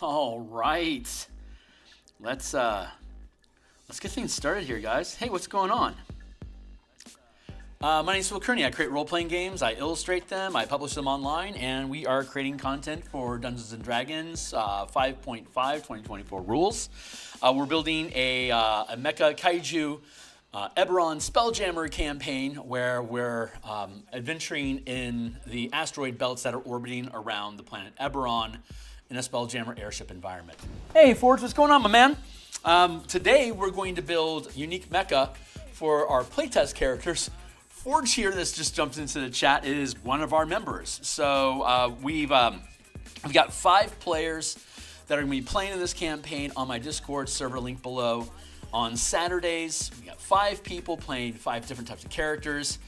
All right, let's get things started here, guys. Hey, what's going on? My name is Phil Kearney. I create role-playing games, I illustrate them, I publish them online, and we are creating content for Dungeons & Dragons 5.5 2024 rules. We're building a Mecha Kaiju Eberron Spelljammer campaign where we're adventuring in the asteroid belts that are orbiting around the planet Eberron in a Spelljammer airship environment. Hey, Forge, what's going on, my man? Today, we're going to build unique mecha for our playtest characters. Forge here, this just jumped into the chat, is one of our members. So we've got 5 players that are going to be playing in this campaign on my Discord server, link below. On Saturdays, we got 5 people playing 5 different types of characters.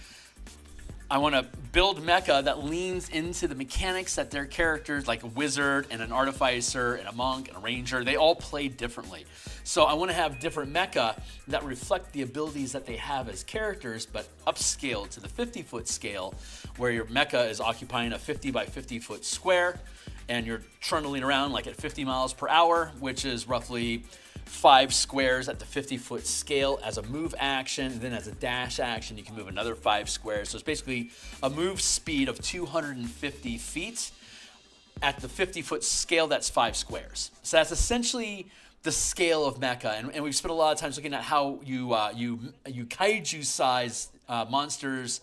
I want to build mecha that leans into the mechanics that their characters, like a wizard and an artificer and a monk and a ranger, they all play differently. So I want to have different mecha that reflect the abilities that they have as characters, but upscaled to the 50-foot scale, where your mecha is occupying a 50 by 50 foot square, and you're trundling around like at 50 miles per hour, which is roughly 5 squares at the 50-foot scale as a move action. And then as a dash action, you can move another 5 squares. So it's basically a move speed of 250 feet. At the 50-foot scale, that's 5 squares. So that's essentially the scale of mecha. And we've spent a lot of time looking at how you kaiju size monsters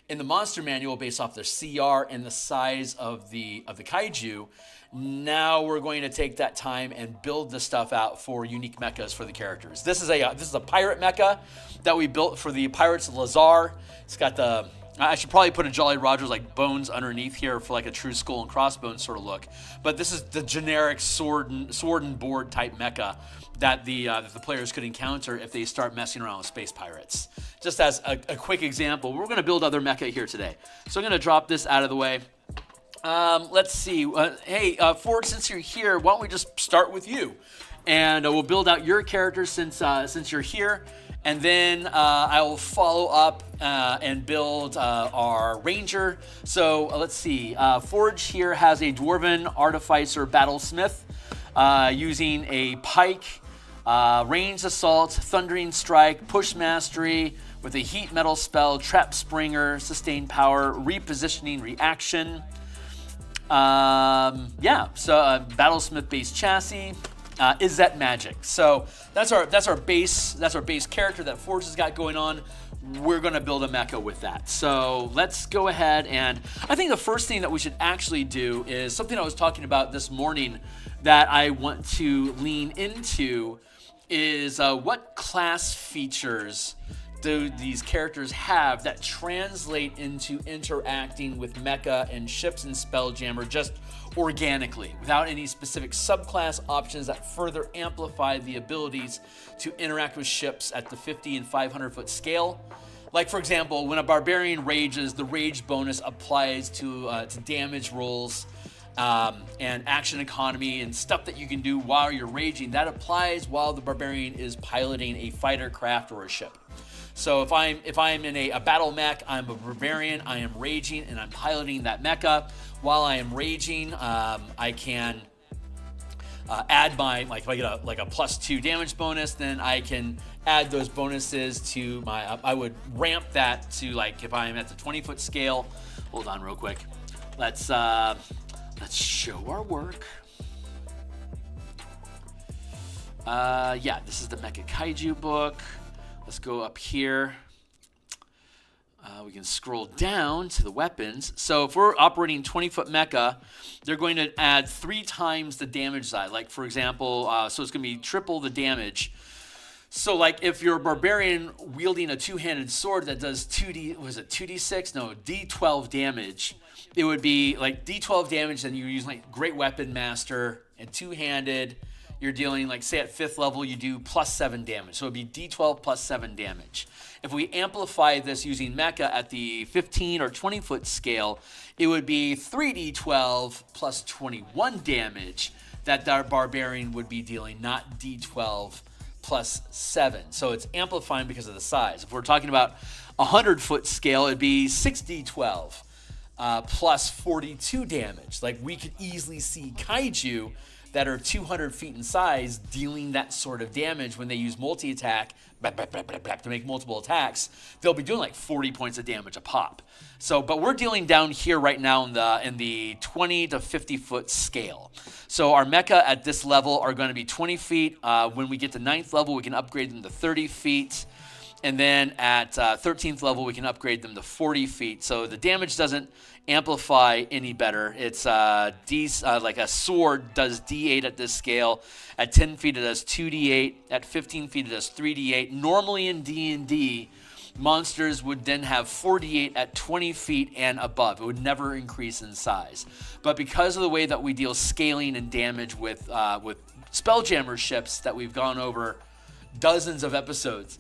in the monster manual based off their CR and the size of the kaiju. Now we're going to take that time and build the stuff out for unique mechas for the characters. This is a pirate mecha that we built for the Pirates of Lazar. It's got the, I should probably put a Jolly Roger's like bones underneath here for like a true skull and crossbones sort of look. But this is the generic sword and board type mecha that the players could encounter if they start messing around with space pirates. Just as a quick example, we're going to build other mecha here today. So I'm going to drop this out of the way. Let's see. Hey, Ford, since you're here, why don't we just start with you? And we'll build out your character since you're here. And then I will follow up and build our ranger. So let's see. Forge here has a dwarven artificer battlesmith using a pike, ranged assault, thundering strike, push mastery with a heat metal spell, trap springer, sustained power, repositioning reaction. Battlesmith based chassis. Is that magic? So that's our base character that Forge has got going on. We're going to build a mecha with that. So let's go ahead, and I think the first thing that we should actually do is something I was talking about this morning that I want to lean into is what class features do these characters have that translate into interacting with mecha and ships in Spelljammer just organically, without any specific subclass options that further amplify the abilities to interact with ships at the 50 and 500 foot scale. Like, for example, when a barbarian rages, the rage bonus applies to damage rolls and action economy and stuff that you can do while you're raging. That applies while the barbarian is piloting a fighter craft or a ship. So if I'm in a battle mech, I'm a barbarian, I am raging, and I'm piloting that mecha. While I am raging, I can add my, like if I get a +2 damage bonus, then I can add those bonuses to my, I would ramp that to, like, if I'm at the 20-foot scale. Hold on real quick. Let's show our work. This is the Mecha Kaiju book. Let's go up here. We can scroll down to the weapons. So if we're operating 20-foot mecha, they're going to add 3 times the damage side. Like, for example, so it's going to be triple the damage. So, like, if you're a barbarian wielding a 2-handed sword that does D12 damage, it would be like D12 damage, then you're using like Great Weapon Master And two-handed, you're dealing, like, say at 5th level, you do +7 damage. So it would be D12 plus 7 damage. If we amplify this using Mecha at the 15 or 20-foot scale, it would be 3d12 plus 21 damage that our Barbarian would be dealing, not d12 plus 7. So it's amplifying because of the size. If we're talking about 100-foot scale, it'd be 6d12 plus 42 damage. Like, we could easily see Kaiju that are 200 feet in size dealing that sort of damage when they use multi-attack to make multiple attacks. They'll be doing like 40 points of damage a pop. So, but we're dealing down here right now in the 20 to 50 foot scale. So our mecha at this level are going to be 20 feet. When we get to 9th level, we can upgrade them to 30 feet. And then at 13th level, we can upgrade them to 40 feet. So the damage doesn't amplify any better. It's like a sword does D8 at this scale. At 10 feet, it does 2d8. At 15 feet, it does 3d8. Normally in D&D, monsters would then have 4d8 at 20 feet and above. It would never increase in size. But because of the way that we deal scaling and damage with Spelljammer ships that we've gone over dozens of episodes,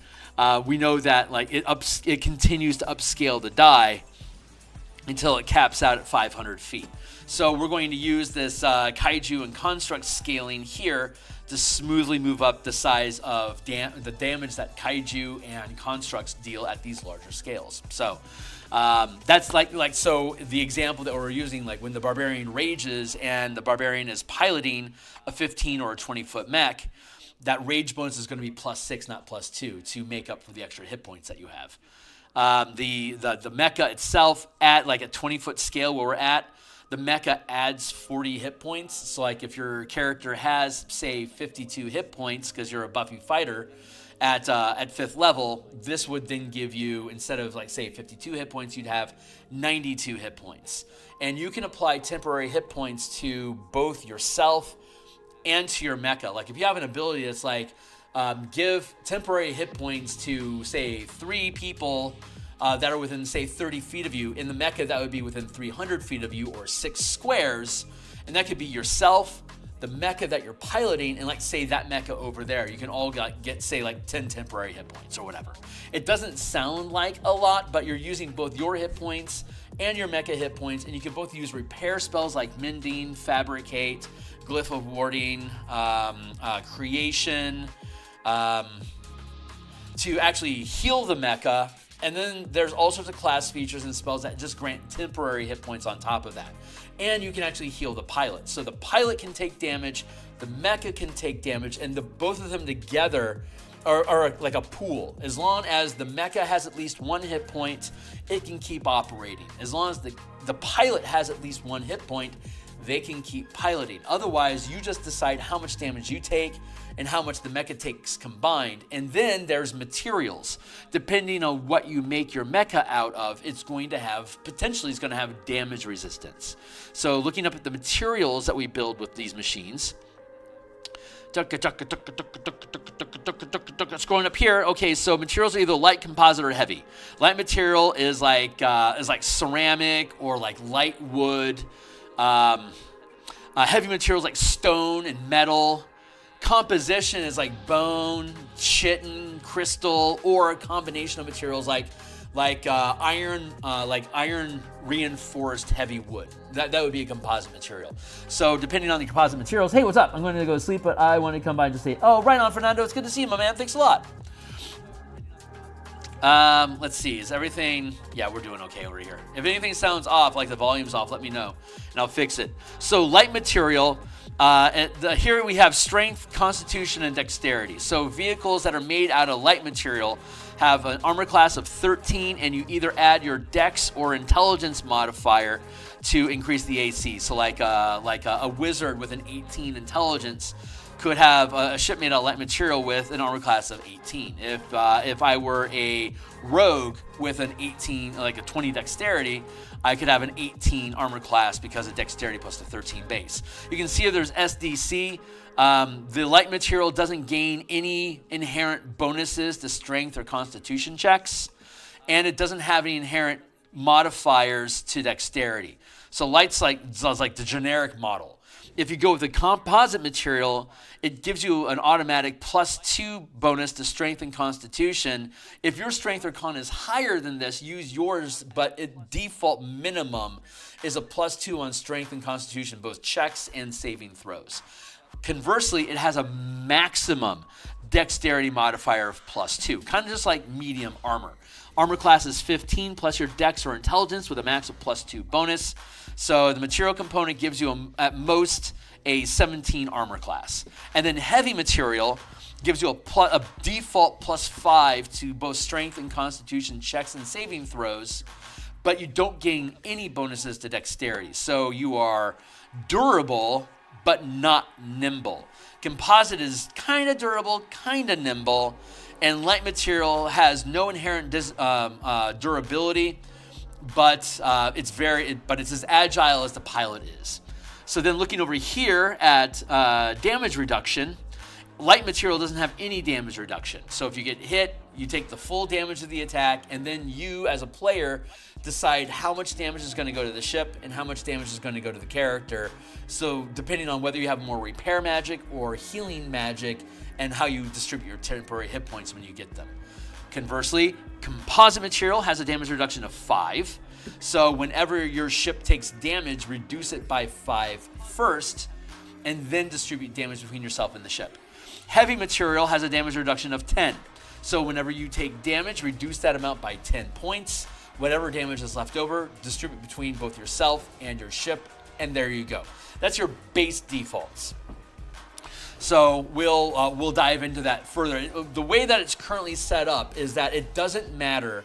we know that like it continues to upscale the die until it caps out at 500 feet. So we're going to use this Kaiju and Construct scaling here to smoothly move up the size of the damage that Kaiju and Constructs deal at these larger scales. So that's so the example that we're using, like when the Barbarian rages and the Barbarian is piloting a 15 or a 20-foot mech, that rage bonus is going to be +6, not +2, to make up for the extra hit points that you have. The mecha itself, at like a 20-foot scale where we're at, the mecha adds 40 hit points. So like if your character has, say, 52 hit points because you're a buffy fighter at 5th level, this would then give you, instead of like say 52 hit points, you'd have 92 hit points. And you can apply temporary hit points to both yourself and to your mecha. Like if you have an ability that's like give temporary hit points to say 3 people that are within say 30 feet of you, in the mecha that would be within 300 feet of you or 6 squares, and that could be yourself, the mecha that you're piloting, and like say that mecha over there, you can all get say like 10 temporary hit points or whatever. It doesn't sound like a lot, but you're using both your hit points and your mecha hit points, and you can both use repair spells like Mending, Fabricate, Glyph of Warding, Creation, to actually heal the mecha. And then there's all sorts of class features and spells that just grant temporary hit points on top of that. And you can actually heal the pilot. So the pilot can take damage, the mecha can take damage, and both of them together are like a pool. As long as the mecha has at least 1 hit point, it can keep operating. As long as the pilot has at least 1 hit point, they can keep piloting. Otherwise, you just decide how much damage you take and how much the mecha takes combined. And then there's materials. Depending on what you make your mecha out of, it's going to have damage resistance. So looking up at the materials that we build with these machines, scrolling up here, okay, so materials are either light, composite, or heavy. Light material is like ceramic or like light wood. Heavy materials like stone and metal. Composition is like bone, chitin, crystal, or a combination of materials like iron reinforced heavy wood. That would be a composite material. So depending on the composite materials, hey, what's up? I'm going to go to sleep, but I want to come by and just say, oh, right on, Fernando. It's good to see you, my man. Thanks a lot. Let's see, is everything, yeah, we're doing okay over here. If anything sounds off, like the volume's off, let me know, and I'll fix it. So light material, here we have strength, constitution, and dexterity. So vehicles that are made out of light material have an armor class of 13, and you either add your dex or intelligence modifier to increase the AC. So like a wizard with an 18 intelligence could have a ship made out of light material with an armor class of 18. If I were a rogue with an 18, like a 20 dexterity, I could have an 18 armor class because of dexterity plus the 13 base. You can see there's SDC. The light material doesn't gain any inherent bonuses to strength or constitution checks, and it doesn't have any inherent modifiers to dexterity. So light's like the generic model. If you go with the composite material, it gives you an automatic +2 bonus to strength and constitution. If your strength or con is higher than this, use yours, but it default minimum is a +2 on strength and constitution, both checks and saving throws. Conversely, it has a maximum dexterity modifier of +2, kind of just like medium armor. Armor class is 15 plus your dex or intelligence with a max of +2 bonus. So the material component gives you at most a 17 armor class. And then heavy material gives you a default +5 to both strength and constitution checks and saving throws, but you don't gain any bonuses to dexterity. So you are durable, but not nimble. Composite is kind of durable, kind of nimble, and light material has no inherent durability, but it's as agile as the pilot is. So then looking over here at damage reduction, light material doesn't have any damage reduction. So if you get hit, you take the full damage of the attack, and then you as a player decide how much damage is going to go to the ship and how much damage is going to go to the character. So depending on whether you have more repair magic or healing magic and how you distribute your temporary hit points when you get them. Conversely, composite material has a damage reduction of 5. So whenever your ship takes damage, reduce it by 5 first, and then distribute damage between yourself and the ship. Heavy material has a damage reduction of 10. So whenever you take damage, reduce that amount by 10 points. Whatever damage is left over, distribute between both yourself and your ship, and there you go. That's your base defaults. So we'll dive into that further. The way that it's currently set up is that it doesn't matter,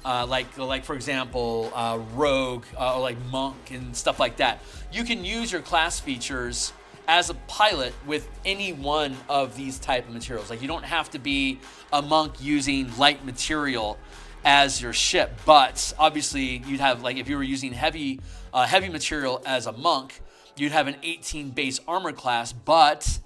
like for example, rogue or like monk and stuff like that. You can use your class features as a pilot with any one of these type of materials. Like you don't have to be a monk using light material as your ship, but obviously you'd have, like if you were using heavy material as a monk, you'd have an 18 base armor class, but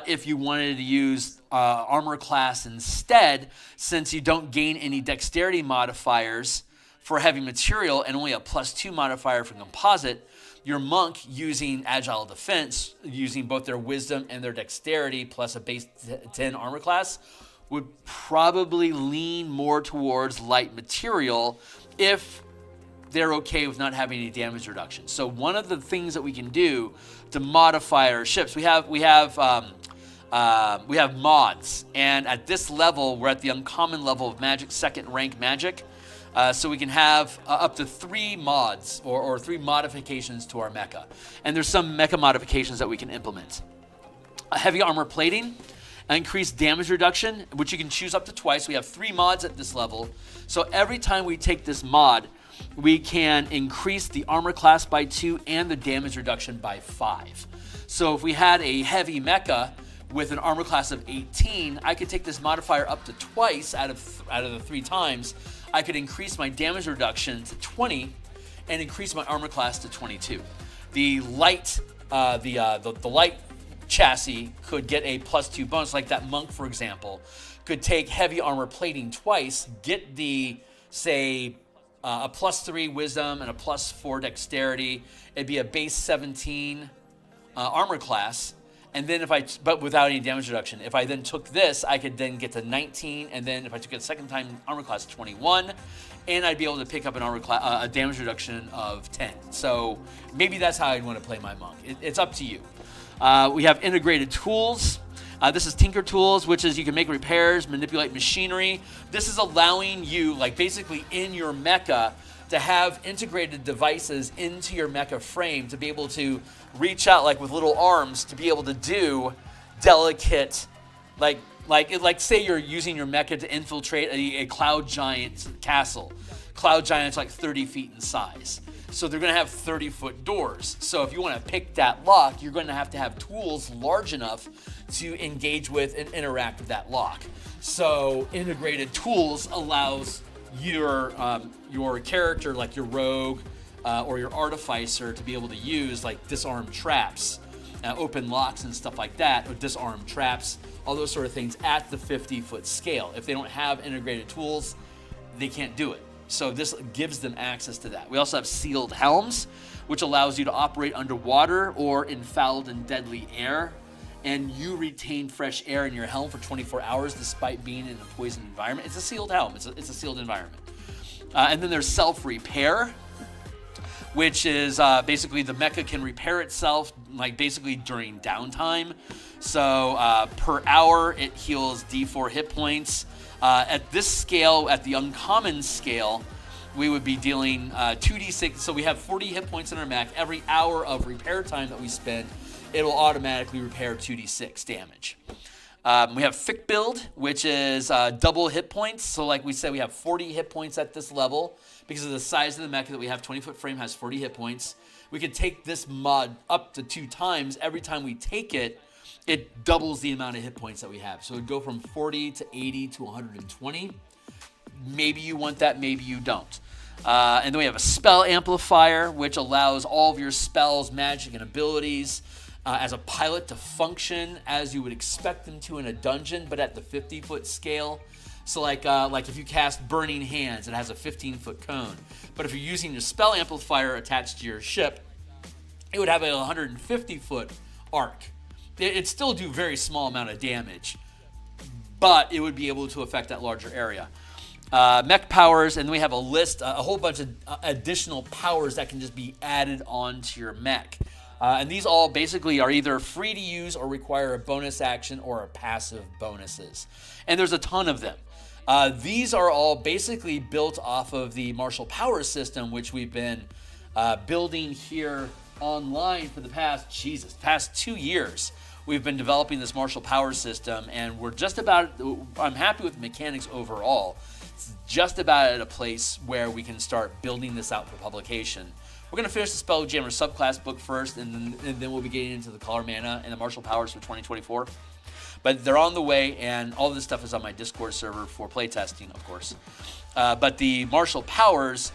if you wanted to use armor class instead, since you don't gain any dexterity modifiers for heavy material and only a +2 modifier for composite, your monk using agile defense, using both their wisdom and their dexterity plus a base 10 armor class, would probably lean more towards light material if they're okay with not having any damage reduction. So one of the things that we can do to modify our ships, we have mods, and at this level, we're at the uncommon level of magic, 2nd rank magic. So we can have up to 3 mods or 3 modifications to our mecha. And there's some mecha modifications that we can implement. A heavy armor plating, increased damage reduction, which you can choose up to twice. We have 3 mods at this level. So every time we take this mod, we can increase the armor class by 2 and the damage reduction by 5. So if we had a heavy mecha with an armor class of 18, I could take this modifier up to twice out of the 3 times. I could increase my damage reduction to 20 and increase my armor class to 22. The light light chassis could get a +2 bonus, like that monk, for example, could take heavy armor plating twice, get the, say, a +3 wisdom and a +4 dexterity. It'd be a base 17 armor class. And then but without any damage reduction. If I then took this, I could then get to 19, and then if I took it a second time, armor class 21, and I'd be able to pick up an armor class, a damage reduction of 10. So maybe that's how I'd want to play my monk. It's up to you. We have integrated tools. This is Tinker Tools, which is you can make repairs, manipulate machinery. This is allowing you, like basically in your mecha, to have integrated devices into your mecha frame to be able to reach out like with little arms to be able to do delicate, like say you're using your mecha to infiltrate a cloud giant castle. Cloud giant's like 30 feet in size. So they're going to have 30-foot doors. So if you want to pick that lock, you're going to have tools large enough to engage with and interact with that lock. So integrated tools allows your character, like your rogue or your artificer, to be able to use like disarm traps, open locks and stuff like that, or disarm traps, all those sort of things at the 50-foot scale. If they don't have integrated tools, they can't do it. So this gives them access to that. We also have sealed helms, which allows you to operate underwater or in fouled and deadly air. And you retain fresh air in your helm for 24 hours despite being in a poisoned environment. It's a sealed helm. It's a sealed environment. And then there's self-repair, which is basically the mecha can repair itself, like basically during downtime. So per hour, it heals D4 hit points. At this scale, at the uncommon scale, we would be dealing 2d6. So we have 40 hit points in our mech. Every hour of repair time that we spend, it'll automatically repair 2d6 damage. We have Thick Build, which is double hit points. So like we said, we have 40 hit points at this level. Because of the size of the mecha that we have, 20-foot frame has 40 hit points. We could take this mod up to 2 times. Every time we take it, it doubles the amount of hit points that we have. So it'd go from 40 to 80 to 120. Maybe you want that, maybe you don't. And then we have a Spell Amplifier, which allows all of your spells, magic, and abilities as a pilot to function as you would expect them to in a dungeon, but at the 50-foot scale. So like if you cast Burning Hands, it has a 15-foot cone. But if you're using your Spell Amplifier attached to your ship, it would have a 150-foot arc. It'd still do very small amount of damage, but it would be able to affect that larger area. Mech powers, and then we have a list, a whole bunch of additional powers that can just be added onto your mech. And these all basically are either free to use or require a bonus action or a passive bonuses. And there's a ton of them. These are all basically built off of the martial power system, which we've been building here online for the past 2 years. We've been developing this martial power system, and I'm happy with the mechanics overall. It's just about at a place where we can start building this out for publication. We're going to finish the Spelljammer subclass book first, and then we'll be getting into the color mana and the martial powers for 2024. But they're on the way, and all this stuff is on my Discord server for playtesting, of course. But the martial powers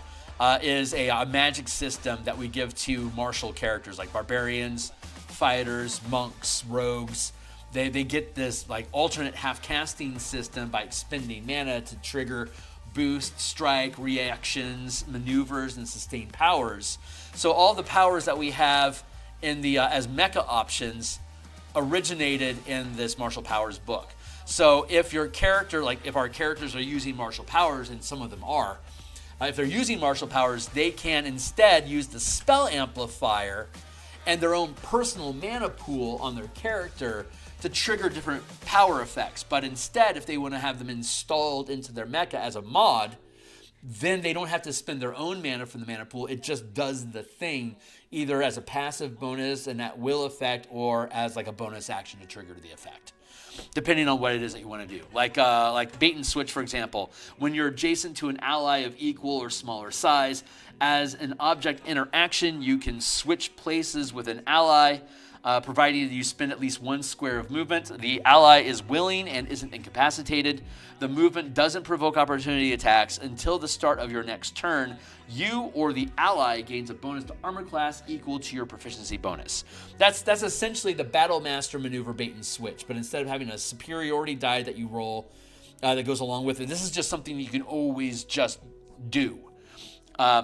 is a magic system that we give to martial characters like barbarians, fighters, monks, rogues. They get this like alternate half-casting system by expending mana to trigger boost, strike, reactions, maneuvers, and sustain powers. So all the powers that we have in the as mecha options originated in this martial powers book. So if your character, like if our characters are using martial powers, and some of them are, if they're using martial powers, they can instead use the spell amplifier and their own personal mana pool on their character to trigger different power effects. But instead, if they want to have them installed into their mecha as a mod, then they don't have to spend their own mana from the mana pool. It just does the thing, either as a passive bonus and at will effect, or as like a bonus action to trigger the effect, depending on what it is that you want to do. Like bait and switch, for example. When you're adjacent to an ally of equal or smaller size, as an object interaction, you can switch places with an ally, provided you spend at least 1 square of movement. The ally is willing and isn't incapacitated. The movement doesn't provoke opportunity attacks until the start of your next turn. You or the ally gains a bonus to armor class equal to your proficiency bonus. That's essentially the Battle Master maneuver bait and switch, but instead of having a superiority die that you roll that goes along with it, this is just something you can always just do.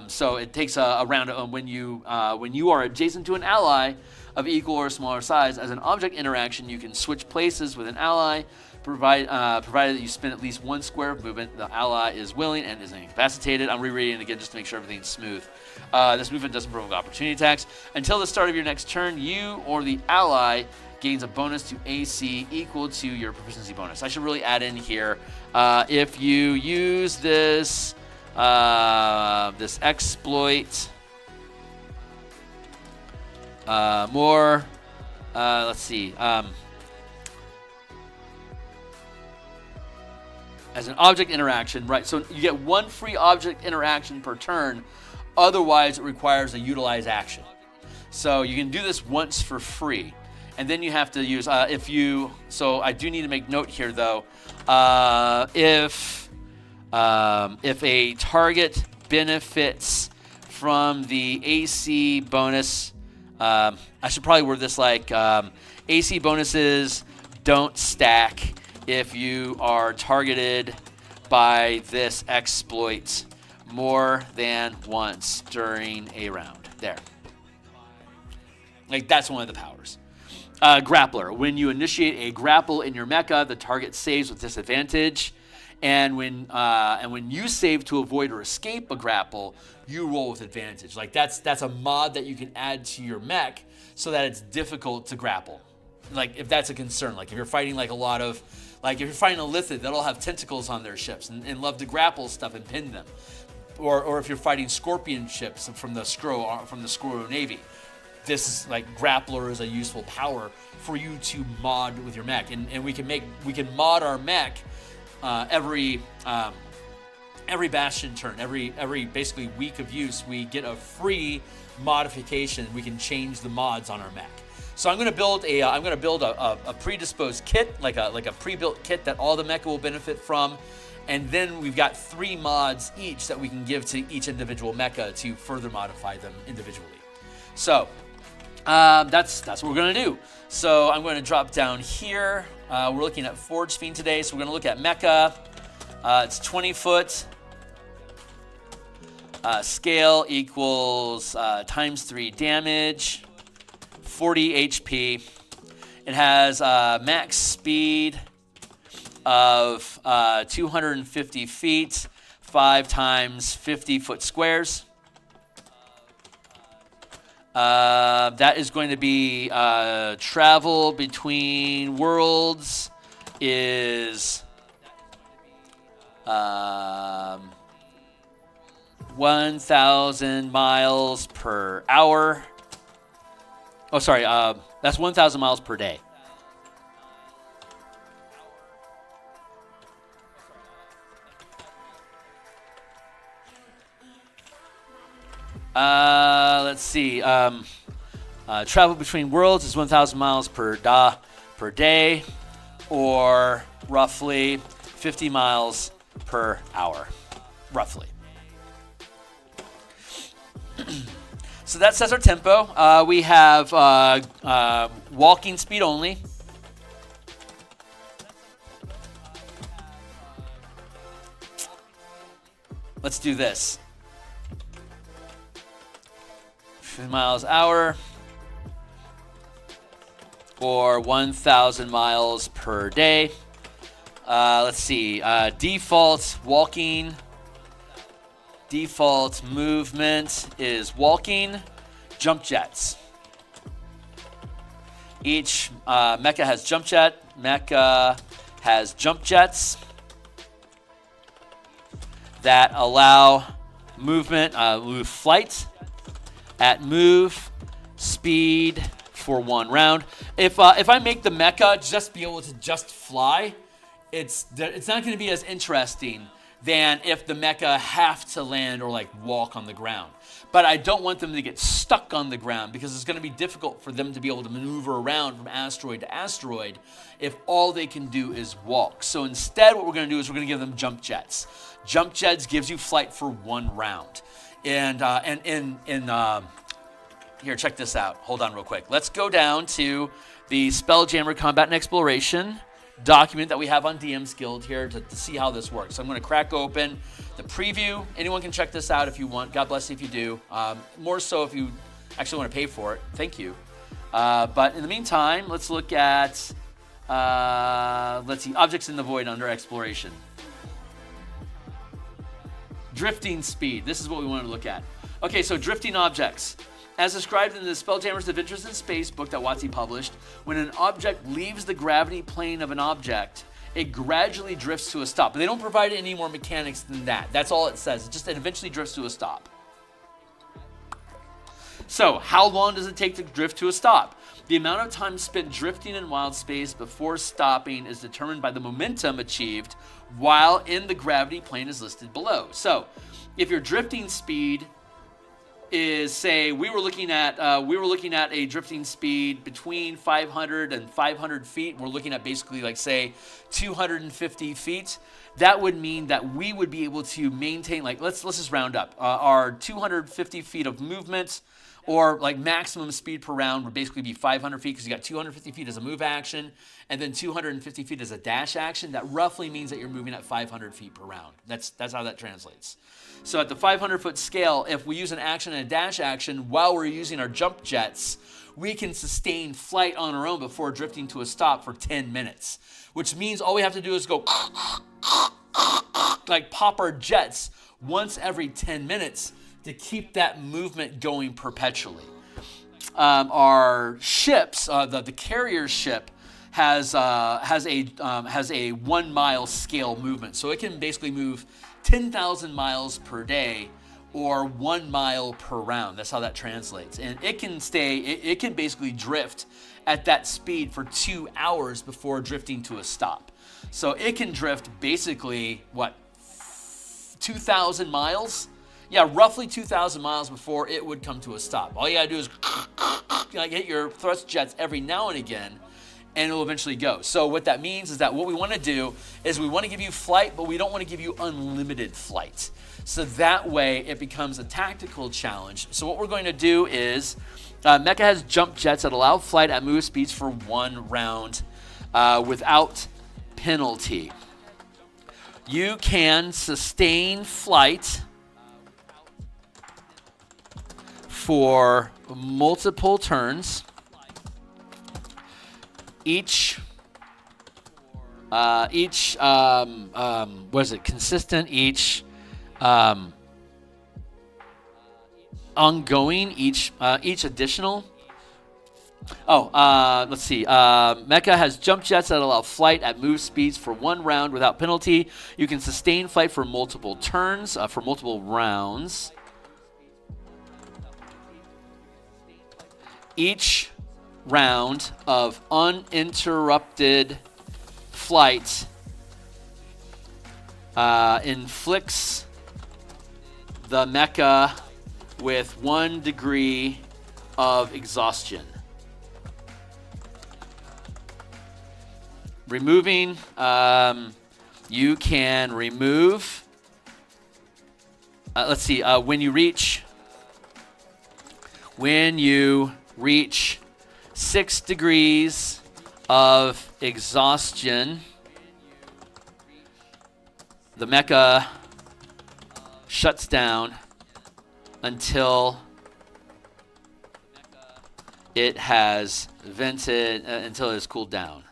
So it takes a round when you are adjacent to an ally of equal or smaller size. As an object interaction, you can switch places with an ally, provided that you spend at least 1 square of movement. The ally is willing and isn't incapacitated. I'm rereading it again just to make sure everything's smooth. This movement doesn't provoke opportunity attacks. Until the start of your next turn, you or the ally gains a bonus to AC equal to your proficiency bonus. I should really add in here, if you use this exploit let's see, as an object interaction, right? So you get 1 free object interaction per turn. Otherwise, it requires a utilize action. So you can do this once for free, and then you have to use so I do need to make note here though. If a target benefits from the AC bonus, I should probably word this like AC bonuses don't stack if you are targeted by this exploit more than once during a round. There. Like, that's one of the powers. Grappler. When you initiate a grapple in your mecha, the target saves with disadvantage. And when you save to avoid or escape a grapple, you roll with advantage. Like, that's a mod that you can add to your mech so that it's difficult to grapple. Like, if that's a concern. Like, if you're fighting like a lot of, like, if you're fighting a Lithid, that'll have tentacles on their ships and love to grapple stuff and pin them. Or if you're fighting Scorpion ships from the Skrull Navy. This is like Grappler is a useful power for you to mod with your mech, and we can mod our mech every Bastion turn, every basically week of use. We get a free modification. We can change the mods on our mech. So I'm going to build a predisposed kit, like a pre-built kit that all the mecha will benefit from, and then we've got 3 mods each that we can give to each individual mecha to further modify them individually. So. That's what we're going to do. So I'm going to drop down here. We're looking at Forge Fiend today, so we're going to look at Mecha. It's 20 foot. Scale equals times 3 damage, 40 HP. It has max speed of 250 feet, 5 times 50 foot squares. That is going to be travel between worlds is 1,000 miles per hour. Oh, sorry. That's 1,000 miles per day. Let's see. Travel between worlds is 1,000 miles per day, or roughly 50 miles per hour, roughly. So that sets our tempo. We have walking speed only. Let's do this. 50 miles an hour, or 1,000 miles per day. Let's see. Default walking. Default movement is walking. Jump jets. Each mecha has jump jet. Mecha has jump jets that allow movement, move flight at move speed for 1 round. If I make the mecha just be able to just fly, it's not going to be as interesting than if the mecha have to land or like walk on the ground. But I don't want them to get stuck on the ground because it's going to be difficult for them to be able to maneuver around from asteroid to asteroid if all they can do is walk. So instead what we're going to do is we're going to give them jump jets. Jump jets gives you flight for 1 round. And here, check this out. Hold on real quick. Let's go down to the Spelljammer Combat and Exploration document that we have on DMsGuild here to see how this works. So I'm going to crack open the preview. Anyone can check this out if you want. God bless you if you do. More so if you actually want to pay for it. Thank you. But in the meantime, let's look at, let's see, objects in the void under exploration. Drifting speed. This is what we want to look at. Okay, so drifting objects. As described in the Spelljammer's Adventures in Space book that WotC published, when an object leaves the gravity plane of an object, it gradually drifts to a stop. But they don't provide any more mechanics than that. That's all it says. It eventually drifts to a stop. So, how long does it take to drift to a stop? The amount of time spent drifting in wild space before stopping is determined by the momentum achieved while in the gravity plane is listed below. So, if your drifting speed is, say, we were looking at a drifting speed between 500 and 500 feet. We're looking at basically like, say, 250 feet. that would mean that we would be able to maintain, like, let's just round up, our 250 feet of movement, or like maximum speed per round would basically be 500 feet, because you got 250 feet as a move action, and then 250 feet as a dash action. That roughly means that you're moving at 500 feet per round. That's how that translates. So at the 500-foot scale, if we use an action and a dash action while we're using our jump jets, we can sustain flight on our own before drifting to a stop for 10 minutes, which means all we have to do is go like pop our jets once every 10 minutes to keep that movement going perpetually. Our ships, the carrier ship, has a 1 mile scale movement, so it can basically move 10,000 miles per day, or 1 mile per round. That's how that translates. And it can basically drift at that speed for 2 hours before drifting to a stop. So it can drift basically, 2,000 miles? Yeah, roughly 2,000 miles before it would come to a stop. All you gotta do is hit your thrust jets every now and again, and it'll eventually go. So what that means is that what we want to do is we want to give you flight, but we don't want to give you unlimited flight. So that way it becomes a tactical challenge. So what we're going to do is, Mecha has jump jets that allow flight at move speeds for 1 round without penalty. You can sustain flight for multiple turns. Consistent, ongoing, each additional. Let's see. Mecha has jump jets that allow flight at move speeds for 1 round without penalty. You can sustain flight for multiple turns, for multiple rounds. Each round of uninterrupted flight inflicts the mecha with 1 degree of exhaustion. Removing, you can remove, when you reach 6 degrees of exhaustion, the mecha shuts down until it has vented, until it has cooled down.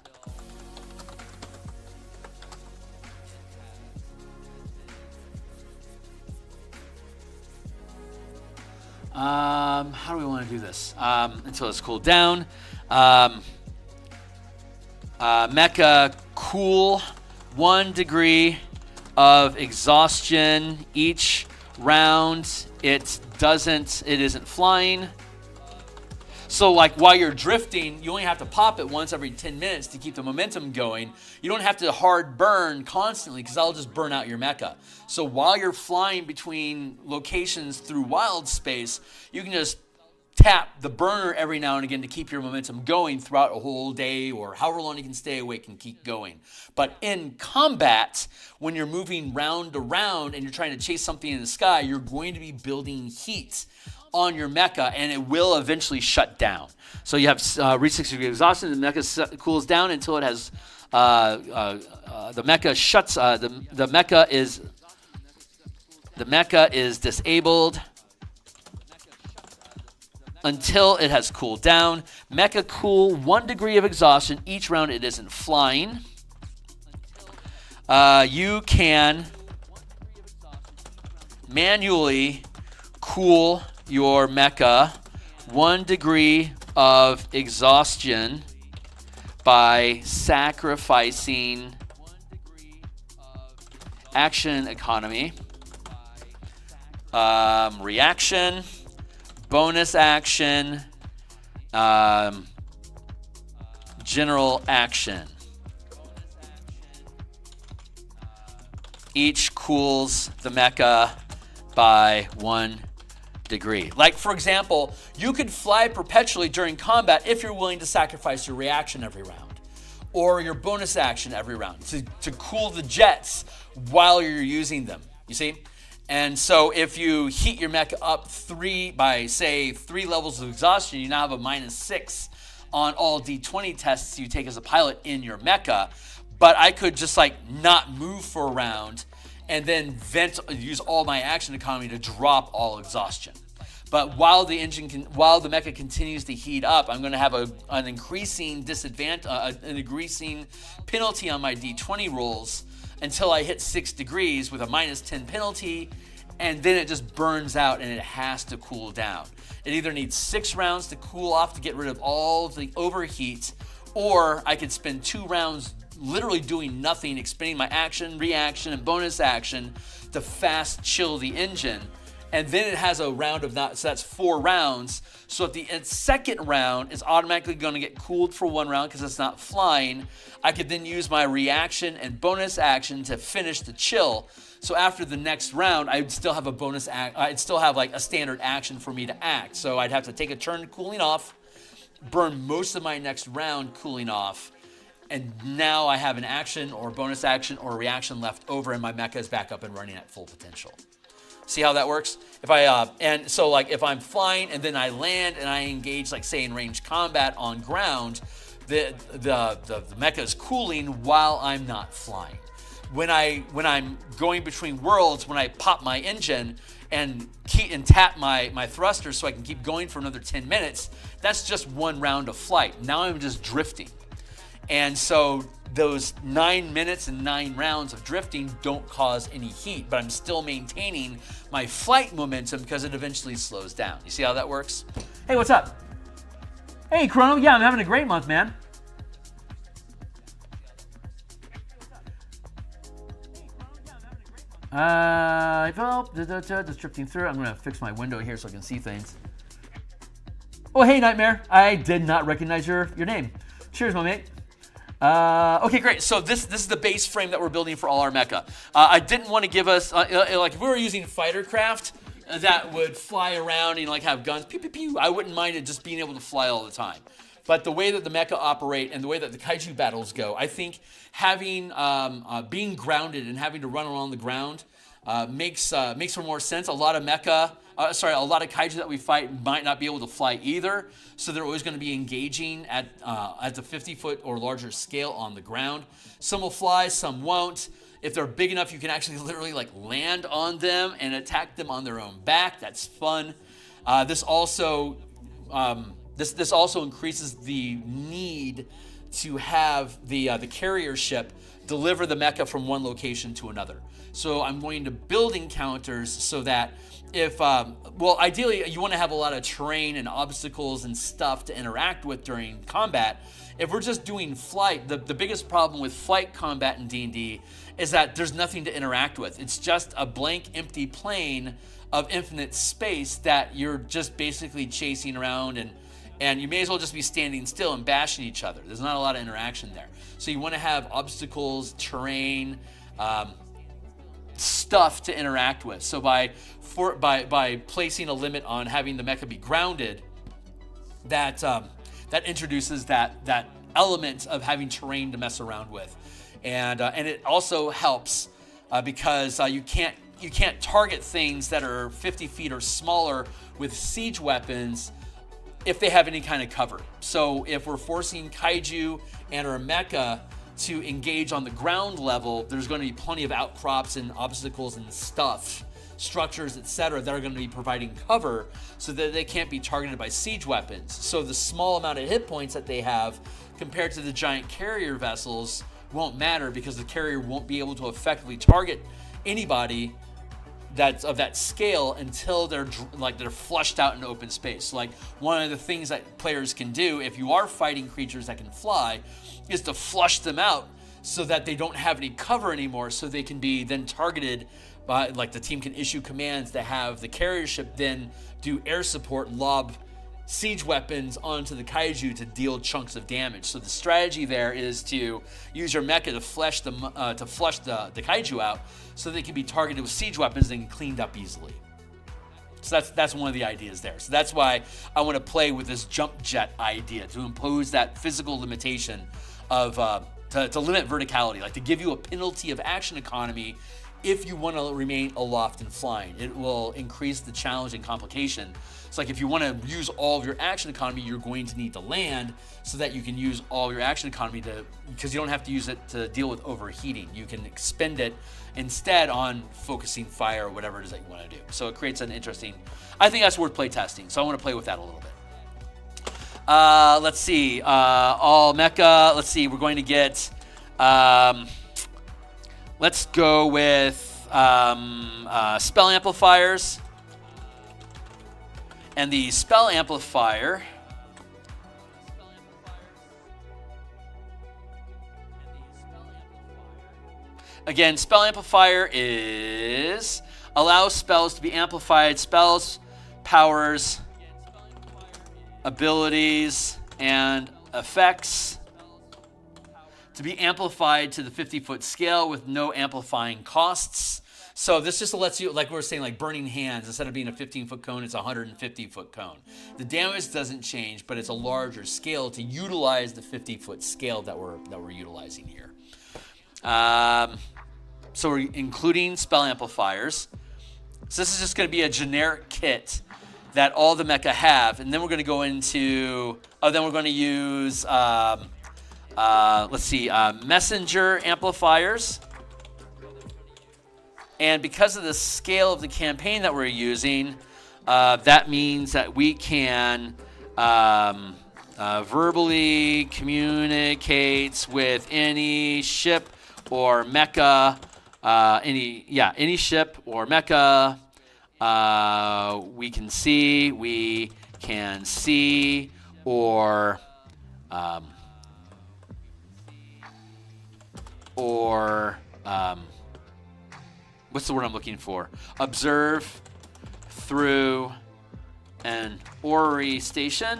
How do we want to do this? Until it's cooled down. Mecha cool 1 degree of exhaustion each round. It isn't flying. So like while you're drifting, you only have to pop it once every 10 minutes to keep the momentum going. You don't have to hard burn constantly, because that'll just burn out your mecha. So while you're flying between locations through wild space, you can just tap the burner every now and again to keep your momentum going throughout a whole day, or however long you can stay awake and keep going. But in combat, when you're moving round to round and you're trying to chase something in the sky, you're going to be building heat on your mecha, and it will eventually shut down. So you have reach 6 degree exhaustion, the mecha cools down until it has the mecha shuts. The mecha is disabled until it has cooled down. Mecha cool 1 degree of exhaustion each round it isn't flying. You can manually cool your mecha 1 degree of exhaustion by sacrificing action economy, reaction, bonus action, general action. Each cools the mecha by 1 degree. Like, for example, you could fly perpetually during combat if you're willing to sacrifice your reaction every round. or your bonus action every round to cool the jets while you're using them. You see? And so if you heat your mecha up 3 levels of exhaustion, you now have a -6 on all D20 tests you take as a pilot in your mecha. But I could just like not move for a round and then use all my action economy to drop all exhaustion. But while the mecha continues to heat up, I'm going to have an increasing disadvantage, an increasing penalty on my D20 rolls until I hit 6 degrees with a -10 penalty, and then it just burns out and it has to cool down. It either needs 6 rounds to cool off to get rid of all the overheat, or I could spend 2 rounds literally doing nothing, expending my action, reaction, and bonus action to fast chill the engine. And then it has a round of that, so that's 4 rounds. So if the second round is automatically going to get cooled for 1 round because it's not flying, I could then use my reaction and bonus action to finish the chill. So after the next round, I'd still have a bonus I'd still have like a standard action for me to act. So I'd have to take a turn cooling off, burn most of my next round cooling off, and now I have an action or bonus action or reaction left over, and my mecha is back up and running at full potential. See how that works? If I'm flying and then I land and I engage, like say in ranged combat on ground, the mecha is cooling while I'm not flying. When I'm going between worlds, when I pop my engine and tap my thruster so I can keep going for another 10 minutes, that's just 1 round of flight. Now I'm just drifting. And so those 9 minutes and 9 rounds of drifting don't cause any heat, but I'm still maintaining my flight momentum because it eventually slows down. You see how that works? Hey, what's up? Hey, Chrono. Yeah, I'm having a great month, man. Just drifting through. I'm going to fix my window here so I can see things. Oh, hey, Nightmare. I did not recognize your name. Cheers, my mate. Okay, great. So this is the base frame that we're building for all our mecha. I didn't want to give us, like if we were using fighter craft that would fly around and like have guns, pew, pew, pew, I wouldn't mind it just being able to fly all the time. But the way that the mecha operate and the way that the kaiju battles go, I think having, being grounded and having to run along the ground makes for more sense. A lot of kaiju that we fight might not be able to fly either, so they're always going to be engaging at the 50-foot or larger scale on the ground. Some will fly, some won't. If they're big enough, you can actually literally like land on them and attack them on their own back. That's fun. This also increases the need to have the carrier ship deliver the mecha from one location to another. So I'm going to build encounters so that if, ideally you want to have a lot of terrain and obstacles and stuff to interact with during combat. If we're just doing flight, the biggest problem with flight combat in D&D is that there's nothing to interact with. It's just a blank, empty plane of infinite space that you're just basically chasing around, and you may as well just be standing still and bashing each other. There's not a lot of interaction there. So you want to have obstacles, terrain, stuff to interact with. So by placing a limit on having the mecha be grounded, that introduces that element of having terrain to mess around with, and it also helps because you can't target things that are 50 feet or smaller with siege weapons if they have any kind of cover. So if we're forcing kaiju and our mecha to engage on the ground level, there's going to be plenty of outcrops and obstacles and stuff, structures, etc., that are going to be providing cover so that they can't be targeted by siege weapons. So the small amount of hit points that they have compared to the giant carrier vessels won't matter, because the carrier won't be able to effectively target anybody that's of that scale until they're flushed out in open space. Like, one of the things that players can do if you are fighting creatures that can fly is to flush them out so that they don't have any cover anymore, so they can be then targeted by, like, the team can issue commands to have the carrier ship then do air support, lob siege weapons onto the kaiju to deal chunks of damage. So the strategy there is to use your mecha to flush the kaiju out so they can be targeted with siege weapons and cleaned up easily. So that's one of the ideas there. So that's why I want to play with this jump jet idea, to impose that physical limitation to limit verticality, like to give you a penalty of action economy if you want to remain aloft and flying. It will increase the challenge and complication. It's like if you want to use all of your action economy, you're going to need to land so that you can use all your action economy because you don't have to use it to deal with overheating. You can expend it instead on focusing fire or whatever it is that you want to do. So it creates an interesting, I think that's worth play testing. So I want to play with that a little bit. Let's see, all mecha. Let's see, we're going to get, let's go with spell amplifiers. And the spell amplifier again, spell amplifier is allows spells to be amplified, spells, powers, abilities, and effects to be amplified to the 50-foot scale with no amplifying costs. So this just lets you, like we were saying, like burning hands, instead of being a 15-foot cone, it's a 150-foot cone. The damage doesn't change, but it's a larger scale to utilize the 50-foot scale that we're utilizing here. So we're including spell amplifiers. So this is just going to be a generic kit that all the mecha have, and then we're going to go into, then we're going to use, messenger amplifiers. And because of the scale of the campaign that we're using, that means that we can verbally communicate with any ship or mecha, any ship or mecha. We can see, or what's the word I'm looking for? Observe through an orrery station.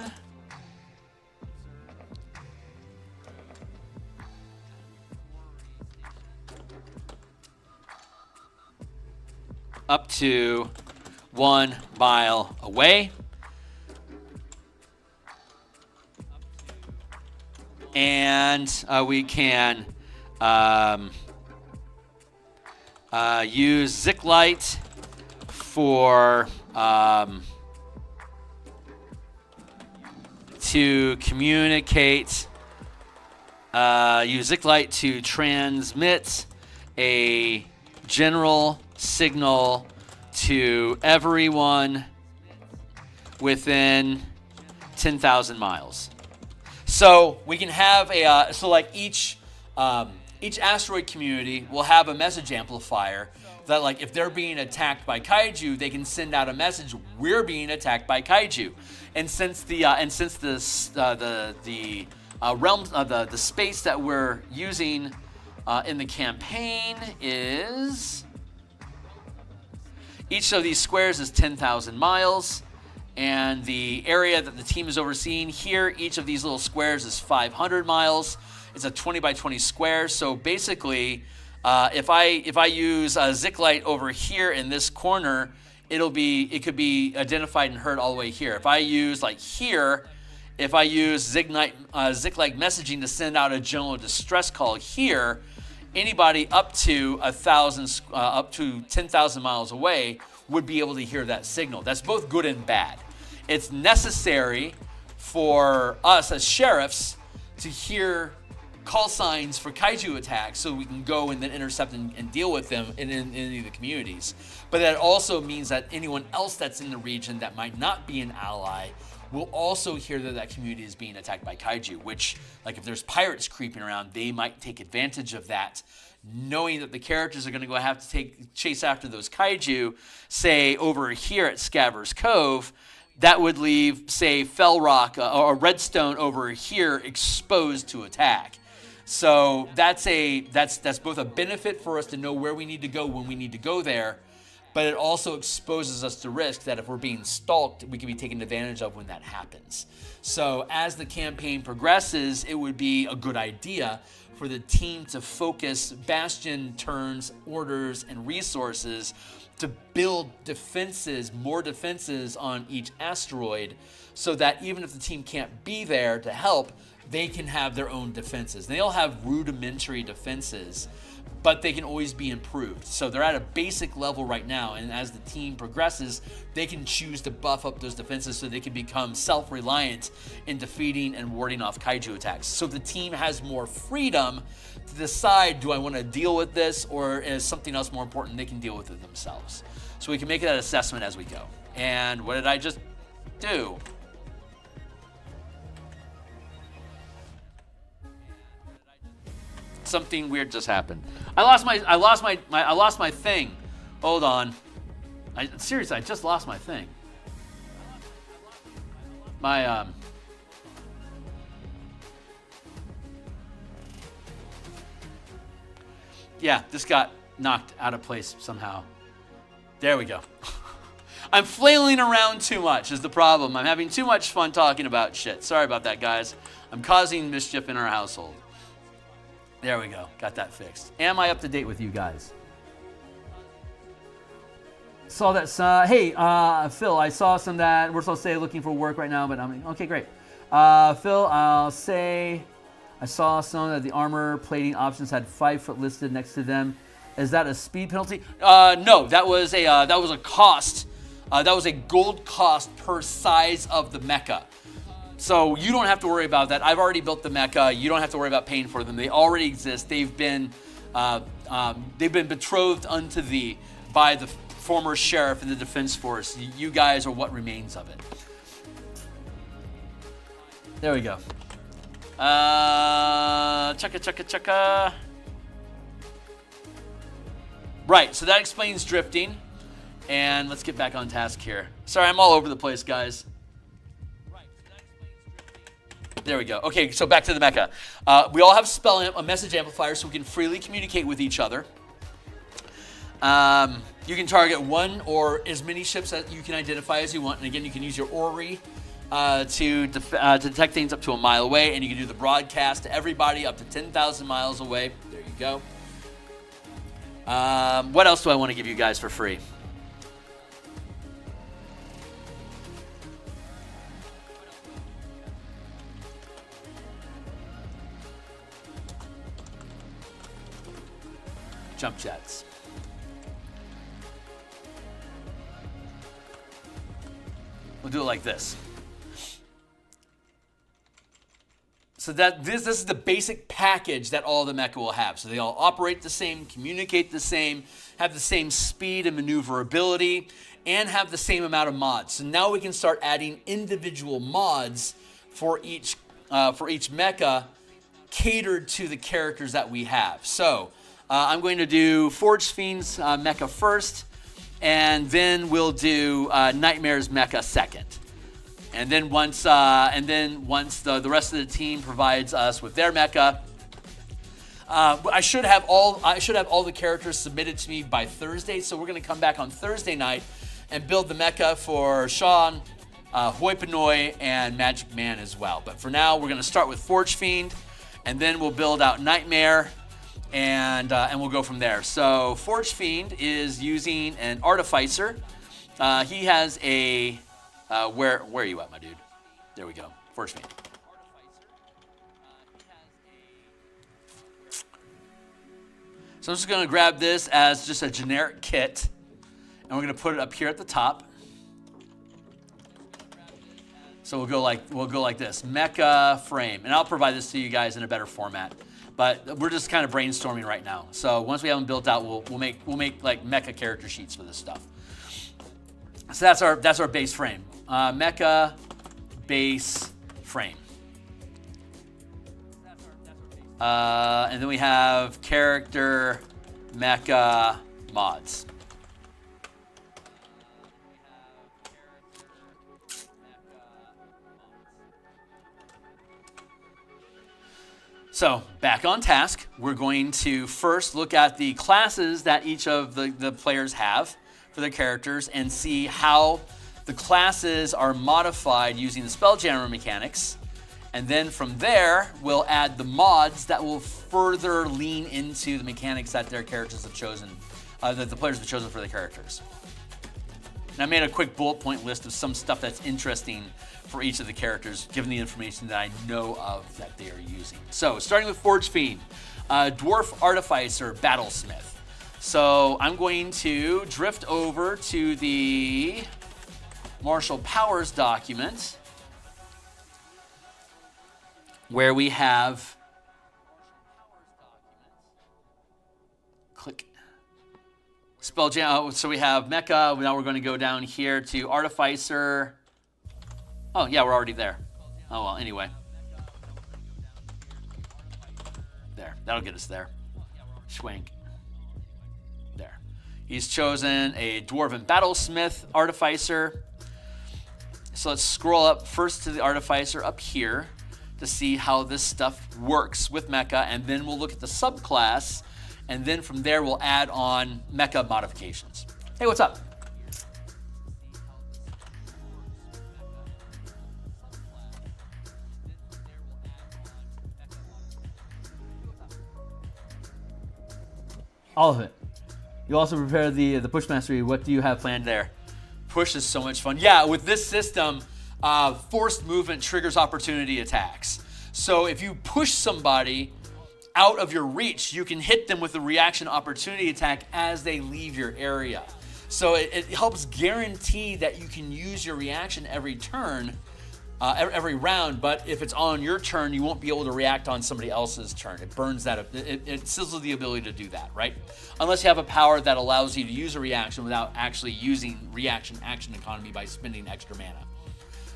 Up to 1 mile away. And we can use Zik-Light for to communicate. Use Zik-Light to transmit a general signal to everyone within 10,000 miles. So we can have each asteroid community will have a message amplifier that, like, if they're being attacked by kaiju, they can send out a message, we're being attacked by kaiju. And since the realm, the space that we're using in the campaign is, each of these squares is 10,000 miles, and the area that the team is overseeing here, each of these little squares is 500 miles. It's a 20 by 20 square. So basically, if I use a Zik-Light over here in this corner, it could be identified and heard all the way here. If I use Zik-Light messaging to send out a general distress call here, anybody up to 10,000 miles away would be able to hear that signal. That's both good and bad. It's necessary for us as sheriffs to hear call signs for kaiju attacks so we can go and then intercept and deal with them in any of the communities. But that also means that anyone else that's in the region that might not be an ally will also hear that community is being attacked by kaiju, which, like, if there's pirates creeping around, they might take advantage of that, knowing that the characters are going to go have to chase after those kaiju, say, over here at Scaver's Cove. That would leave, say, Fell Rock or Redstone over here exposed to attack. So that's both a benefit for us to know where we need to go when we need to go there, but it also exposes us to risk that if we're being stalked, we can be taken advantage of when that happens. So as the campaign progresses, it would be a good idea for the team to focus Bastion turns, orders, and resources to build defenses, more defenses on each asteroid, so that even if the team can't be there to help, they can have their own defenses. They all have rudimentary defenses, but they can always be improved. So they're at a basic level right now, and as the team progresses, they can choose to buff up those defenses so they can become self-reliant in defeating and warding off kaiju attacks. So the team has more freedom to decide, do I want to deal with this, or is something else more important? They can deal with it themselves. So we can make that assessment as we go. And what did I just do? Something weird just happened. I lost my thing. Hold on. Seriously, I just lost my thing. Yeah, this got knocked out of place somehow. There we go. I'm flailing around too much is the problem. I'm having too much fun talking about shit. Sorry about that, guys. I'm causing mischief in our household. There we go. Got that fixed. Am I up to date with you guys? Saw that. Hey, Phil, I saw some that we're supposed to say looking for work right now, but I'm okay. Great. Phil, I'll say I saw some that the armor plating options had 5 foot listed next to them. Is that a speed penalty? No, that was a cost. That was a gold cost per size of the mecha. So you don't have to worry about that. I've already built the mecha. You don't have to worry about paying for them. They already exist. They've been betrothed unto thee by the former sheriff in the defense force. You guys are what remains of it. There we go. Chugga. Right, so that explains drifting. And let's get back on task here. Sorry, I'm all over the place, guys. There we go. Okay, so back to the mecha. We all have a message amplifier, so we can freely communicate with each other. You can target one or as many ships that you can identify as you want. And again, you can use your Ori to detect things up to a mile away. And you can do the broadcast to everybody up to 10,000 miles away. There you go. What else do I want to give you guys for free? Jump jets. We'll do it like this. So that this is the basic package that all the mecha will have. So they all operate the same, communicate the same, have the same speed and maneuverability, and have the same amount of mods. So now we can start adding individual mods for each mecha catered to the characters that we have. So I'm going to do Forged Fiend's mecha first, and then we'll do Nightmare's mecha second. And then once the rest of the team provides us with their mecha, I should have all the characters submitted to me by Thursday. So we're going to come back on Thursday night and build the mecha for Sean, Hoi Polloi, and Magic Man as well. But for now, we're going to start with Forged Fiend, and then we'll build out Nightmare. And we'll go from there. So Forged Fiend is using an Artificer. He has a where are you at, my dude? There we go. Forged Fiend. So I'm just going to grab this as just a generic kit, and we're going to put it up here at the top. So we'll go like this, Mecha frame, and I'll provide this to you guys in a better format. But we're just kind of brainstorming right now. So once we have them built out, we'll make like mecha character sheets for this stuff. So that's our base frame, mecha base frame. And then we have character mecha mods. So back on task, we're going to first look at the classes that each of the players have for their characters and see how the classes are modified using the Spelljammer mechanics. And then from there, we'll add the mods that will further lean into the mechanics that their characters have chosen, that the players have chosen for their characters. And I made a quick bullet point list of some stuff that's interesting for each of the characters, given the information that I know of that they are using. So, starting with Forge Fiend, Dwarf Artificer Battlesmith. So, I'm going to drift over to the Martial Powers document, where we have, click, Spelljammer. So we have Mecha. Now we're going to go down here to Artificer. Oh, yeah, we're already there. Oh, well, anyway. There. That'll get us there. Schwank. There. He's chosen a Dwarven Battlesmith Artificer. So let's scroll up first to the Artificer up here to see how this stuff works with Mecha, and then we'll look at the subclass, and then from there we'll add on Mecha modifications. Hey, what's up? All of it. You also prepare the push mastery. What do you have planned there? Push is so much fun. Yeah, with this system, forced movement triggers opportunity attacks. So if you push somebody out of your reach, you can hit them with a reaction opportunity attack as they leave your area. So it helps guarantee that you can use your reaction every turn, every round, but if it's on your turn, you won't be able to react on somebody else's turn. It burns that, it sizzles the ability to do that, right? Unless you have a power that allows you to use a reaction without actually using reaction action economy by spending extra mana.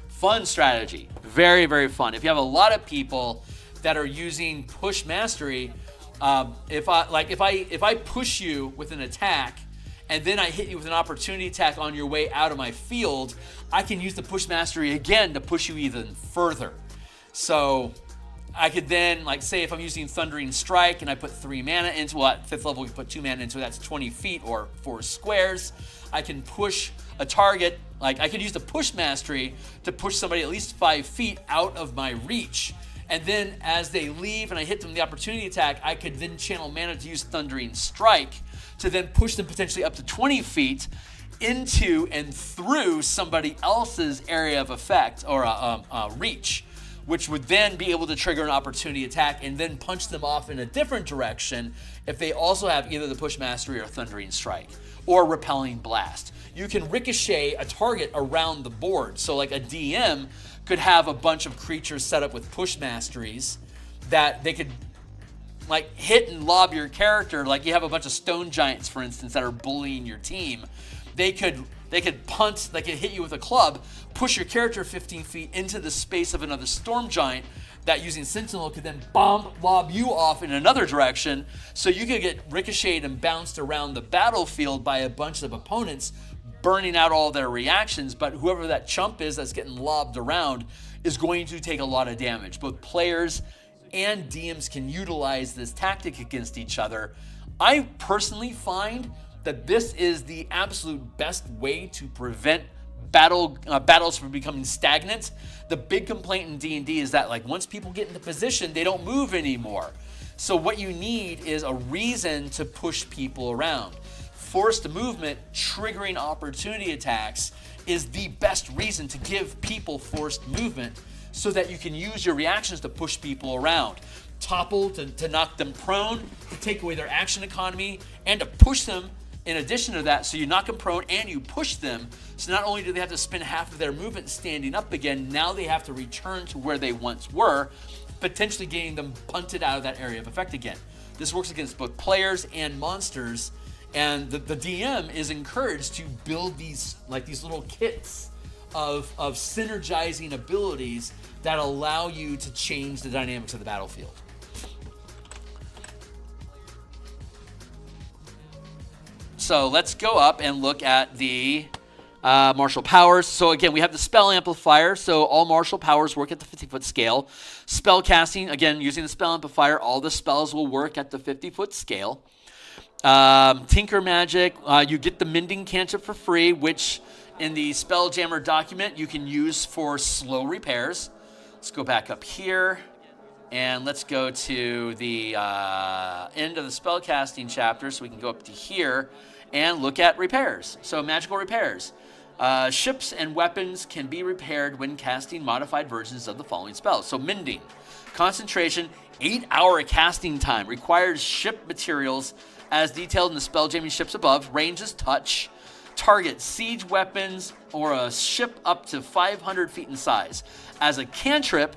Fun strategy, very, very fun. If you have a lot of people that are using push mastery, if I push you with an attack and then I hit you with an opportunity attack on your way out of my field, I can use the push mastery again to push you even further. So I could then, like, say if I'm using Thundering Strike and I put 3 mana into, well, at 5th level we put 2 mana into, that's 20 feet or 4 squares. I can push a target, like I could use the push mastery to push somebody at least 5 feet out of my reach. And then as they leave and I hit them with the opportunity attack, I could then channel mana to use Thundering Strike to then push them potentially up to 20 feet into and through somebody else's area of effect or reach, which would then be able to trigger an opportunity attack and then punch them off in a different direction if they also have either the push mastery or Thundering Strike or Repelling Blast. You can ricochet a target around the board. So like a DM could have a bunch of creatures set up with push masteries that they could like hit and lob your character. Like you have a bunch of stone giants, for instance, that are bullying your team. They could punt, they could hit you with a club, push your character 15 feet into the space of another storm giant that using Sentinel could then lob you off in another direction. So you could get ricocheted and bounced around the battlefield by a bunch of opponents, burning out all their reactions, but whoever that chump is that's getting lobbed around is going to take a lot of damage. Both players and DMs can utilize this tactic against each other. I personally find that this is the absolute best way to prevent battles from becoming stagnant. The big complaint in D&D is that like once people get into position, they don't move anymore. So what you need is a reason to push people around. Forced movement triggering opportunity attacks is the best reason to give people forced movement so that you can use your reactions to push people around. Topple to knock them prone, to take away their action economy, and to push them in addition to that. So you knock them prone and you push them. So not only do they have to spend half of their movement standing up again, now they have to return to where they once were, potentially getting them punted out of that area of effect again. This works against both players and monsters. And the DM is encouraged to build these little kits of synergizing abilities that allow you to change the dynamics of the battlefield. So let's go up and look at the martial powers. So again, we have the spell amplifier. So all martial powers work at the 50-foot scale. Spell casting, again, using the spell amplifier, all the spells will work at the 50-foot scale. Tinker Magic, you get the Mending Cantrip for free, which in the Spelljammer document you can use for slow repairs. Let's go back up here and let's go to the end of the spellcasting chapter so we can go up to here and look at repairs. So magical repairs. Ships and weapons can be repaired when casting modified versions of the following spells. So Mending. Concentration, 8-hour casting time. Requires ship materials as detailed in the spelljamming ships above. Range is touch. Target siege weapons or a ship up to 500 feet in size. As a cantrip,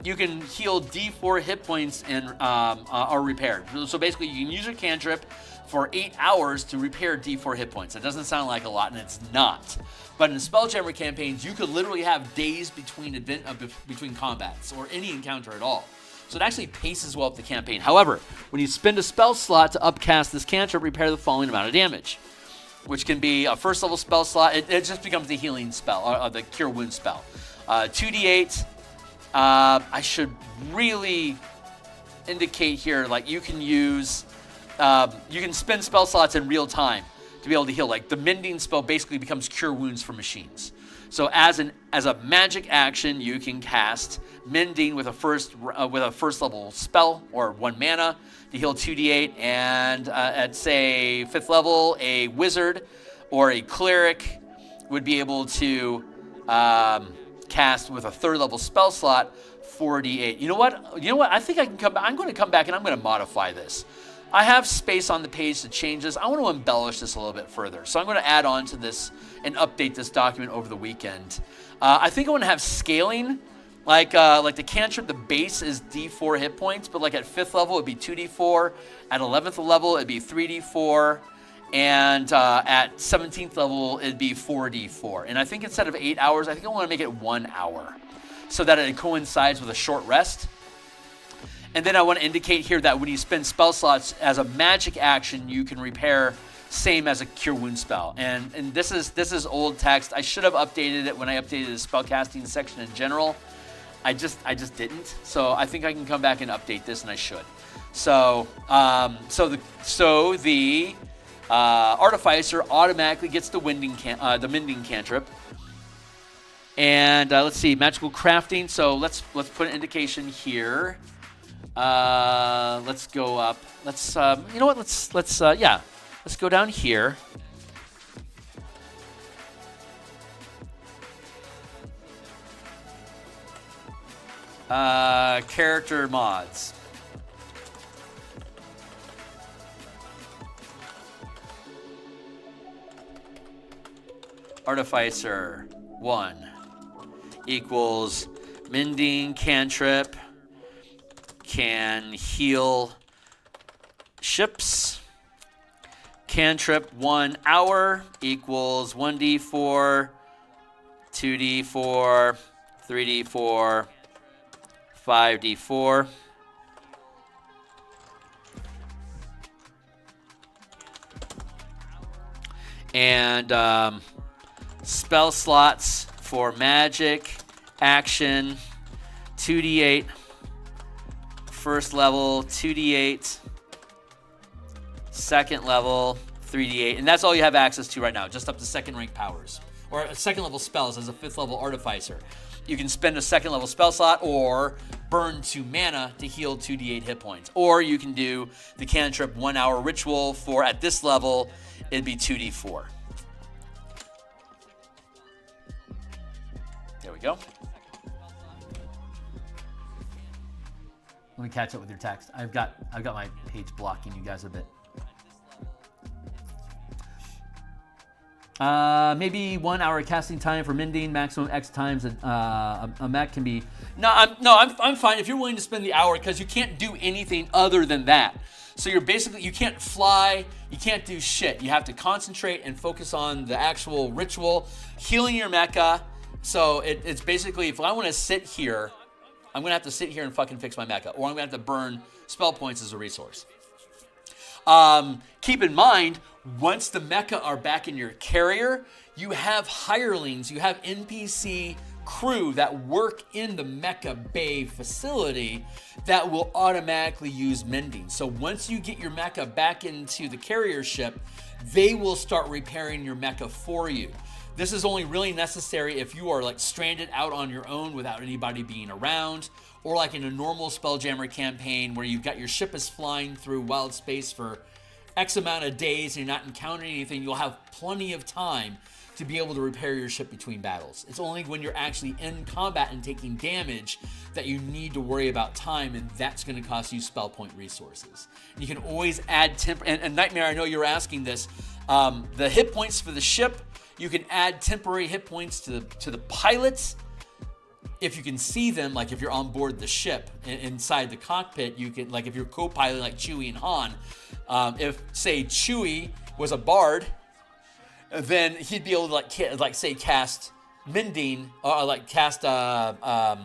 you can heal D4 hit points and are repaired. So basically, you can use your cantrip for 8 hours to repair D4 hit points. It doesn't sound like a lot, and it's not. But in Spelljammer campaigns, you could literally have days between combats or any encounter at all. So it actually paces well up the campaign. However, when you spend a spell slot to upcast this cantrip, repair the following amount of damage, which can be a first level spell slot. It just becomes the healing spell, the cure wound spell. 2d8. I should really indicate here, like you can use, you can spend spell slots in real time to be able to heal. Like the Mending spell basically becomes cure wounds for machines. So as a magic action, you can cast Mending with a first level spell or 1 mana to heal 2d8, and at say 5th level, a wizard or a cleric would be able to cast with a 3rd level spell slot 4d8. You know what? I think I can come back. I'm going to come back and I'm going to modify this. I have space on the page to change this. I want to embellish this a little bit further. So I'm going to add on to this and update this document over the weekend. I think I want to have scaling. Like the cantrip, the base is D4 hit points, but like at 5th level, it'd be 2d4. At 11th level, it'd be 3d4. And at 17th level, it'd be 4d4. And I think instead of 8 hours, I think I want to make it 1 hour so that it coincides with a short rest. And then I want to indicate here that when you spend spell slots as a magic action, you can repair same as a cure wound spell. And this is old text. I should have updated it when I updated the spellcasting section in general. I just didn't. So I think I can come back and update this, and I should. So the Artificer automatically gets the Mending cantrip. And let's see, magical crafting. So let's put an indication here. Let's go up. Let's you know what? Let's go down here. Character mods. Artificer 1 equals Mending cantrip, can heal ships. Cantrip 1 hour equals 1d4, 2d4, 3d4, 5d4. And spell slots for magic action 2d8, first level 2d8, second level 3d8, and that's all you have access to right now, just up to second rank powers or second level spells as a 5th level artificer. You can spend a second level spell slot or burn 2 mana to heal 2d8 hit points, or you can do the cantrip 1 hour ritual for, at this level, it'd be 2d4. There we go. Let me catch up with your text. I've got my page blocking you guys a bit. Maybe 1 hour casting time for Mending, maximum X times a mech can be. I'm fine if you're willing to spend the hour, because you can't do anything other than that. So you can't fly, you can't do shit. You have to concentrate and focus on the actual ritual, healing your mecha. So it's basically, if I want to sit here, I'm going to have to sit here and fucking fix my mecha, or I'm going to have to burn spell points as a resource. Keep in mind, once the mecha are back in your carrier, you have hirelings, you have NPC crew that work in the mecha bay facility that will automatically use Mending. So once you get your mecha back into the carrier ship, they will start repairing your mecha for you. This is only really necessary if you are like stranded out on your own without anybody being around, or like in a normal Spelljammer campaign where you've got your ship is flying through wild space for X amount of days and you're not encountering anything. You'll have plenty of time to be able to repair your ship between battles. It's only when you're actually in combat and taking damage that you need to worry about time, and that's going to cost you spell point resources. And you can always add and Nightmare, I know you're asking this. The hit points for the ship, you can add temporary hit points to the pilots. If you can see them, like if you're on board the ship inside the cockpit, you can, like if you're co-pilot like Chewie and Han, if say Chewie was a bard, then he'd be able to like say cast mending, or like cast I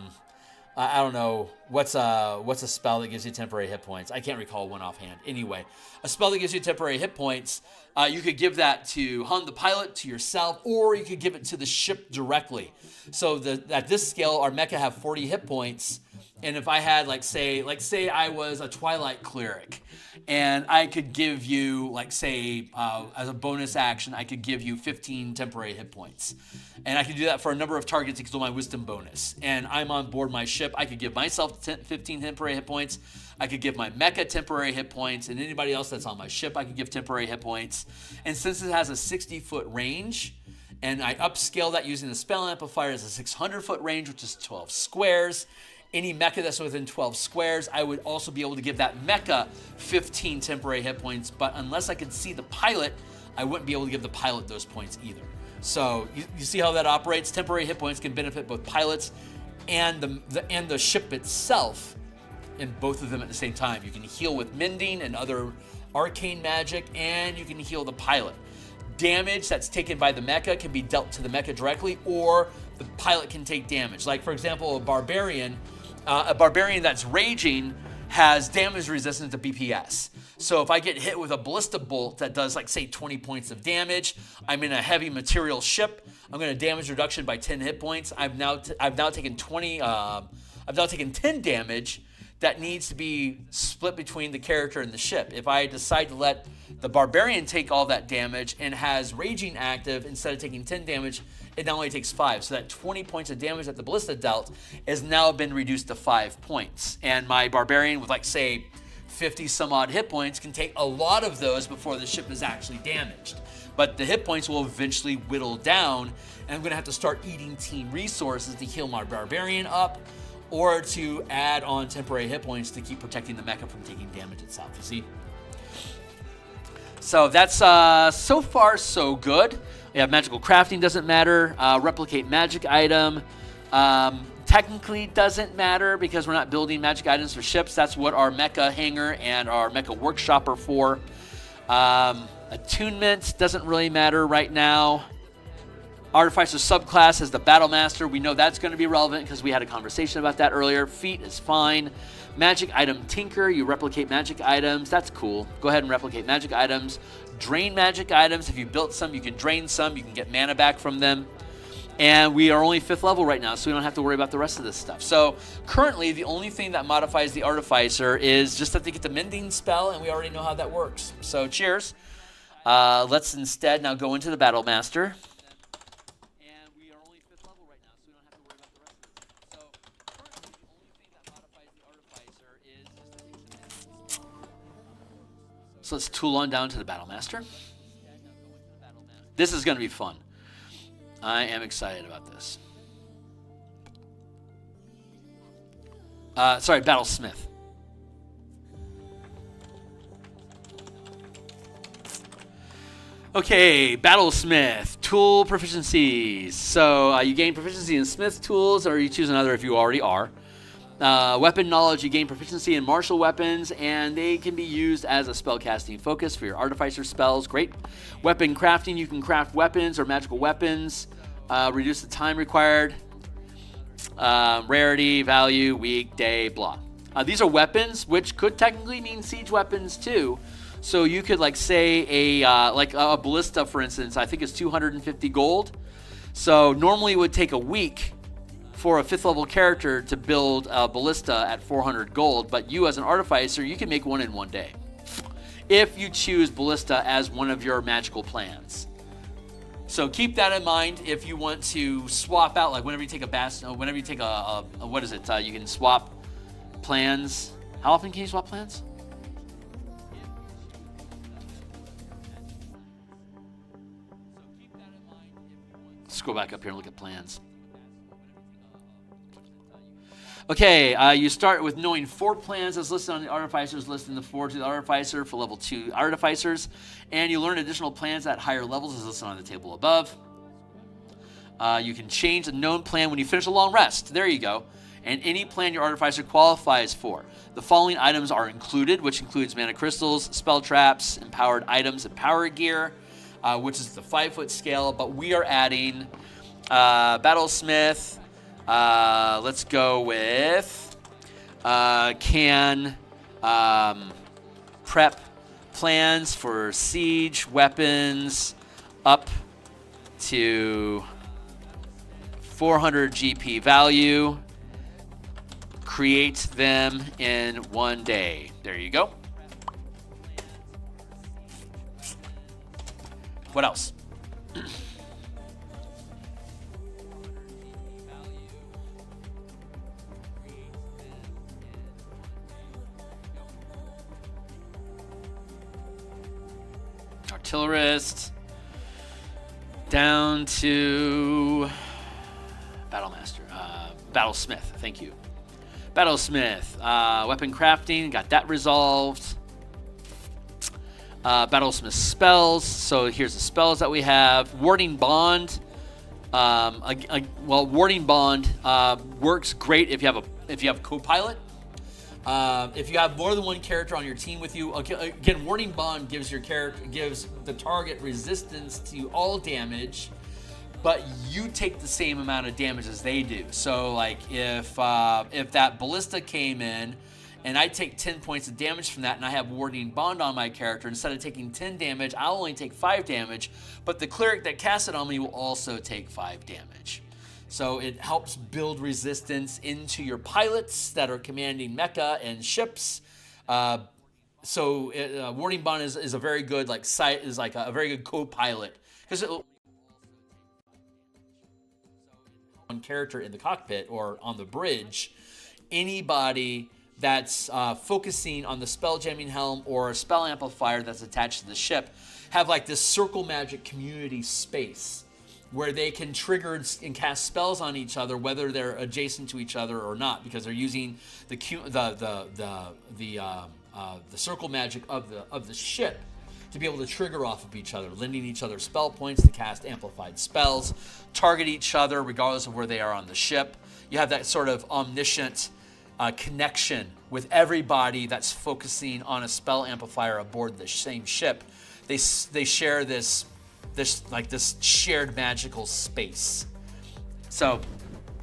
don't know what's a spell that gives you temporary hit points. I can't recall one offhand. Anyway, a spell that gives you temporary hit points, you could give that to Han the pilot, to yourself, or you could give it to the ship directly. So at this scale, our mecha have 40 hit points, and if I had like say I was a Twilight cleric, and I could give you as a bonus action, I could give you 15 temporary hit points, and I could do that for a number of targets equal to my wisdom bonus. And I'm on board my ship, I could give myself 15 temporary hit points. I could give my mecha temporary hit points, and anybody else that's on my ship, I could give temporary hit points. And since it has a 60-foot range, and I upscale that using the spell amplifier as a 600-foot range, which is 12 squares, any mecha that's within 12 squares, I would also be able to give that mecha 15 temporary hit points. But unless I could see the pilot, I wouldn't be able to give the pilot those points either. So you see how that operates? Temporary hit points can benefit both pilots and the ship itself, in both of them at the same time. You can heal with mending and other arcane magic, and you can heal the pilot. Damage that's taken by the mecha can be dealt to the mecha directly, or the pilot can take damage. Like, for example, a barbarian that's raging has damage resistance to BPS. So if I get hit with a ballista bolt that does, say 20 points of damage, I'm in a heavy material ship, I'm going to damage reduction by 10 hit points. I've now taken 10 damage that needs to be split between the character and the ship. If I decide to let the barbarian take all that damage and has raging active, instead of taking 10 damage, it now only takes 5. So that 20 points of damage that the ballista dealt has now been reduced to 5 points. And my barbarian with 50 some odd hit points can take a lot of those before the ship is actually damaged. But the hit points will eventually whittle down, and I'm gonna have to start eating team resources to heal my barbarian up, or to add on temporary hit points to keep protecting the mecha from taking damage itself, you see? So that's so far so good. We have magical crafting, doesn't matter. Replicate magic item. Technically doesn't matter because we're not building magic items for ships. That's what our mecha hangar and our mecha workshop are for. Attunement doesn't really matter right now. Artificer subclass as the battle master. We know that's going to be relevant because we had a conversation about that earlier. Feat is fine. Magic item tinker. You replicate magic items. That's cool. Go ahead and replicate magic items. Drain magic items. If you built some, you can drain some. You can get mana back from them. And we are only 5th level right now, so we don't have to worry about the rest of this stuff. So currently, the only thing that modifies the artificer is just that they get the mending spell, and we already know how that works. So cheers. Let's instead now go into the battle master. So let's tool on down to the Battle Master. This is going to be fun. I am excited about this. Sorry, Battlesmith. Okay, Battlesmith. Tool proficiencies. So you gain proficiency in Smith tools, or you choose another if you already are. Weapon knowledge, you gain proficiency in martial weapons, and they can be used as a spellcasting focus for your artificer spells. Great. Weapon crafting, you can craft weapons or magical weapons. Reduce the time required. Rarity, value, week, day, blah. These are weapons, which could technically mean siege weapons too. So you could say a ballista, for instance, I think it's 250 gold. So normally it would take a week for a 5th level character to build a ballista at 400 gold, but you as an artificer, you can make one in 1 day if you choose ballista as one of your magical plans. So keep that in mind if you want to swap out, whenever you take a bastion, whenever you take what is it, you can swap plans. How often can you swap plans? scroll back up here and look at plans. Okay, you start with knowing 4 plans as listed on the Artificers list in the 4 to the Artificer for level 2 Artificers, and you learn additional plans at higher levels as listed on the table above. You can change a known plan when you finish a long rest. There you go. And any plan your Artificer qualifies for. The following items are included, which includes mana crystals, spell traps, empowered items, and power gear, which is the 5-foot scale, but we are adding Battlesmith. Let's go with can prep plans for siege weapons up to 400 GP value. Create them in 1 day. There you go. What else? Artillerist down to Battlesmith. Thank you. Battlesmith, weapon crafting, got that resolved. Battlesmith spells. So here's the spells that we have. Warding Bond. Warding Bond works great if you have co-pilot. If you have more than one character on your team with you, again, Warding Bond gives the target resistance to all damage, but you take the same amount of damage as they do. So, like, if that ballista came in, and I take 10 points of damage from that, and I have Warding Bond on my character, instead of taking 10 damage, I'll only take 5 damage, but the cleric that casts it on me will also take 5 damage. So it helps build resistance into your pilots that are commanding mecha and ships. Warding Bond is a very good a very good co-pilot, because one character in the cockpit or on the bridge, anybody that's focusing on the spell jamming helm or a spell amplifier that's attached to the ship have like this circle magic community space where they can trigger and cast spells on each other, whether they're adjacent to each other or not, because they're using the circle magic of the ship to be able to trigger off of each other, lending each other spell points to cast amplified spells, target each other regardless of where they are on the ship. You have that sort of omniscient connection with everybody that's focusing on a spell amplifier aboard the same ship. They share this shared magical space. So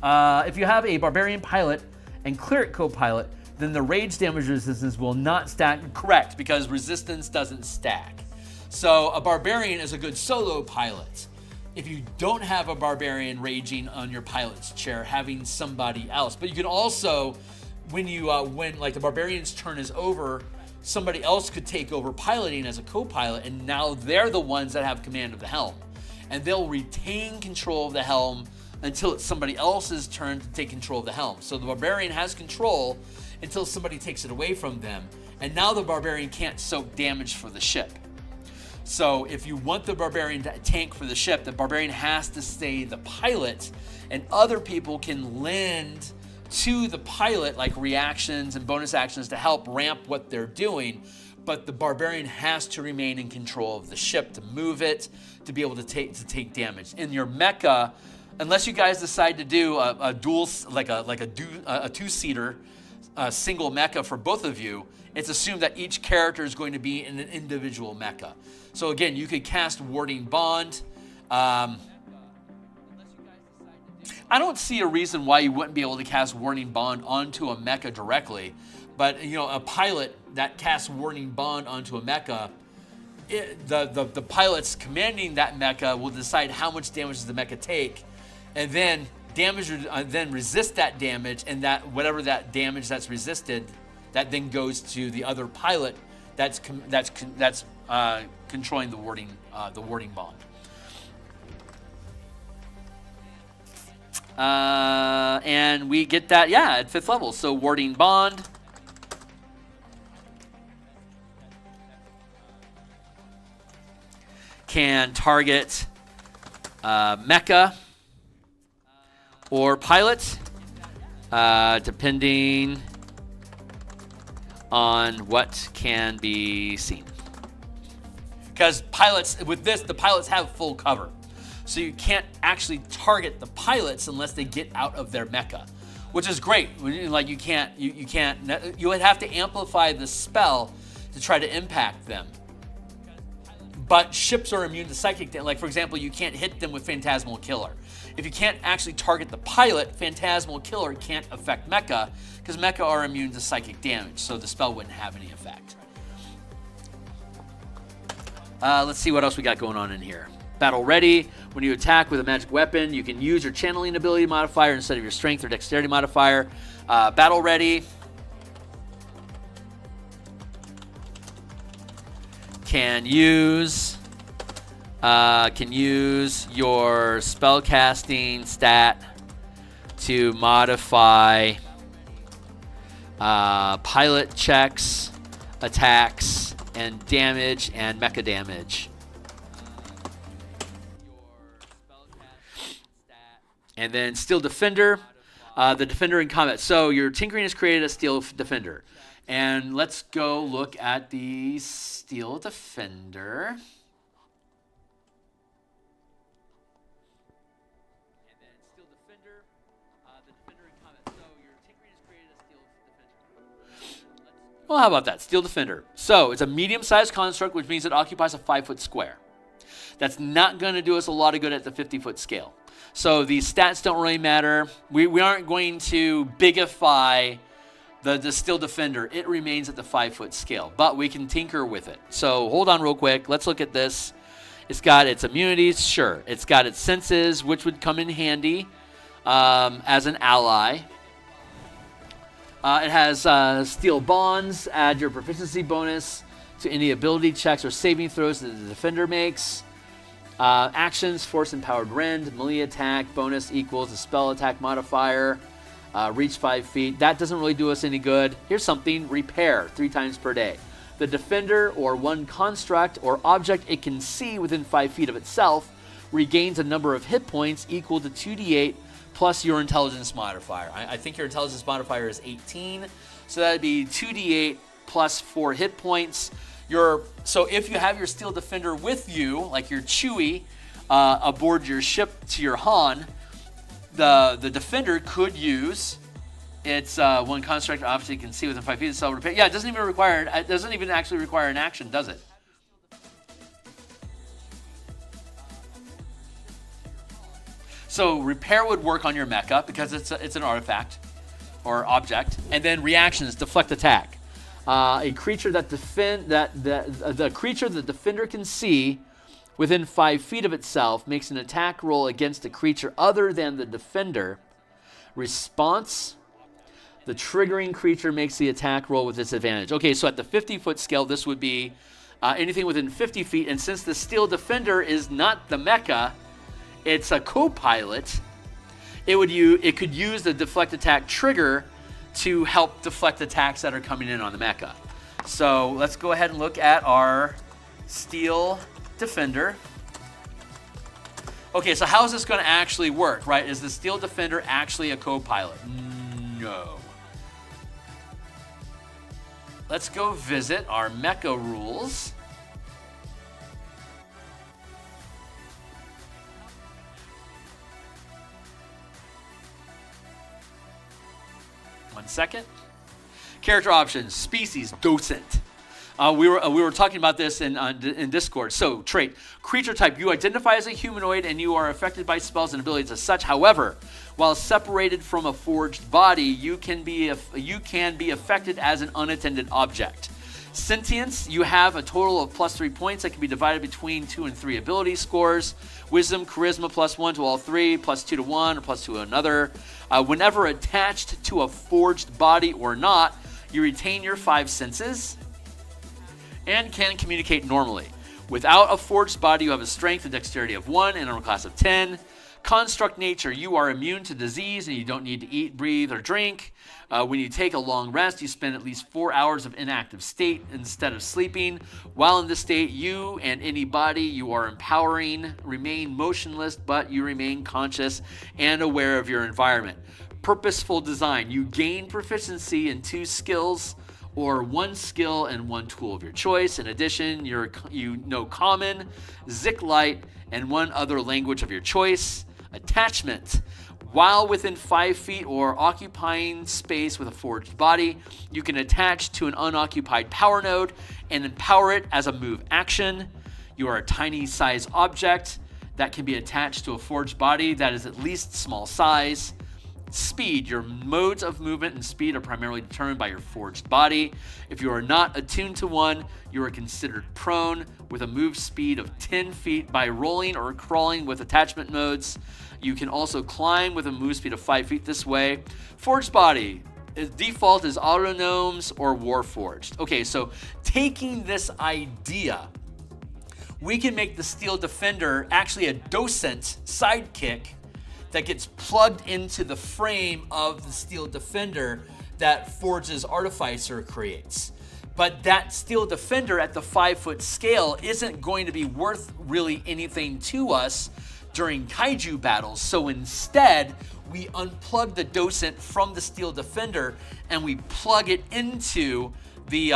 if you have a barbarian pilot and cleric co-pilot, then the rage damage resistance will not stack. Correct, because resistance doesn't stack. So a barbarian is a good solo pilot. If you don't have a barbarian raging on your pilot's chair, having somebody else. But you can also, when the barbarian's turn is over, somebody else could take over piloting as a co-pilot, and now they're the ones that have command of the helm. And they'll retain control of the helm until it's somebody else's turn to take control of the helm. So the barbarian has control until somebody takes it away from them. And now the barbarian can't soak damage for the ship. So if you want the barbarian to tank for the ship, the barbarian has to stay the pilot, and other people can lend to the pilot like reactions and bonus actions to help ramp what they're doing, but the barbarian has to remain in control of the ship to move it, to be able to take damage. In your mecha, unless you guys decide to do a dual, a two-seater single mecha for both of you, it's assumed that each character is going to be in an individual mecha. So again, you could cast Warding Bond. I don't see a reason why you wouldn't be able to cast Warding Bond onto a mecha directly, but a pilot that casts Warding Bond onto a mecha, the pilots commanding that mecha will decide how much damage does the mecha take, and then resist that damage, and that whatever that damage that's resisted, that then goes to the other pilot that's controlling the warding bond. And we get that, at 5th level. So Warding Bond. Can target mecha or pilot, depending on what can be seen. Because pilots, with this, the pilots have full cover. So you can't actually target the pilots unless they get out of their mecha, which is great. Like you would have to amplify the spell to try to impact them. But ships are immune to psychic damage. Like for example, you can't hit them with Phantasmal Killer. If you can't actually target the pilot, Phantasmal Killer can't affect mecha because mecha are immune to psychic damage, so the spell wouldn't have any effect. Let's see what else we got going on in here. Battle ready. When you attack with a magic weapon, you can use your channeling ability modifier instead of your strength or dexterity modifier. Battle ready. Can use your spellcasting stat to modify pilot checks, attacks, and damage and mecha damage. And then Steel Defender, the Defender in combat. So your Tinkering has created a Steel Defender. And let's go look at the Steel Defender. And then Steel Defender, the Defender in combat. So your Tinkering has created a Steel Defender. Well, how about that? Steel Defender. So it's a medium-sized construct, which means it occupies a 5-foot square. That's not going to do us a lot of good at the 50-foot scale. So these stats don't really matter. We aren't going to bigify the Steel Defender. It remains at the 5-foot scale, but we can tinker with it. So hold on real quick. Let's look at this. It's got its immunities, sure. It's got its senses, which would come in handy as an ally. It has Steel Bonds. Add your proficiency bonus to any ability checks or saving throws that the defender makes. Actions, Force Empowered Rend, melee attack, bonus equals the spell attack modifier, reach 5 feet. That doesn't really do us any good. Here's something, Repair, 3 times per day. The defender or one construct or object it can see within 5 feet of itself regains a number of hit points equal to 2d8 plus your intelligence modifier. I think your intelligence modifier is 18, so that'd be 2d8 plus 4 hit points. So if you have your Steel Defender with you, like your Chewie, aboard your ship to your Han, the Defender could use its one construct obviously can see within 5 feet of itself. Repair. Yeah, it doesn't even actually require an action, does it? So Repair would work on your mecha because it's an artifact or object, and then reactions, deflect attack. A creature the creature the defender can see within 5 feet of itself makes an attack roll against a creature other than the defender. Response: the triggering creature makes the attack roll with disadvantage. Okay, so at the 50-foot scale, this would be anything within 50 feet. And since the Steel Defender is not the mecha, it's a co-pilot. It could use the deflect attack trigger to help deflect attacks that are coming in on the mecha. So let's go ahead and look at our Steel Defender. Okay, so how is this going to actually work, right? Is the Steel Defender actually a co-pilot? No. Let's go visit our mecha rules. One second. Character options, species, docent. We were talking about this in Discord. So, trait, creature type. You identify as a humanoid and you are affected by spells and abilities as such. However, while separated from a forged body, you can be affected as an unattended object. Sentience, you have a total of +3 points that can be divided between 2 and 3 ability scores. Wisdom, charisma, +1 to all 3, +2 to one, or +2 to another. Whenever attached to a forged body or not, you retain your 5 senses and can communicate normally. Without a forged body, you have a strength and dexterity of 1 and an armor class of 10. Construct nature, you are immune to disease and you don't need to eat, breathe, or drink. When you take a long rest, you spend at least 4 hours of inactive state instead of sleeping. While in this state, you and any body you are empowering remain motionless, but you remain conscious and aware of your environment. Purposeful design, you gain proficiency in 2 skills or 1 skill and 1 tool of your choice. In addition, you know Common, Zick-Lite, and 1 other language of your choice. Attachment. While within 5 feet or occupying space with a forged body, you can attach to an unoccupied power node and empower it as a move action. You are a tiny size object that can be attached to a forged body that is at least small size. Speed. Your modes of movement and speed are primarily determined by your forged body. If you are not attuned to one, you are considered prone with a move speed of 10 feet by rolling or crawling with attachment modes. You can also climb with a move speed of 5 feet this way. Forged body. Its default is autonomes or warforged. Okay, so taking this idea, we can make the Steel Defender actually a docent sidekick that gets plugged into the frame of the Steel Defender that Forge's Artificer creates. But that Steel Defender at the 5-foot scale isn't going to be worth really anything to us during kaiju battles. So instead, we unplug the docent from the Steel Defender and we plug it into the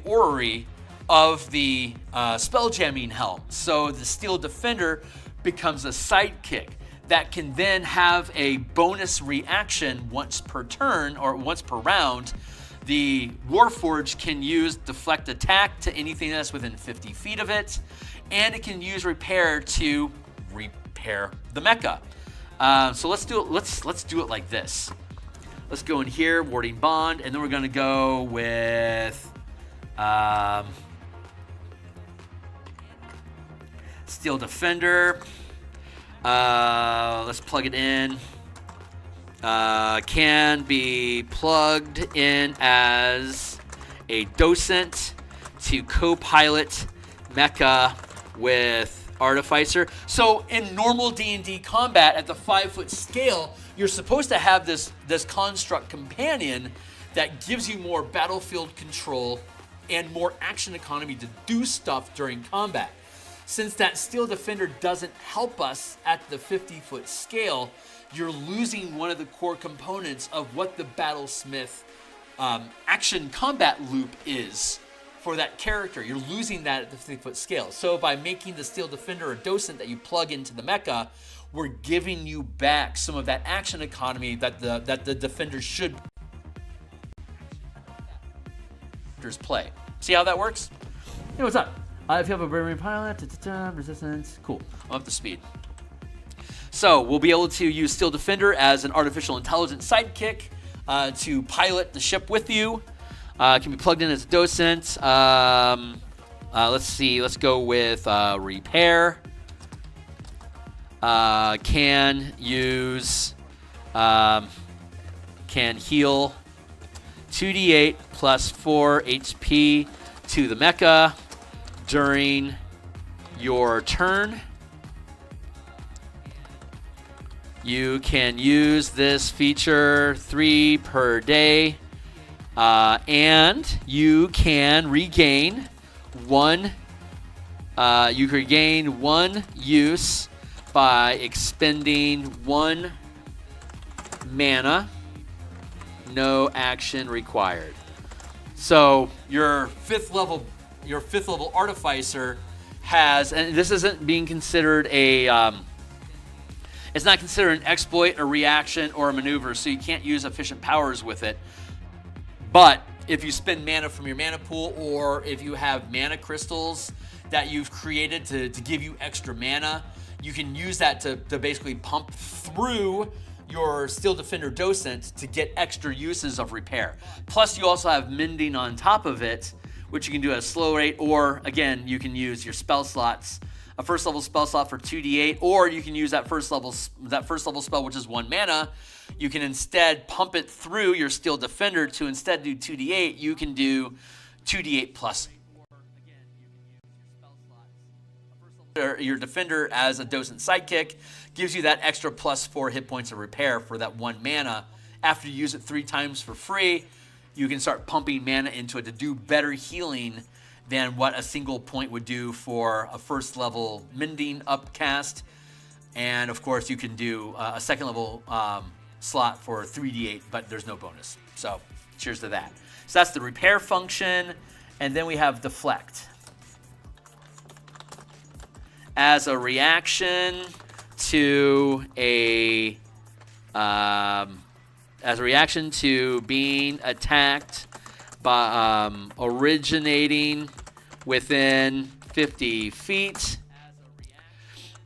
orrery of the spelljamming helm. So the Steel Defender becomes a sidekick that can then have a bonus reaction once per turn or once per round. The Warforged can use deflect attack to anything that's within 50 feet of it, and it can use repair to repair the mecha. So let's do it. Let's do it like this. Let's go in here, warding bond, and then we're going to go with Steel Defender. Let's plug it in. Can be plugged in as a docent to co-pilot mecha with Artificer. So in normal D&D combat at the 5-foot scale, you're supposed to have this construct companion that gives you more battlefield control and more action economy to do stuff during combat. Since that Steel Defender doesn't help us at the 50-foot scale, you're losing one of the core components of what the Battlesmith action combat loop is for that character. You're losing that at the 50-foot scale. So by making the Steel Defender a docent that you plug into the mecha, we're giving you back some of that action economy that the defenders should play. See how that works? Hey, what's up? If you have a bravery pilot, resistance, cool. I'm up to speed. So we'll be able to use Steel Defender as an artificial intelligence sidekick to pilot the ship with you. It can be plugged in as a docent. Let's see. Let's go with repair. Can use, can heal 2d8 plus 4 HP to the mecha during your turn. You can use this feature 3 per day, and you can regain one. You can regain 1 use by expending 1 mana. No action required. So your fifth level Artificer has, and this isn't being considered it's not considered an exploit, a reaction, or a maneuver, so you can't use efficient powers with it. But if you spend mana from your mana pool, or if you have mana crystals that you've created to give you extra mana, you can use that to basically pump through your Steel Defender docent to get extra uses of repair. Plus, you also have mending on top of it, which you can do at a slow rate, or again, you can use your spell slots, a first level spell slot for 2d8, or you can use that first level spell, which is 1 mana. You can instead pump it through your Steel Defender to instead do 2d8. You can do 2d8 plus. Your defender as a docent sidekick gives you that extra +4 hit points of repair for that 1 mana. After you use it 3 times for free, you can start pumping mana into it to do better healing than what a single point would do for a first level Mending upcast. And of course, you can do a second level slot for 3d8, but there's no bonus. So cheers to that. So that's the repair function. And then we have deflect. As a reaction to being attacked by originating within 50 feet,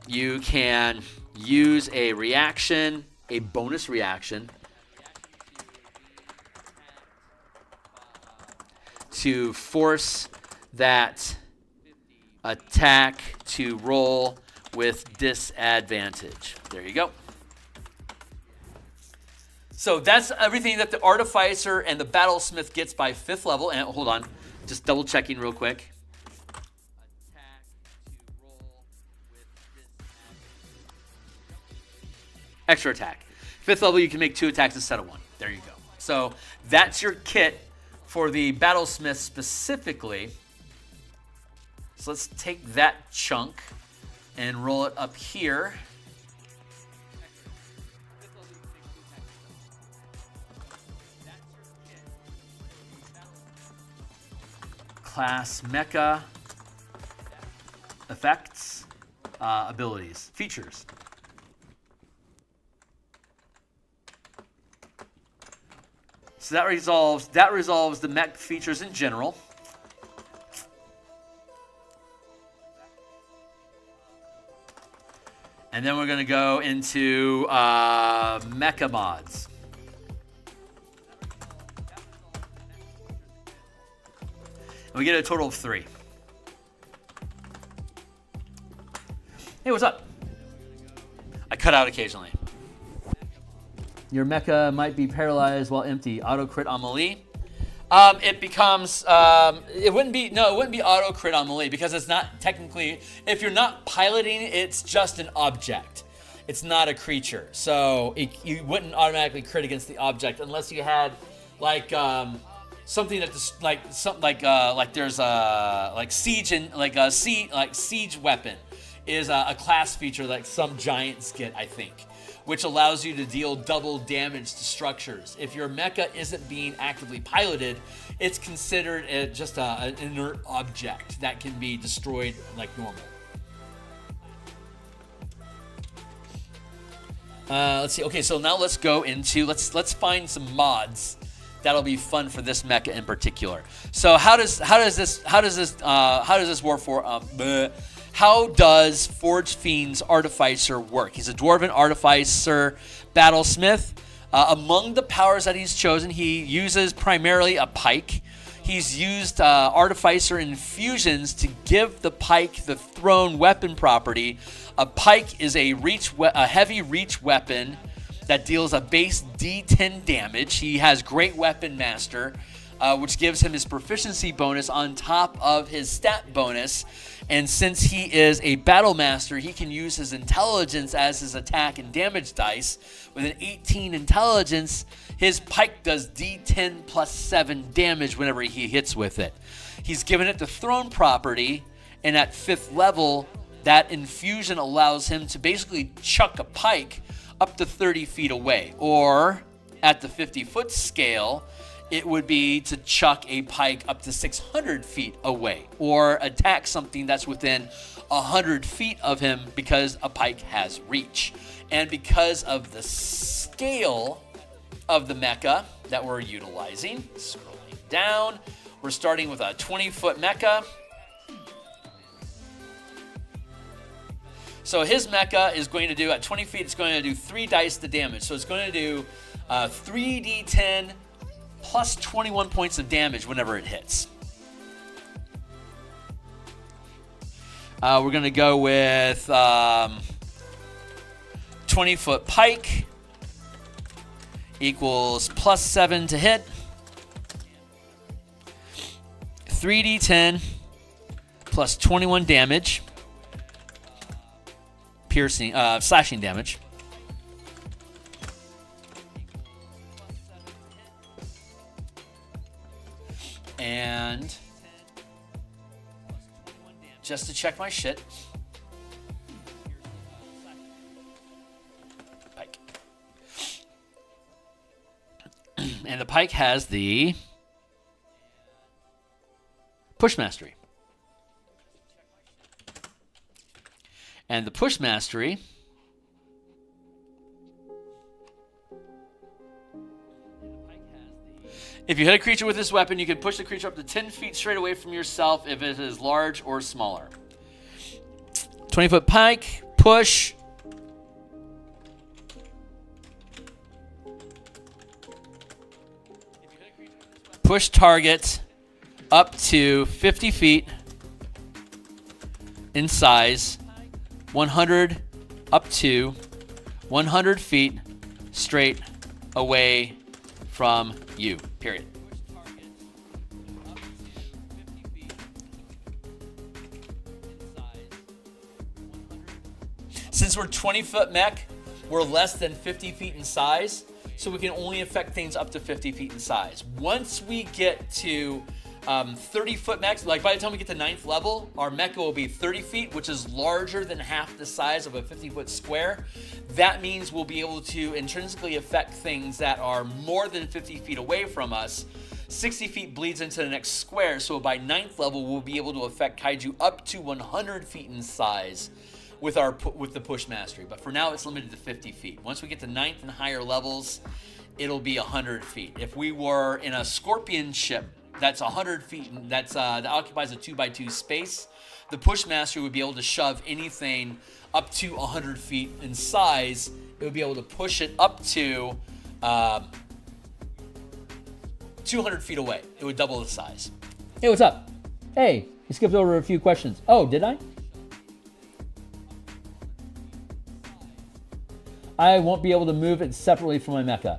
you can use a reaction, a bonus reaction, to force that attack to roll with disadvantage. There you go. So that's everything that the Artificer and the Battlesmith gets by 5th level. And hold on, just double checking real quick. Extra attack. 5th level, you can make 2 attacks instead of 1. There you go. So that's your kit for the Battlesmith specifically. So let's take that chunk and roll it up here. Class Mecha effects, abilities, features. So that resolves the mech features in general. And then we're going to go into mecha mods. And we get a total of 3. Hey, what's up? I cut out occasionally. Your mecha might be paralyzed while empty. Auto crit on melee. It becomes it wouldn't be auto crit on melee because it's not technically, if you're not piloting, it's just an object. It's not a creature, so you wouldn't automatically crit against the object unless you had like something that there's a siege and siege weapon is a class feature like some giants get, I think, which allows you to deal double damage to structures. If your mecha isn't being actively piloted, it's considered just an inert object that can be destroyed like normal. Let's see. Okay, so now let's go into let's find some mods that'll be fun for this mecha in particular. So how does Forge Fiend's Artificer work? He's a Dwarven Artificer Battlesmith. Among the powers that he's chosen, he uses primarily a pike. He's used Artificer infusions to give the pike the thrown weapon property. A pike is a heavy reach weapon that deals a base D10 damage. He has Great Weapon Master, which gives him his proficiency bonus on top of his stat bonus. And since he is a Battle Master, he can use his intelligence as his attack and damage dice. With an 18 intelligence, his pike does D10 plus 7 damage whenever he hits with it. He's given it the thrown property, and at 5th level, that infusion allows him to basically chuck a pike up to 30 feet away. Or at the 50-foot scale, it would be to chuck a pike up to 600 feet away, or attack something that's within 100 feet of him because a pike has reach. And because of the scale of the mecha that we're utilizing, scrolling down, we're starting with a 20-foot mecha. So his mecha is going to do, at 20 feet, it's going to do 3 dice the damage. So it's going to do 3d10 plus 21 points of damage whenever it hits. We're going to go with 20-foot pike equals plus 7 to hit. 3d10 plus 21 damage. piercing, slashing damage. And just to check my shit, pike. And the pike has the push mastery. And the push mastery if you hit a creature with this weapon, you can push the creature up to 10 feet straight away from yourself if it is large or smaller. 20-foot pike, push. Push target up to 50 feet in size, 100 up to 100 feet straight away from you, period. Since we're 20-foot mech, we're less than 50 feet in size, so we can only affect things up to 50 feet in size. Once we get to 30-foot mechs, like by the time we get to 9th level, our mecha will be 30 feet, which is larger than half the size of a 50-foot square. That means we'll be able to intrinsically affect things that are more than 50 feet away from us. 60 feet bleeds into the next square, so by 9th level, we'll be able to affect kaiju up to 100 feet in size with the push mastery. But for now, it's limited to 50 feet. Once we get to 9th and higher levels, it'll be 100 feet. If we were in a scorpion ship that's 100 feet, that occupies a 2x2 space, the push mastery would be able to shove anything up to 100 feet in size. It would be able to push it up to 200 feet away. It would double the size. Hey, what's up? Hey, you skipped over a few questions. Oh, did I? I won't be able to move it separately from my mecha.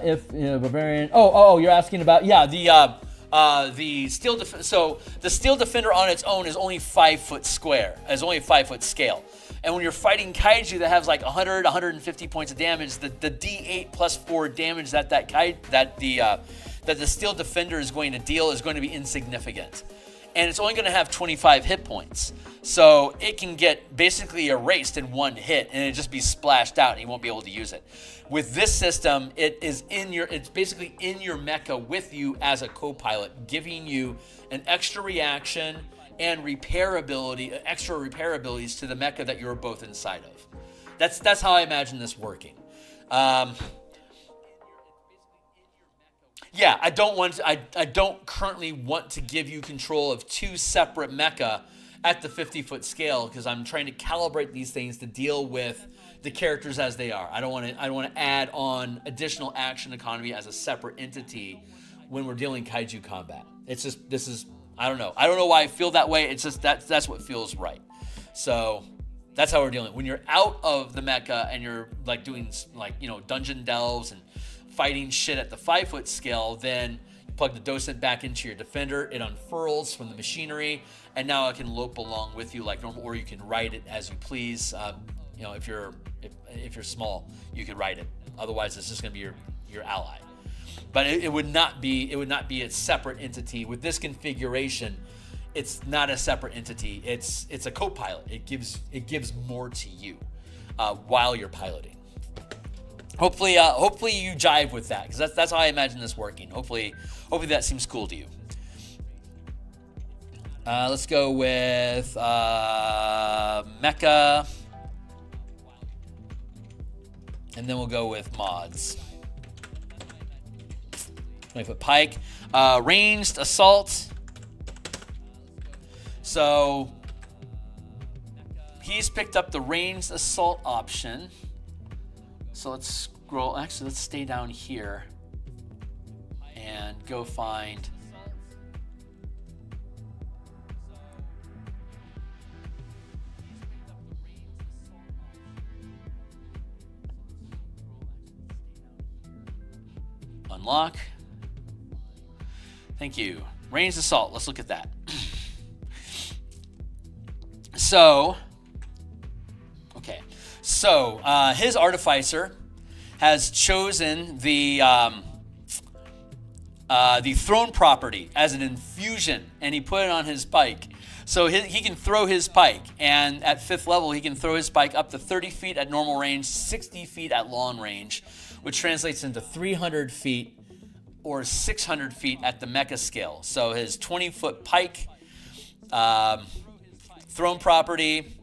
If barbarian. Oh, you're asking about the steel. So the steel defender on its own is only 5 foot square. Is only a 5 foot scale. And when you're fighting kaiju that has like 100, 150 points of damage, the D8 plus 4 damage that the steel defender is going to deal is going to be insignificant. And it's only going to have 25 hit points. So it can get basically erased in one hit and it'll just be splashed out and you won't be able to use it. With this system, it's basically in your mecha with you as a co-pilot, giving you an extra reaction and extra repair abilities to the mecha that you're both inside of. That's how I imagine this working. Yeah, I don't currently want to give you control of 2 separate mecha at the 50-foot scale because I'm trying to calibrate these things to deal with the characters as they are. I don't want to add on additional action economy as a separate entity when we're dealing kaiju combat. It's just I don't know why I feel that way. It's just that's what feels right. So that's how we're dealing. When you're out of the mecha and you're like doing dungeon delves and fighting shit at the 5-foot scale, then you plug the docent back into your defender, it unfurls from the machinery, and now it can lope along with you like normal, or you can ride it as you please. If you're small, you could ride it. Otherwise, it's just going to be your ally. But it would not be a separate entity with this configuration. It's not a separate entity. It's a co-pilot. It gives more to you while you're piloting. Hopefully you jive with that because that's how I imagine this working. Hopefully that seems cool to you. Let's go with Mecha, and then we'll go with mods. 20-foot pike, ranged assault. So he's picked up the ranged assault option. So let's scroll. Actually, let's stay down here and go find. Unlock. Thank you. Ranged assault. Let's look at that. So So his artificer has chosen the throne property as an infusion, and he put it on his pike. So he can throw his pike, and at 5th level, he can throw his pike up to 30 feet at normal range, 60 feet at long range, which translates into 300 feet or 600 feet at the mecha scale. So his 20-foot pike, throne property,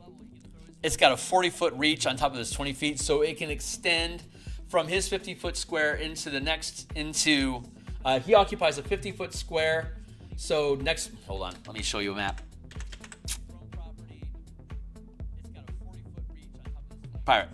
it's got a 40-foot reach on top of his 20 feet, so it can extend from his 50-foot square into the next, he occupies a 50-foot square. So hold on, let me show you a map. Pirate.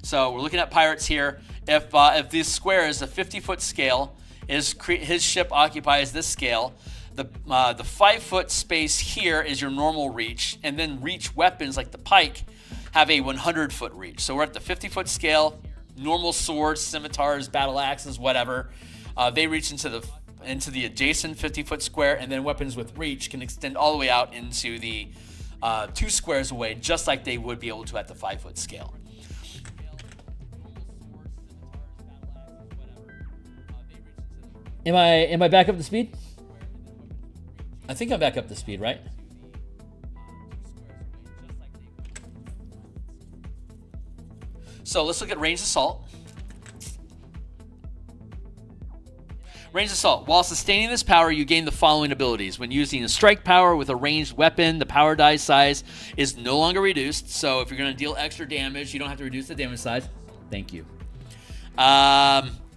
So we're looking at pirates here. If this square is a 50-foot scale, his ship occupies this scale. The 5-foot space here is your normal reach, and then reach weapons like the pike have a 100-foot reach. So we're at the 50-foot scale. Normal swords, scimitars, battle axes, whatever. They reach into the adjacent 50-foot square, and then weapons with reach can extend all the way out into the 2 squares away, just like they would be able to at the 5-foot scale. Am I back up to speed? I think I'm back up to speed, right? So let's look at ranged assault. Ranged assault. While sustaining this power, you gain the following abilities. When using a strike power with a ranged weapon, the power die size is no longer reduced. So if you're going to deal extra damage, you don't have to reduce the damage size. Thank you.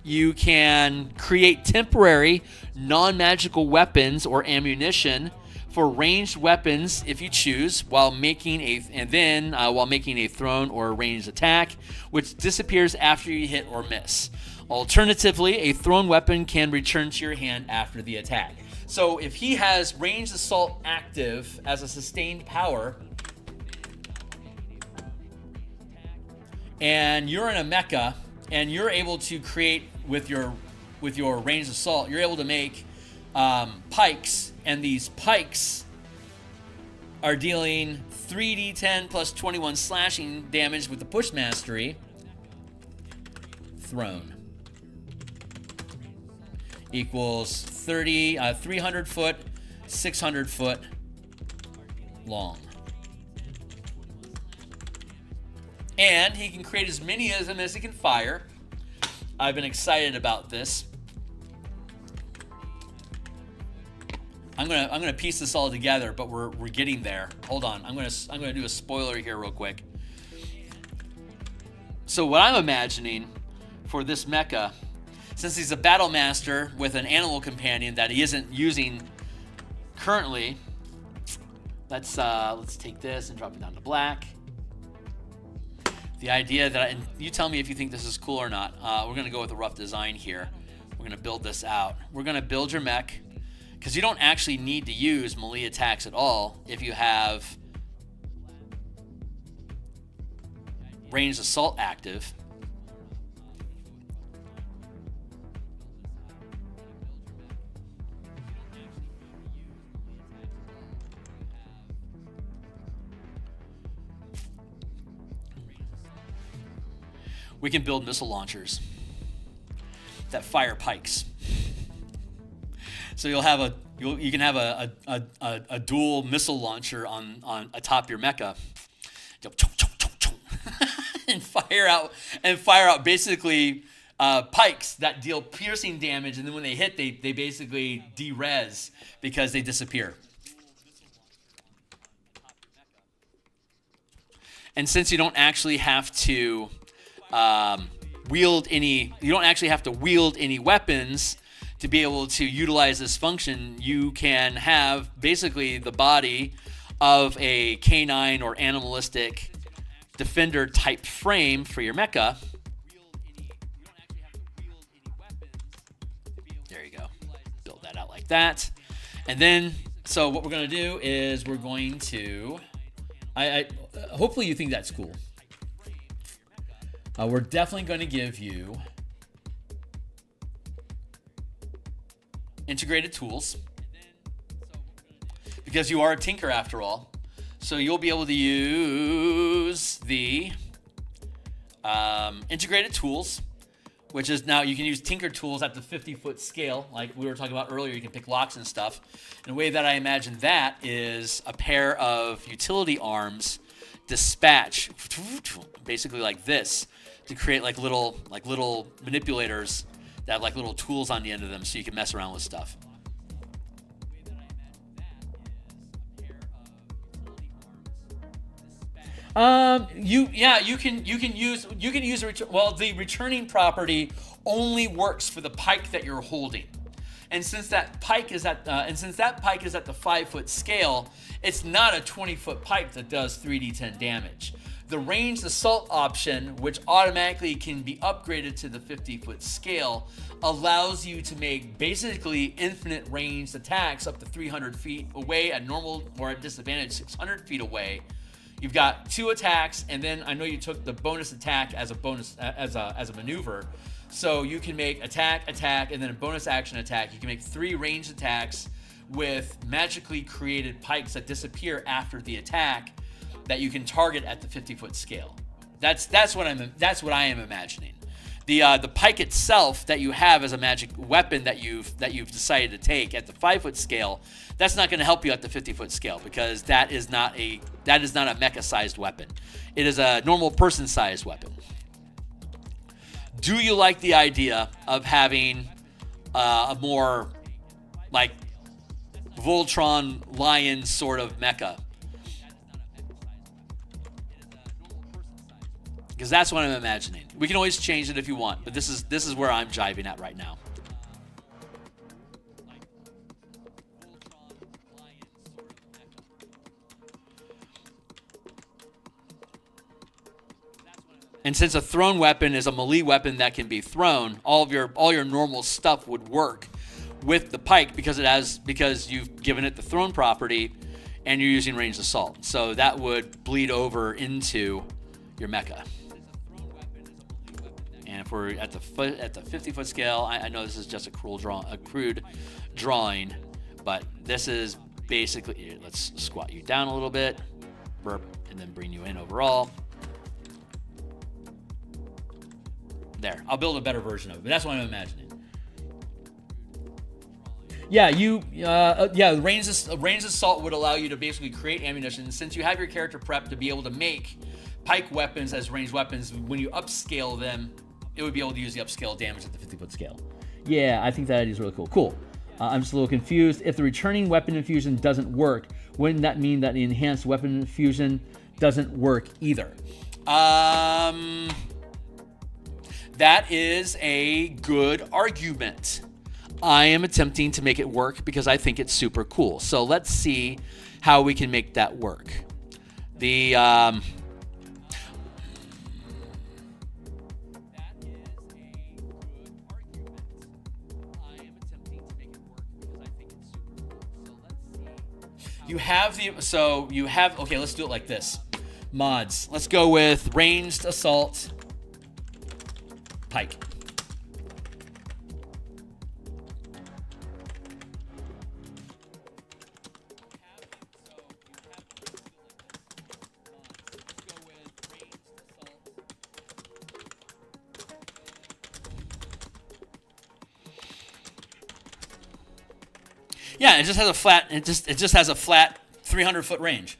You can create temporary non-magical weapons or ammunition for ranged weapons if you choose, while making a thrown or ranged attack, which disappears after you hit or miss. Alternatively, a thrown weapon can return to your hand after the attack. So if he has ranged assault active as a sustained power, and you're in a mecha, and you're able to create with your ranged assault, you're able to make pikes, and these pikes are dealing 3d10 plus 21 slashing damage with the push mastery. Thrown equals 300 foot, 600 foot long. And he can create as many of them as he can fire. I've been excited about this. I'm gonna piece this all together, but we're getting there. Hold on, I'm gonna do a spoiler here real quick. So what I'm imagining for this mecha, since he's a battle master with an animal companion that he isn't using currently, let's take this and drop it down to black. The idea that, and you tell me if you think this is cool or not. We're going to go with a rough design here. We're going to build this out. We're going to build your mech, because you don't actually need to use melee attacks at all if you have ranged assault active. We can build missile launchers that fire pikes. So you can have a dual missile launcher on atop your mecha, and fire out basically pikes that deal piercing damage, and then when they hit, they basically de-res because they disappear. And since you don't actually have to wield any weapons to be able to utilize this function, you can have basically the body of a canine or animalistic defender type frame for your mecha. There you go. Build that out like that. And then, so what we're going to do is we're going to, hopefully you think that's cool. We're definitely going to give you integrated tools, because you are a tinker after all. So you'll be able to use the integrated tools, which is now you can use Tinker tools at the 50-foot scale, like we were talking about earlier. You can pick locks and stuff. And the way that I imagine that is a pair of utility arms dispatch, basically like this, to create like little manipulators that have like little tools on the end of them, so you can mess around with stuff. You can use the returning property only works for the pike that you're holding. And since that pike is at the 5-foot scale, it's not a 20-foot pike that does 3d10 damage. The ranged assault option, which automatically can be upgraded to the 50-foot scale, allows you to make basically infinite ranged attacks up to 300 feet away at normal or at disadvantage 600 feet away. You've got 2 attacks, and then I know you took the bonus attack as a maneuver. So you can make attack, and then a bonus action attack. You can make 3 ranged attacks with magically created pikes that disappear after the attack that you can target at the 50-foot scale. That's what I am imagining. The pike itself that you have as a magic weapon that you've decided to take at the 5-foot scale, that's not going to help you at the 50-foot scale, because that is not a mecha-sized weapon. It is a normal person-sized weapon. Do you like the idea of having a more like Voltron lion sort of mecha? Because that's what I'm imagining. We can always change it if you want, but this is where I'm jiving at right now. And since a thrown weapon is a melee weapon that can be thrown, all your normal stuff would work with the pike because you've given it the thrown property and you're using ranged assault. So that would bleed over into your mecha. And if we're at the 50-foot scale, I know this is just a crude drawing, but this is basically, let's squat you down a little bit, burp, and then bring you in overall. There, I'll build a better version of it, but that's what I'm imagining. Yeah, ranged assault would allow you to basically create ammunition. Since you have your character prepped to be able to make pike weapons as ranged weapons, when you upscale them, it would be able to use the upscale damage at the 50-foot scale. Yeah, I think that idea is really cool. Cool. I'm just a little confused. If the returning weapon infusion doesn't work, wouldn't that mean that the enhanced weapon infusion doesn't work either? That is a good argument. I am attempting to make it work because I think it's super cool. So let's see how we can make that work. Okay, let's do it like this. Mods. Let's go with ranged assault pike. Yeah, it just has a flat 300-foot range.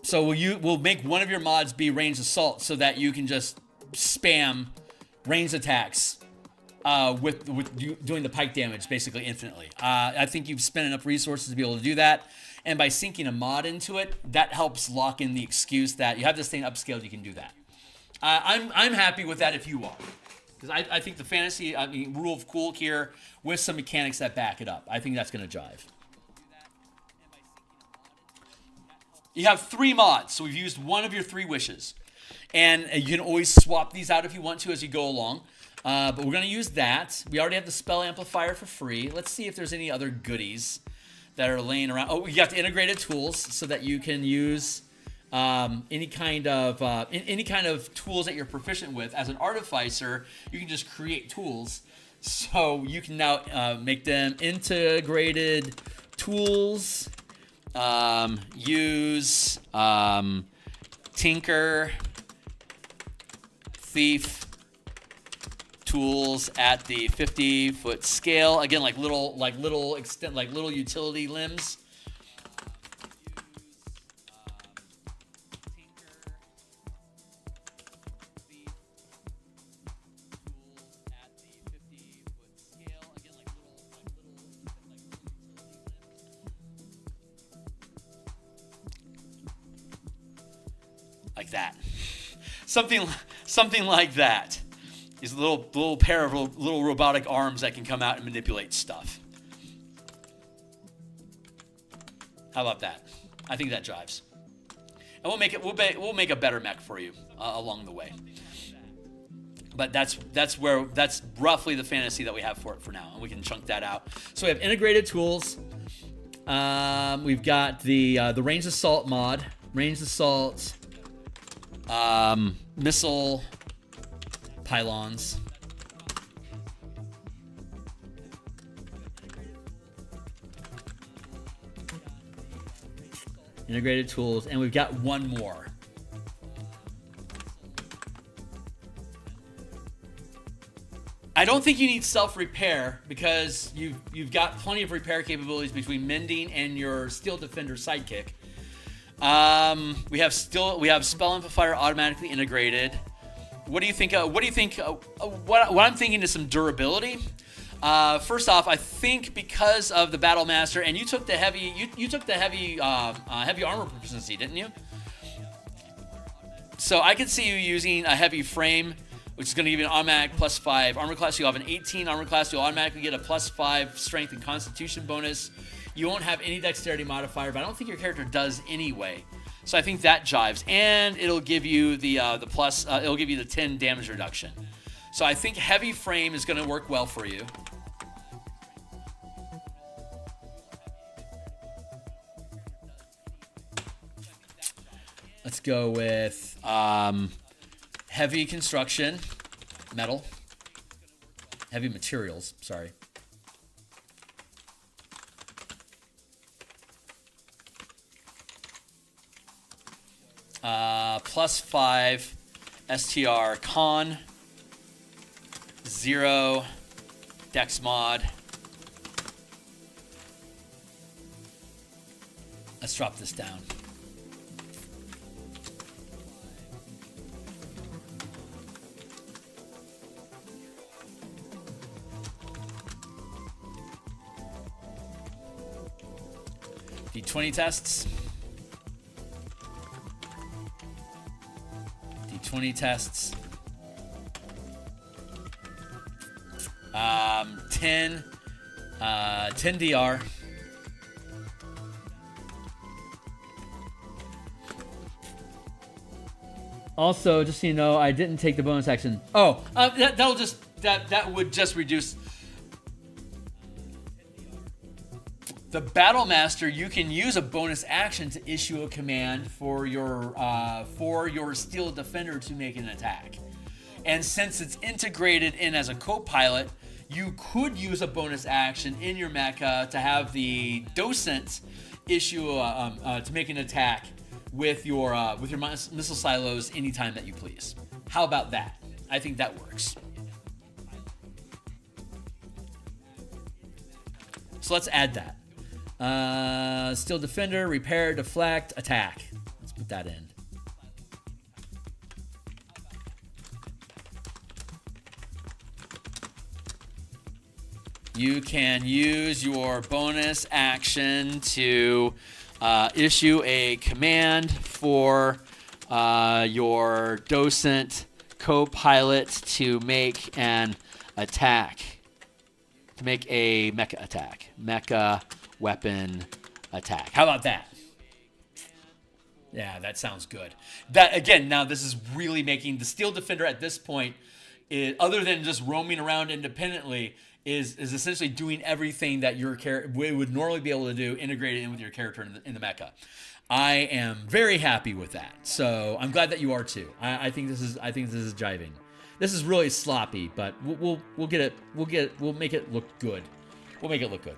So we'll make one of your mods be ranged assault so that you can just spam ranged attacks with doing the pike damage basically infinitely. I think you've spent enough resources to be able to do that, and by syncing a mod into it, that helps lock in the excuse that you have this thing upscaled, you can do that. I'm happy with that if you are. Because I think the fantasy, rule of cool here with some mechanics that back it up. I think that's going to jive. You have 3 mods, so we've used one of your 3 wishes. And you can always swap these out if you want to as you go along. But we're going to use that. We already have the spell amplifier for free. Let's see if there's any other goodies that are laying around. Oh, you got the integrated tools so that you can use any kind of tools that you're proficient with. As an artificer, you can just create tools. So you can now make them integrated tools. use Tinker, Thief, tools at the 50-foot scale. Again, like little utility limbs. Like that. Something like that. These little pair of little robotic arms that can come out and manipulate stuff. How about that? I think that jives. And we'll make a better mech for you along the way. But that's roughly the fantasy that we have for it for now, and we can chunk that out. So we have integrated tools. We've got the ranged assault mod, ranged assault, missile pylons. Integrated tools, and we've got one more. I don't think you need self-repair because you've got plenty of repair capabilities between mending and your Steel Defender sidekick. We have Spell Amplifier automatically integrated. What do you think? What I'm thinking is some durability. First off, I think because of the Battle Master, and you took the heavy, heavy armor proficiency, didn't you? So I could see you using a heavy frame, which is going to give you an automatic +5 armor class. You'll have an 18 armor class. You'll automatically get a +5 strength and constitution bonus. You won't have any dexterity modifier, but I don't think your character does anyway. So I think that jives, and it'll give you the plus. It'll give you the 10 damage reduction. So I think heavy frame is going to work well for you. Let's go with heavy construction, metal, heavy materials. Sorry. +5 STR con, 0 dex mod. Let's drop this down. D20 tests. D20 tests. 10 DR. Also, just so you know, I didn't take the bonus action. Oh, that would just reduce the Battle Master. You can use a bonus action to issue a command for your Steel Defender to make an attack. And since it's integrated in as a co-pilot, you could use a bonus action in your mecha to have the docent issue to make an attack with your missile silos anytime that you please. How about that? I think that works. So let's add that. Steel Defender, repair, deflect, attack. Let's put that in. You can use your bonus action to issue a command for your docent co-pilot to make an attack. To make a mecha attack. Mecha weapon attack. How about that? Yeah, that sounds good. That again, now this is really making the Steel Defender at this point, other than just roaming around independently, is essentially doing everything that your character would normally be able to do, integrated in with your character in the mecha. I am very happy with that. So I'm glad that you are too. I think this is jiving. This is really sloppy, but we'll get it. We'll make it look good. We'll make it look good.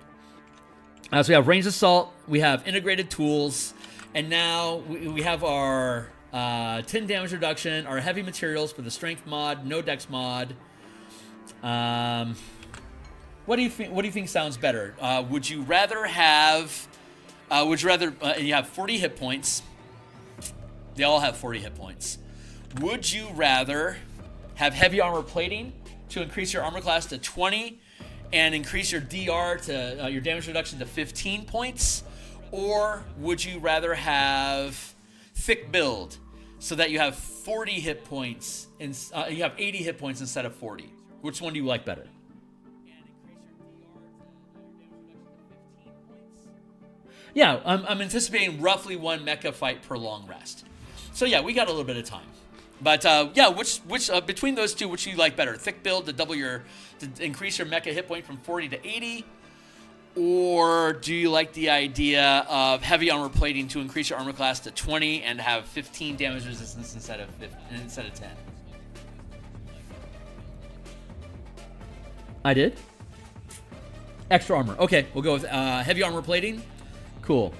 So we have ranged assault, we have integrated tools, and now we have our 10 damage reduction, our heavy materials for the strength mod, no dex mod. What do you think sounds better? Would you rather have? You have 40 hit points. They all have 40 hit points. Would you rather have heavy armor plating to increase your armor class to 20 and increase your DR to your damage reduction to 15 points? Or would you rather have thick build so that you have 40 hit points and you have 80 hit points instead of 40? Which one do you like better? Yeah, I'm anticipating roughly one mecha fight per long rest. So yeah, we got a little bit of time. But yeah, which between those two, which do you like better? Thick build to increase your mecha hit point from 40 to 80, or do you like the idea of heavy armor plating to increase your armor class to 20 and have 15 damage resistance instead of 10? I did. Extra armor. Okay, we'll go with heavy armor plating. Cool.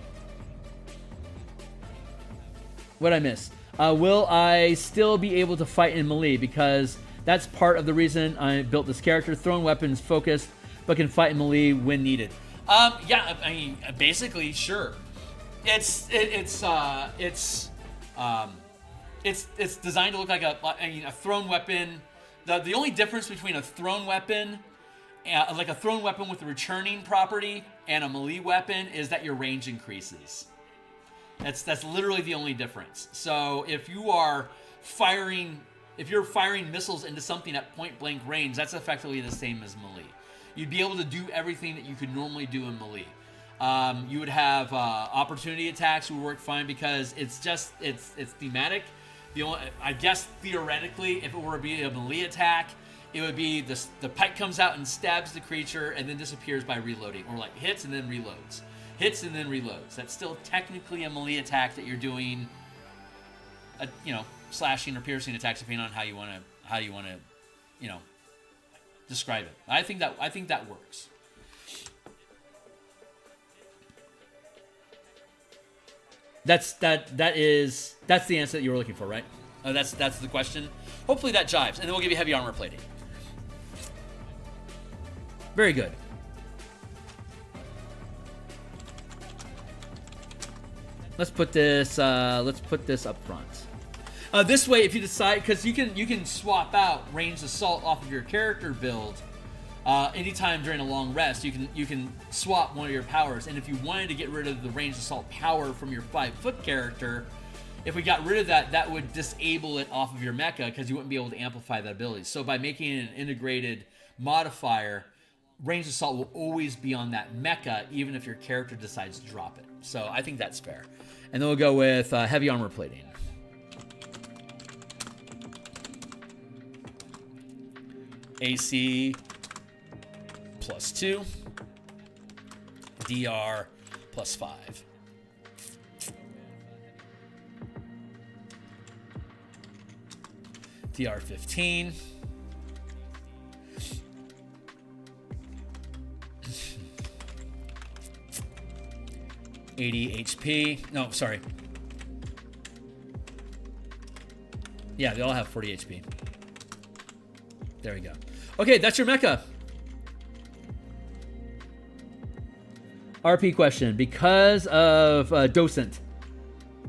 What'd I miss? Will I still be able to fight in melee? Because that's part of the reason I built this character. Thrown weapons focused, but can fight in melee when needed. Yeah, I mean, basically, sure. It's designed to look like a thrown weapon. The only difference between a thrown weapon, like a thrown weapon with a returning property, and a melee weapon is that your range increases. That's literally the only difference. So if you're firing missiles into something at point blank range, that's effectively the same as melee. You'd be able to do everything that you could normally do in melee. You would have opportunity attacks would work fine because it's thematic. I guess theoretically, if it were to be a melee attack, it would be the pike comes out and stabs the creature and then disappears by reloading, or like hits and then reloads. Hits and then reloads. That's still technically a melee attack that you're doing, slashing or piercing attacks depending on how you want to, describe it. I think that works. That's the answer that you were looking for, right? That's the question. Hopefully that jives, and then we'll give you heavy armor plating. Very good. Let's put this up front. This way, if you decide, because you can swap out ranged assault off of your character build anytime during a long rest. You can swap one of your powers, and if you wanted to get rid of the ranged assault power from your 5-foot character, if we got rid of that, that would disable it off of your mecha because you wouldn't be able to amplify that ability. So by making it an integrated modifier, ranged assault will always be on that mecha, even if your character decides to drop it. So I think that's fair. And then we'll go with heavy armor plating. AC +2. DR +5. DR 15. $80 HP. No, sorry. Yeah, they all have 40 HP. There we go. Okay, that's your mecha. RP question. Because of docent,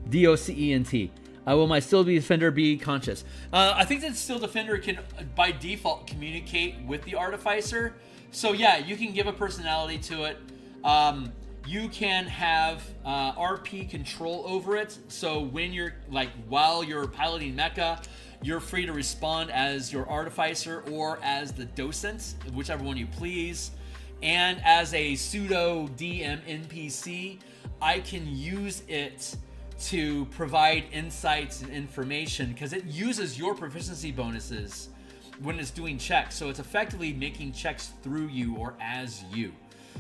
DOCENT, will my still defender be conscious? I think that still defender can, by default, communicate with the artificer. So yeah, you can give a personality to it. You can have RP control over it. So when you're while you're piloting mecha, you're free to respond as your artificer or as the docent, whichever one you please. And as a pseudo DM NPC, I can use it to provide insights and information because it uses your proficiency bonuses when it's doing checks. So it's effectively making checks through you or as you.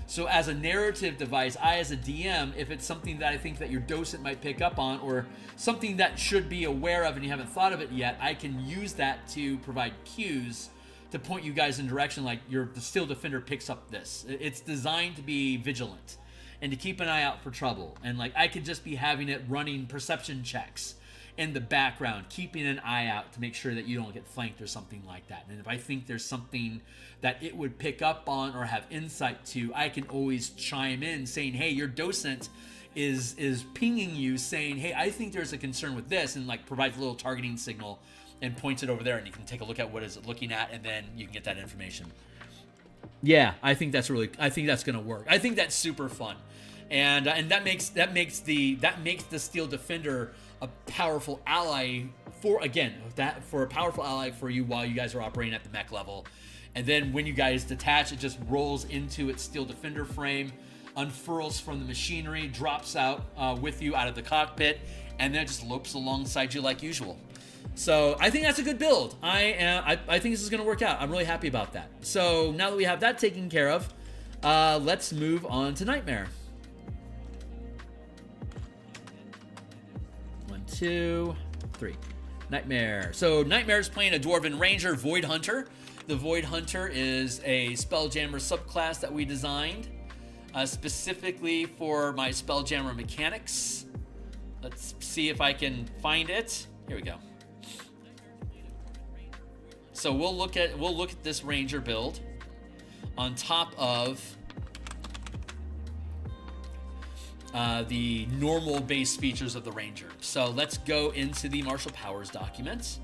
So as a narrative device, I as a DM, if it's something that I think that your docent might pick up on or something that should be aware of and you haven't thought of it yet, I can use that to provide cues to point you guys in direction like the still defender picks up this. It's designed to be vigilant. and to keep an eye out for trouble. And like I could just be having it running perception checks in the background, keeping an eye out to make sure that you don't get flanked or something like that. And if I think there's something that it would pick up on or have insight to, I can always chime in saying, hey, your docent is pinging you saying, hey, I think there's a concern with this, and like provides a little targeting signal and points it over there, and you can take a look at what is it looking at, and then you can get that information. Yeah, I think that's going to work. I think that's super fun. And that makes the Steel Defender a powerful ally for a powerful ally for you while you guys are operating at the mech level. And then when you guys detach, it just rolls into its Steel Defender frame, unfurls from the machinery, drops out with you out of the cockpit, and then it just lopes alongside you like usual. So I think that's a good build. I think this is going to work out. I'm really happy about that. So now that we have that taken care of, let's move on to Nightmare. 1, 2, 3. Nightmare. So Nightmare is playing a Dwarven Ranger Void Hunter. The Void Hunter is a Spelljammer subclass that we designed specifically for my Spelljammer mechanics. Let's see if I can find it. Here we go. So we'll look at this Ranger build on top of the normal base features of the Ranger. So let's go into the Martial Powers documents.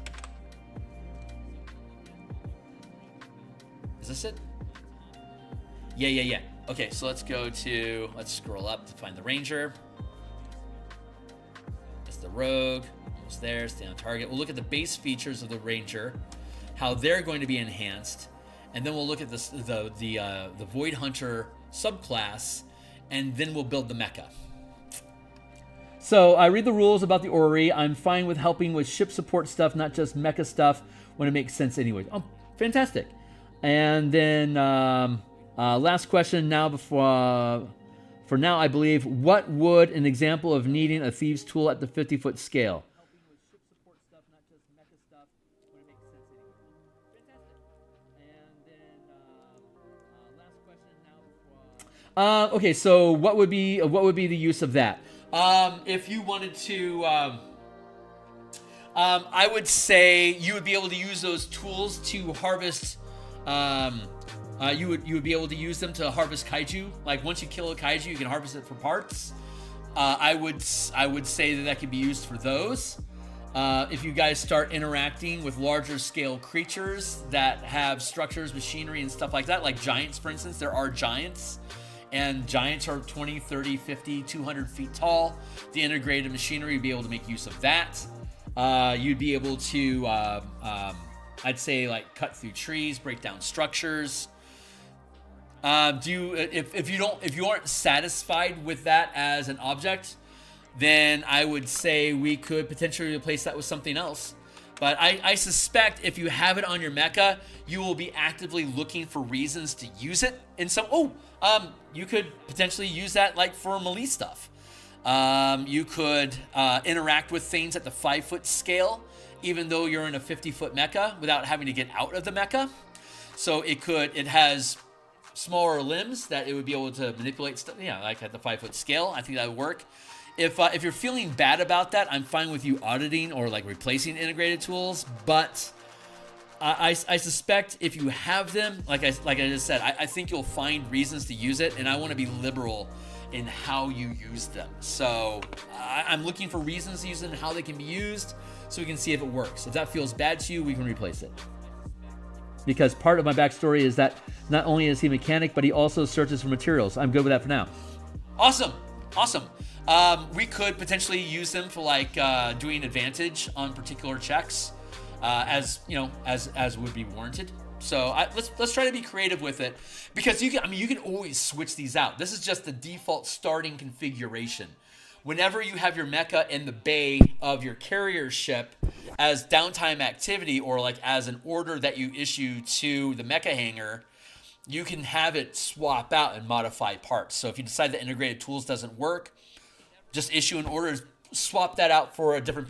Is this it? Yeah. Okay, so let's scroll up to find the Ranger. That's the Rogue. Almost there. Stay on target. We'll look at the base features of the Ranger, how they're going to be enhanced, and then we'll look at this, the Void Hunter subclass, and then we'll build the mecha. So I read the rules about the orrery. I'm fine with helping with ship support stuff, not just mecha stuff, when it makes sense anyway. Oh, fantastic. And then last question now for now, I believe, what would an example of needing a thieves tool at the 50-foot scale? Okay, so what would be the use of that? If you wanted to, I would say you would be able to use those tools to harvest. You would be able to use them to harvest kaiju. Like once you kill a kaiju, you can harvest it for parts. I would say that could be used for those. If you guys start interacting with larger scale creatures that have structures, machinery, and stuff like that, like giants, for instance, there are giants. And giants are 20, 30, 50, 200 feet tall. The integrated machinery would be able to make use of that. You'd be able to, I'd say, like cut through trees, break down structures. If you aren't satisfied with that as an object, then I would say we could potentially replace that with something else. But I suspect if you have it on your mecha, you will be actively looking for reasons to use it in some. You could potentially use that like for melee stuff. You could interact with things at the 5-foot scale, even though you're in a 50-foot mecha, without having to get out of the mecha. So it has smaller limbs that it would be able to manipulate stuff. Yeah, like at the 5-foot scale. I think that would work. If you're feeling bad about that, I'm fine with you auditing or like replacing integrated tools. But I suspect if you have them, like I just said, I think you'll find reasons to use it, and I want to be liberal in how you use them. So I'm looking for reasons to use it and how they can be used, so we can see if it works. If that feels bad to you, we can replace it. Because part of my backstory is that not only is he a mechanic, but he also searches for materials. I'm good with that for now. Awesome. We could potentially use them for like doing advantage on particular checks, as would be warranted. So let's try to be creative with it, because you can always switch these out. This is just the default starting configuration. Whenever you have your mecha in the bay of your carrier ship as downtime activity, or like as an order that you issue to the mecha hangar, you can have it swap out and modify parts. So if you decide that integrated tools doesn't work, just issue an order, swap that out for a different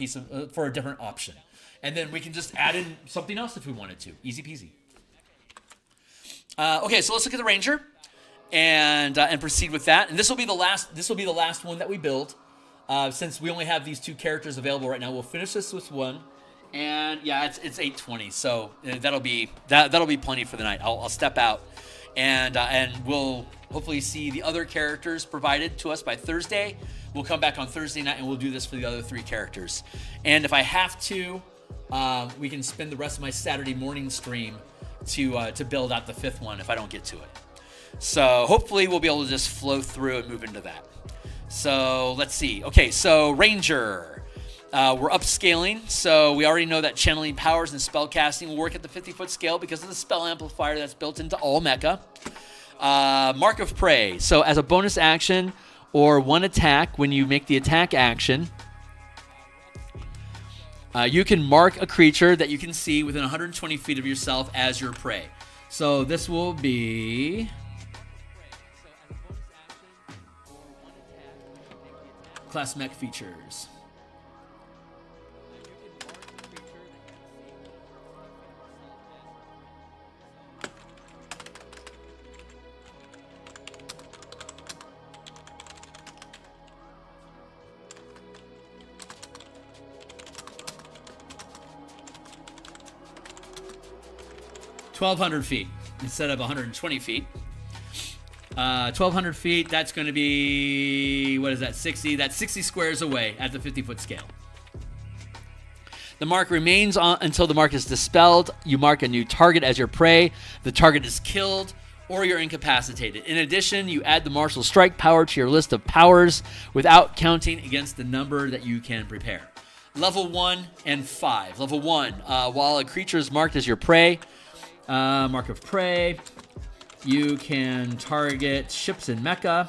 for a different option. And then we can just add in something else if we wanted to. Easy peasy. Okay, so let's look at the Ranger. and proceed with that. And this will be the last one that we build, since we only have these 2 characters available right now. We'll finish this with one, and yeah, it's 8:20, so that'll be plenty for the night. I'll step out, and we'll hopefully see the other characters provided to us by Thursday. We'll come back on Thursday night and we'll do this for the other 3 characters. And if I have to, we can spend the rest of my Saturday morning stream to build out the 5th one if I don't get to it. So hopefully we'll be able to just flow through and move into that. So let's see. Okay, so Ranger. We're upscaling, so we already know that channeling powers and spellcasting will work at the 50-foot scale because of the spell amplifier that's built into all Mecha. Mark of Prey. So as a bonus action or one attack, when you make the attack action, you can mark a creature that you can see within 120 feet of yourself as your prey. So this will be class mech features. 1,200 feet instead of 120 feet. 1,200 feet, that's going to be, what is that, 60? That's 60 squares away at the 50-foot scale. The mark remains on until the mark is dispelled. You mark a new target as your prey. The target is killed or you're incapacitated. In addition, you add the martial strike power to your list of powers without counting against the number that you can prepare. Level 1 and 5. Level 1, while a creature is marked as your prey, mark of prey, you can target ships and mecha.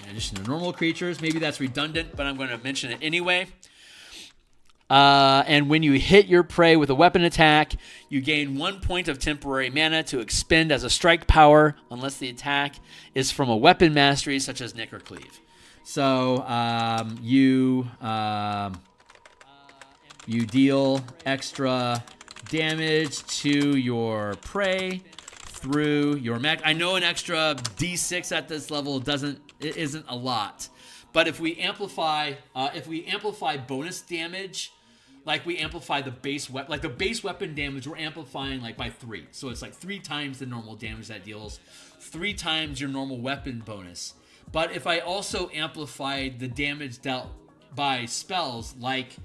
In addition to normal creatures, maybe that's redundant, but I'm going to mention it anyway. And when you hit your prey with a weapon attack, you gain 1 point of temporary mana to expend as a strike power, unless the attack is from a weapon mastery such as Nick or Cleave. So you deal extra damage to your prey through your mech. I know an extra D6 at this level isn't a lot, but if we amplify bonus damage. Like we amplify the base weapon, like the base weapon damage, we're amplifying like by 3. So it's like 3 times the normal damage that deals, 3 times your normal weapon bonus. But if I also amplified the damage dealt by spells, like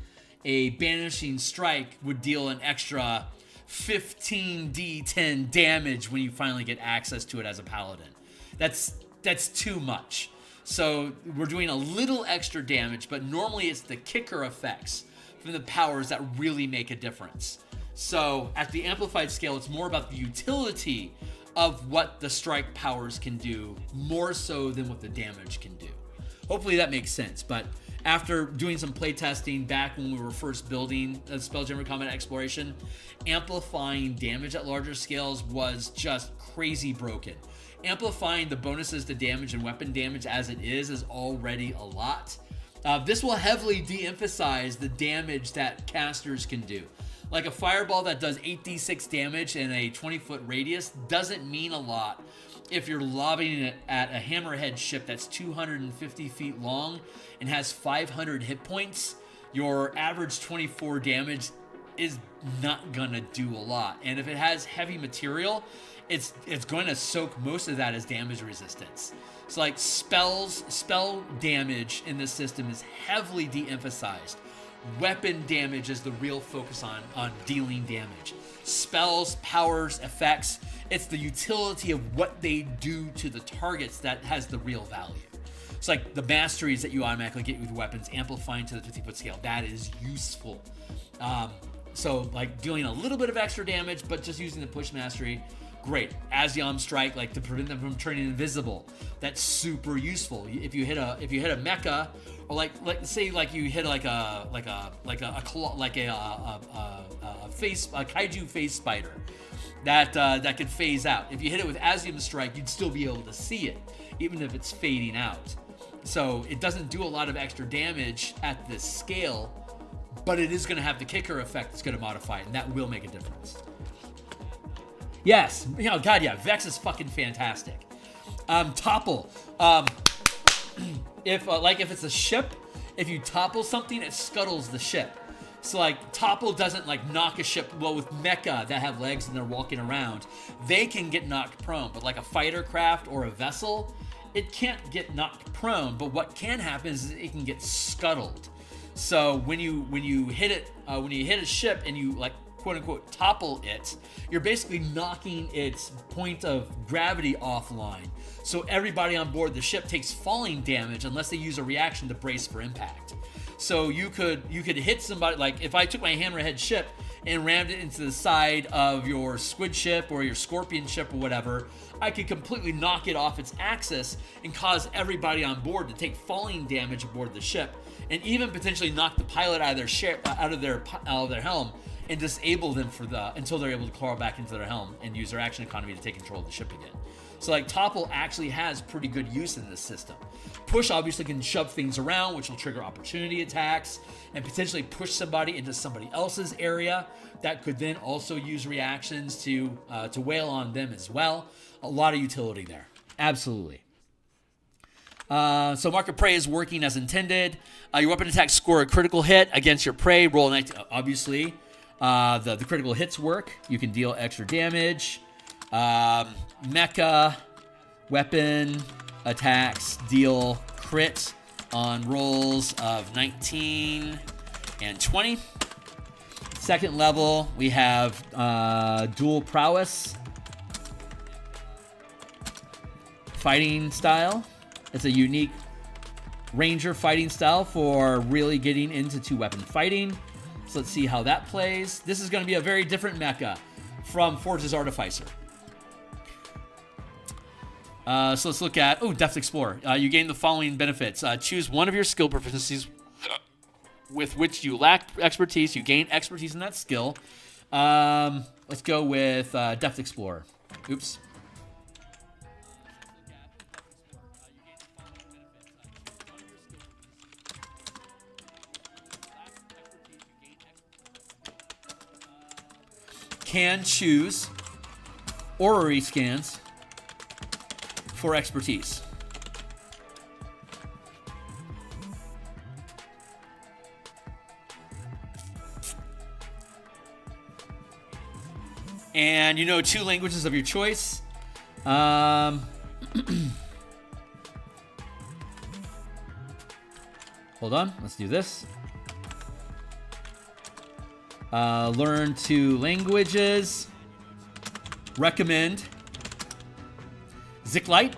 a banishing strike would deal an extra 15d10 damage when you finally get access to it as a paladin. That's too much. So we're doing a little extra damage, but normally it's the kicker effects from the powers that really make a difference. So at the amplified scale, it's more about the utility of what the strike powers can do, more so than what the damage can do. Hopefully that makes sense. But after doing some playtesting back when we were first building Spelljammer Combat Exploration, amplifying damage at larger scales was just crazy broken. Amplifying the bonuses to damage and weapon damage as it is already a lot. This will heavily de-emphasize the damage that casters can do. Like a fireball that does 8d6 damage in a 20-foot radius doesn't mean a lot if you're lobbing it at a hammerhead ship that's 250 feet long and has 500 hit points. Your average 24 damage is not gonna do a lot. And if it has heavy material, it's going to soak most of that as damage resistance. So like spell damage in this system is heavily de-emphasized. Weapon damage is the real focus on dealing damage. Spells, powers, effects, it's the utility of what they do to the targets that has the real value. It's like the masteries that you automatically get with weapons, amplifying to the 50-foot scale. That is useful. So like dealing a little bit of extra damage, but just using the push mastery, great. Aziom strike, like to prevent them from turning invisible. That's super useful. If you hit a mecha, or like say like you hit a kaiju face spider that could phase out. If you hit it with Aziom strike, you'd still be able to see it, even if it's fading out. So it doesn't do a lot of extra damage at this scale, but it is going to have the kicker effect that's going to modify it, and that will make a difference. Yes, God, yeah, Vex is fucking fantastic. Topple. If it's a ship, if you topple something, it scuttles the ship. So like topple doesn't like knock a ship. Well, with Mecha that have legs and they're walking around, they can get knocked prone. But like a fighter craft or a vessel, it can't get knocked prone. But what can happen is it can get scuttled. So when you hit it, when you hit a ship and you like quote unquote topple it, you're basically knocking its point of gravity offline. So everybody on board the ship takes falling damage unless they use a reaction to brace for impact. So you could hit somebody, like if I took my hammerhead ship and rammed it into the side of your squid ship or your scorpion ship or whatever, I could completely knock it off its axis and cause everybody on board to take falling damage aboard the ship, and even potentially knock the pilot out of their ship, out of their helm, and disable them until they're able to claw back into their helm and use their action economy to take control of the ship again. So like topple actually has pretty good use in this system. Push obviously can shove things around, which will trigger opportunity attacks and potentially push somebody into somebody else's area. That could then also use reactions to wail on them as well. A lot of utility there. Absolutely. So Mark of Prey is working as intended. Your weapon attacks score a critical hit against your prey. Roll a 19. Obviously, the critical hits work. You can deal extra damage. Mecha weapon attacks deal crit on rolls of 19 and 20. Second level, we have dual prowess. Fighting style. It's a unique ranger fighting style for really getting into two-weapon fighting. So let's see how that plays. This is going to be a very different mecha from Forge's Artificer. So let's look at, Depth Explorer. You gain the following benefits. Choose one of your skill proficiencies with which you lack expertise. You gain expertise in that skill. Let's go with Depth Explorer. Oops. Can choose orrery scans for expertise. And two languages of your choice. Hold on, let's do this. Learn 2 languages. Recommend Zicklite,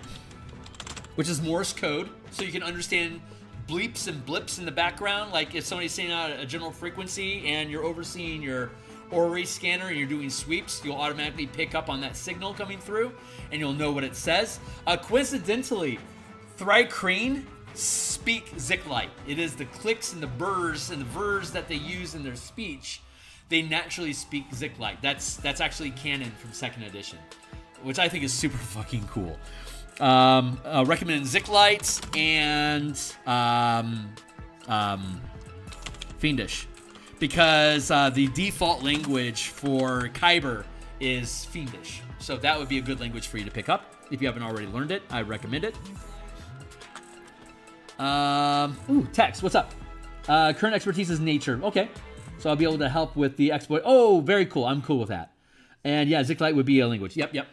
which is Morse code, so you can understand bleeps and blips in the background. Like if somebody's saying out a general frequency and you're overseeing your orrery scanner and you're doing sweeps, you'll automatically pick up on that signal coming through and you'll know what it says. Coincidentally, Thrycreen speak Zicklite. It is the clicks and the burrs and the vers that they use in their speech. They naturally speak Zicklite. That's actually canon from 2nd edition, which I think is super fucking cool. Recommend Zicklite and Fiendish, because the default language for Kyber is Fiendish. So that would be a good language for you to pick up. If you haven't already learned it, I recommend it. Tex, what's up? Current expertise is nature. Okay. So I'll be able to help with the exploit. Oh, very cool. I'm cool with that. And yeah, Zicklite would be a language. Yep.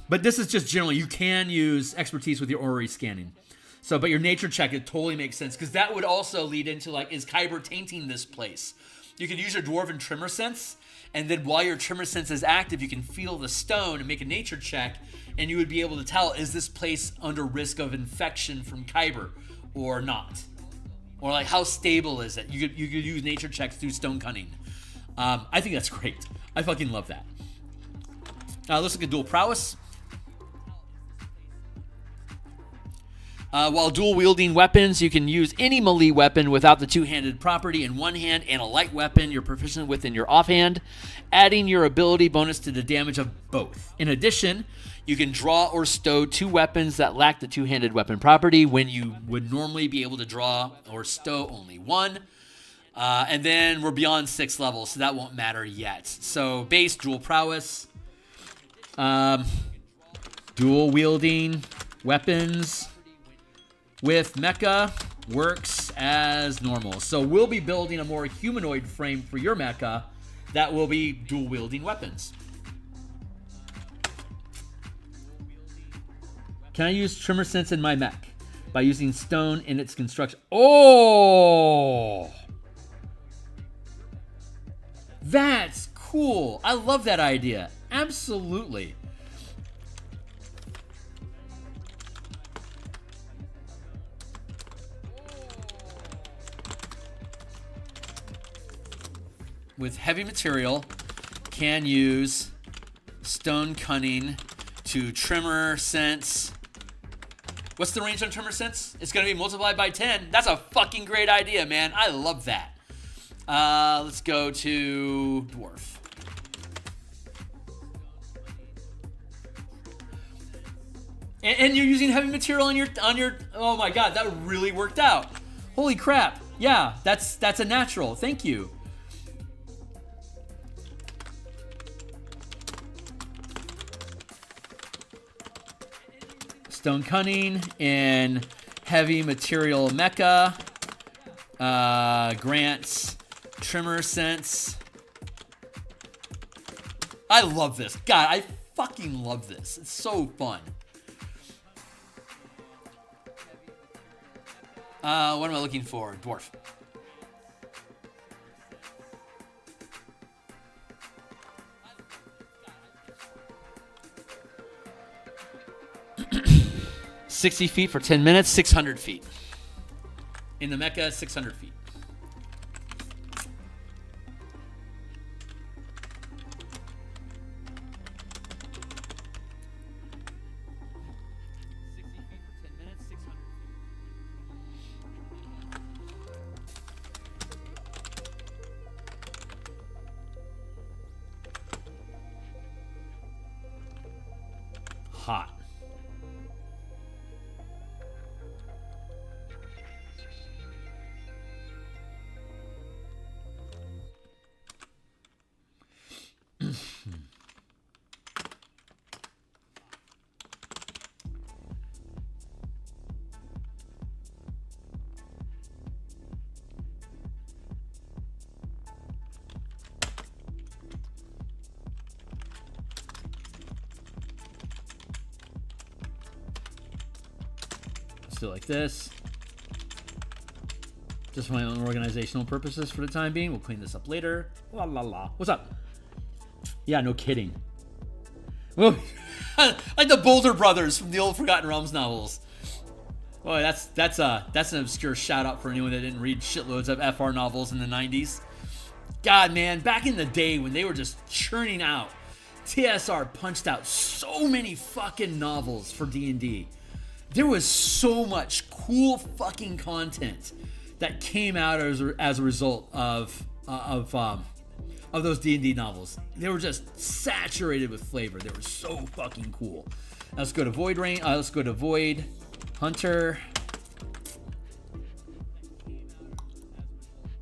But this is just generally, you can use expertise with your orrery scanning. So, but your nature check, it totally makes sense, because that would also lead into like, is Kyber tainting this place? You could use your Dwarven Tremor Sense, and then while your Tremor Sense is active, you can feel the stone and make a nature check, and you would be able to tell, is this place under risk of infection from Kyber or not? Or like, how stable is it? You could use nature checks through Stone Cunning. I think that's great. I fucking love that. Let's look at dual prowess. While dual wielding weapons, you can use any melee weapon without the two-handed property in one hand and a light weapon you're proficient with in your offhand, adding your ability bonus to the damage of both. In addition, you can draw or stow two weapons that lack the two-handed weapon property when you would normally be able to draw or stow only one. And then we're beyond 6 levels, so that won't matter yet. So base, dual prowess, dual wielding weapons with mecha works as normal. So we'll be building a more humanoid frame for your mecha that will be dual wielding weapons. Can I use Tremor Sense in my mech by using stone in its construction? Oh! That's cool. I love that idea. Absolutely. With heavy material, can use stone cunning to Tremor Sense. What's the range on Tremor Sense? It's going to be multiplied by 10. That's a fucking great idea, man. I love that. Let's go to Dwarf. And you're using heavy material on your. Oh my god, that really worked out. Holy crap. Yeah, that's a natural. Thank you. Stone Cunning in heavy material mecha grants Tremor Sense. I love this. God, I fucking love this. It's so fun. What am I looking for? Dwarf. $60 feet for 10 minutes, 600 feet. In the mecha, 600 feet. Hot. Do it like this. Just for my own organizational purposes for the time being. We'll clean this up later. La la la. What's up? Yeah, no kidding. Well, like the Boulder Brothers from the old Forgotten Realms novels. Boy, that's an obscure shout out for anyone that didn't read shitloads of FR novels in the 90s. God, man, back in the day when they were just churning out, TSR punched out so many fucking novels for D&D. There was so much cool fucking content that came out as a result of those D&D novels. They were just saturated with flavor. They were so fucking cool. Now let's go to Void Rain. Let's go to Void Hunter.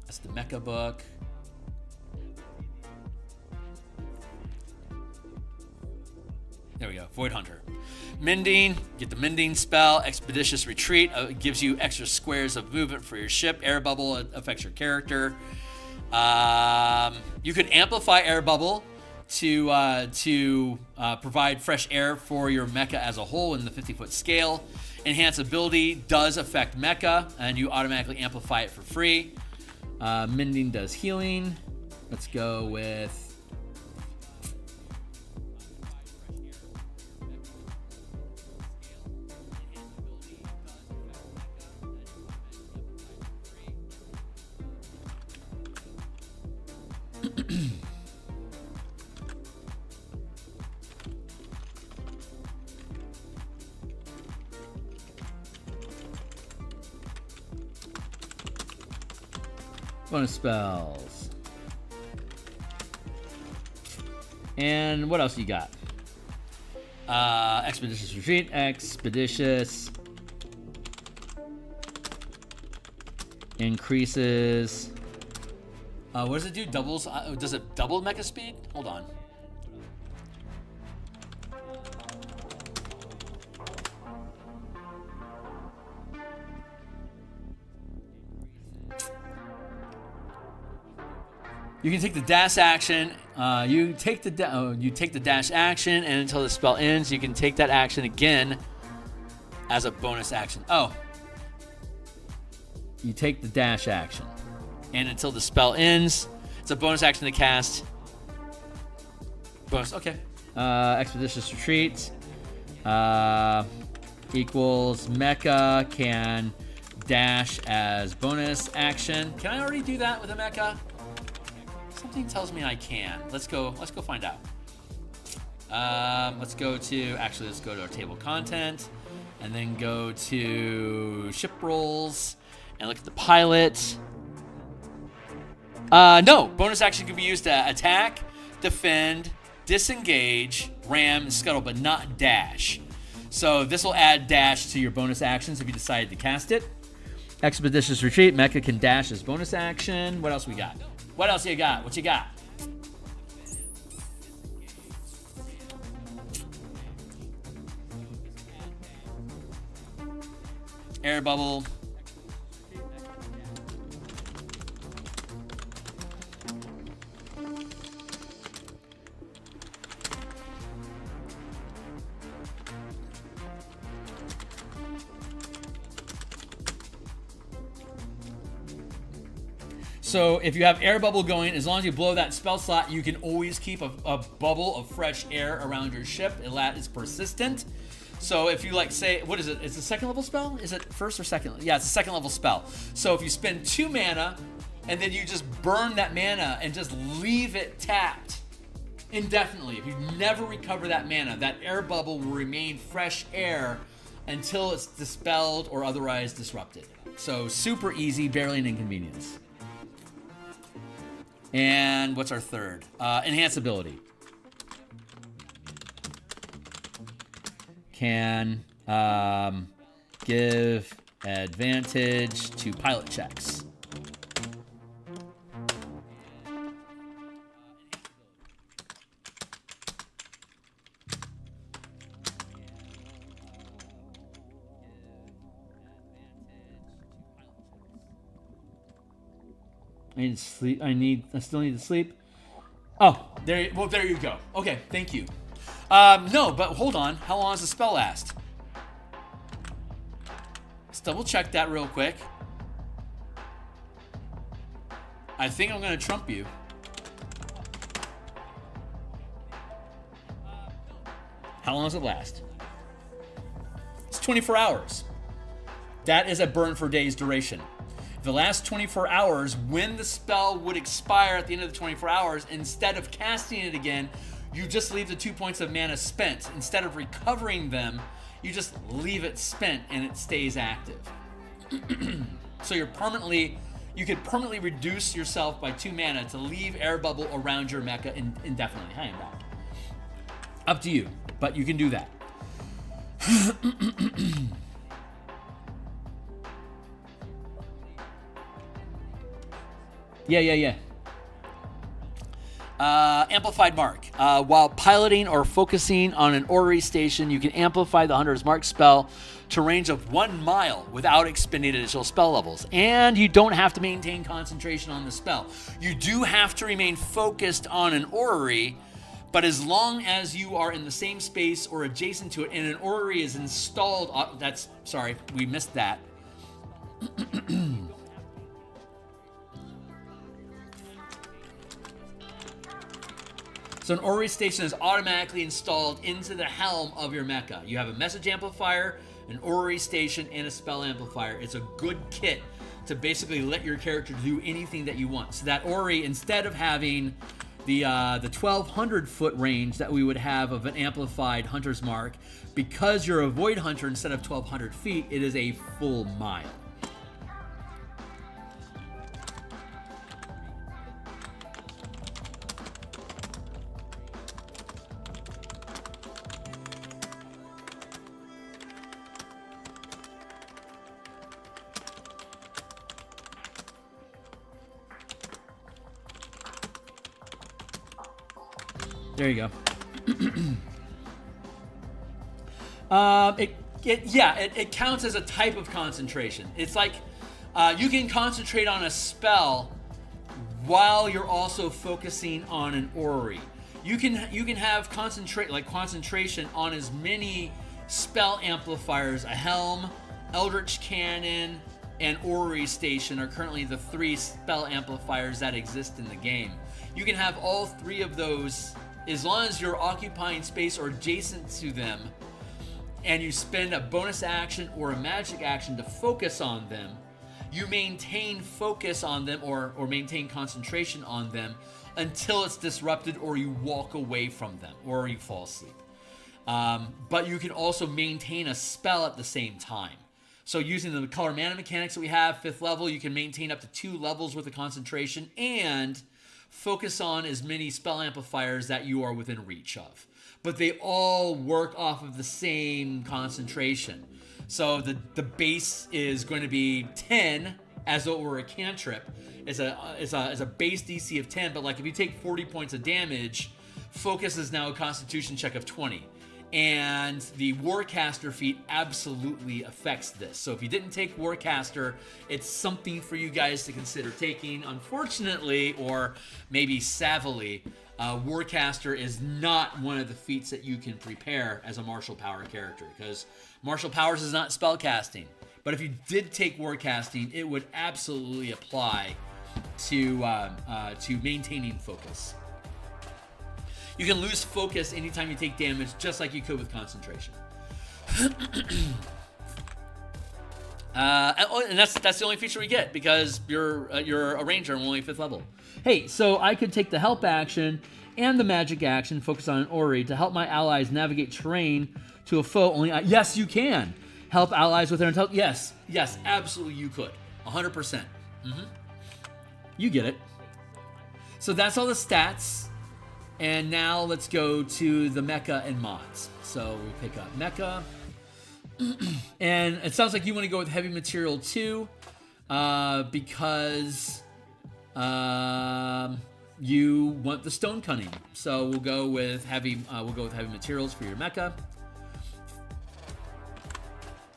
That's the Mecha book. There we go. Void Hunter. Mending, get the Mending spell. Expeditious Retreat gives you extra squares of movement for your ship. Air Bubble affects your character. You could amplify Air Bubble to provide fresh air for your mecha as a whole in the 50-foot scale. Enhance ability does affect mecha, and you automatically amplify it for free. Mending does healing. Let's go with... Bonus spells. And what else you got? Expeditious Retreat. Expeditious. Increases. What does it do? Doubles? Does it double mecha speed? Hold on. You can take the dash action. You take the dash action, and until the spell ends, you can take that action again as a bonus action. Oh, You take the dash action. and until the spell ends, it's a bonus action to cast. Bonus. Okay. Expeditious Retreat equals Mecha can dash as bonus action. Can I already do that with a mecha? Something tells me I can. Let's go find out. Let's go to our table content, and then go to ship rolls, and look at the pilot. No, bonus action can be used to attack, defend, disengage, ram, and scuttle, but not dash. So this will add dash to your bonus actions if you decide to cast it. Expeditious Retreat, Mecha can dash as bonus action. What else we got? What else you got? What you got? Air bubble. So if you have air bubble going, as long as you blow that spell slot, you can always keep a bubble of fresh air around your ship. That is persistent. So if you say, what is it? It's a second level spell? Is it first or second? Yeah, it's a second level spell. So if you spend 2 mana and then you just burn that mana and just leave it tapped indefinitely, if you never recover that mana, that air bubble will remain fresh air until it's dispelled or otherwise disrupted. So super easy, barely an inconvenience. And what's our third? Enhance ability. Can give advantage to pilot checks. I need to sleep. I still need to sleep. Oh, there you go. Okay, thank you. No, but hold on. How long does the spell last? Let's double check that real quick. I think I'm going to trump you. How long does it last? It's 24 hours. That is a burn for days duration. The last 24 hours, when the spell would expire at the end of the 24 hours, instead of casting it again, you just leave the 2 points of mana spent. Instead of recovering them, you just leave it spent and it stays active. So you could permanently reduce yourself by 2 mana to leave air bubble around your mecha indefinitely. Hang back. Up to you, but you can do that. Yeah. Amplified Mark. While piloting or focusing on an orrery station, you can amplify the Hunter's Mark spell to a range of 1 mile without expending additional spell levels. And you don't have to maintain concentration on the spell. You do have to remain focused on an orrery, but as long as you are in the same space or adjacent to it and an orrery is installed, we missed that. So an orrery station is automatically installed into the helm of your mecha. You have a message amplifier, an orrery station, and a spell amplifier. It's a good kit to basically let your character do anything that you want. So that orrery, instead of having the 1,200 foot range that we would have of an amplified Hunter's Mark, because you're a Void Hunter instead of 1,200 feet, it is a full mile. There you go. It counts as a type of concentration. It's like you can concentrate on a spell while you're also focusing on an orrery. You can have concentration on as many spell amplifiers. A helm, eldritch cannon, and orrery station are currently the 3 spell amplifiers that exist in the game. You can have all 3 of those as long as you're occupying space or adjacent to them, and you spend a bonus action or a magic action to focus on them. You maintain focus on them or maintain concentration on them until it's disrupted, or you walk away from them, or you fall asleep. But you can also maintain a spell at the same time. So using the color mana mechanics that we have, 5th level, you can maintain up to 2 levels worth of concentration and focus on as many spell amplifiers that you are within reach of. But they all work off of the same concentration. So the base is going to be 10 as though it were a cantrip. It's a base DC of 10, but like if you take 40 points of damage, focus is now a constitution check of 20. And the Warcaster feat absolutely affects this. So if you didn't take Warcaster, it's something for you guys to consider taking. Unfortunately, or maybe savvily, Warcaster is not one of the feats that you can prepare as a martial power character, because martial powers is not spellcasting. But if you did take Warcasting, it would absolutely apply to maintaining focus. You can lose focus anytime you take damage, just like you could with concentration. And that's the only feature we get, because you're a ranger and only 5th level. Hey, so I could take the help action and the magic action, focus on an orrery, to help my allies navigate terrain to a foe. Yes, you can help allies with their intelligence. Yes, absolutely, you could. 100%. Mm-hmm. You get it. So that's all the stats. And now let's go to the mecha and mods. So we pick up mecha. And it sounds like you want to go with heavy material too, because you want the stone cunning. So we'll go with heavy materials for your mecha.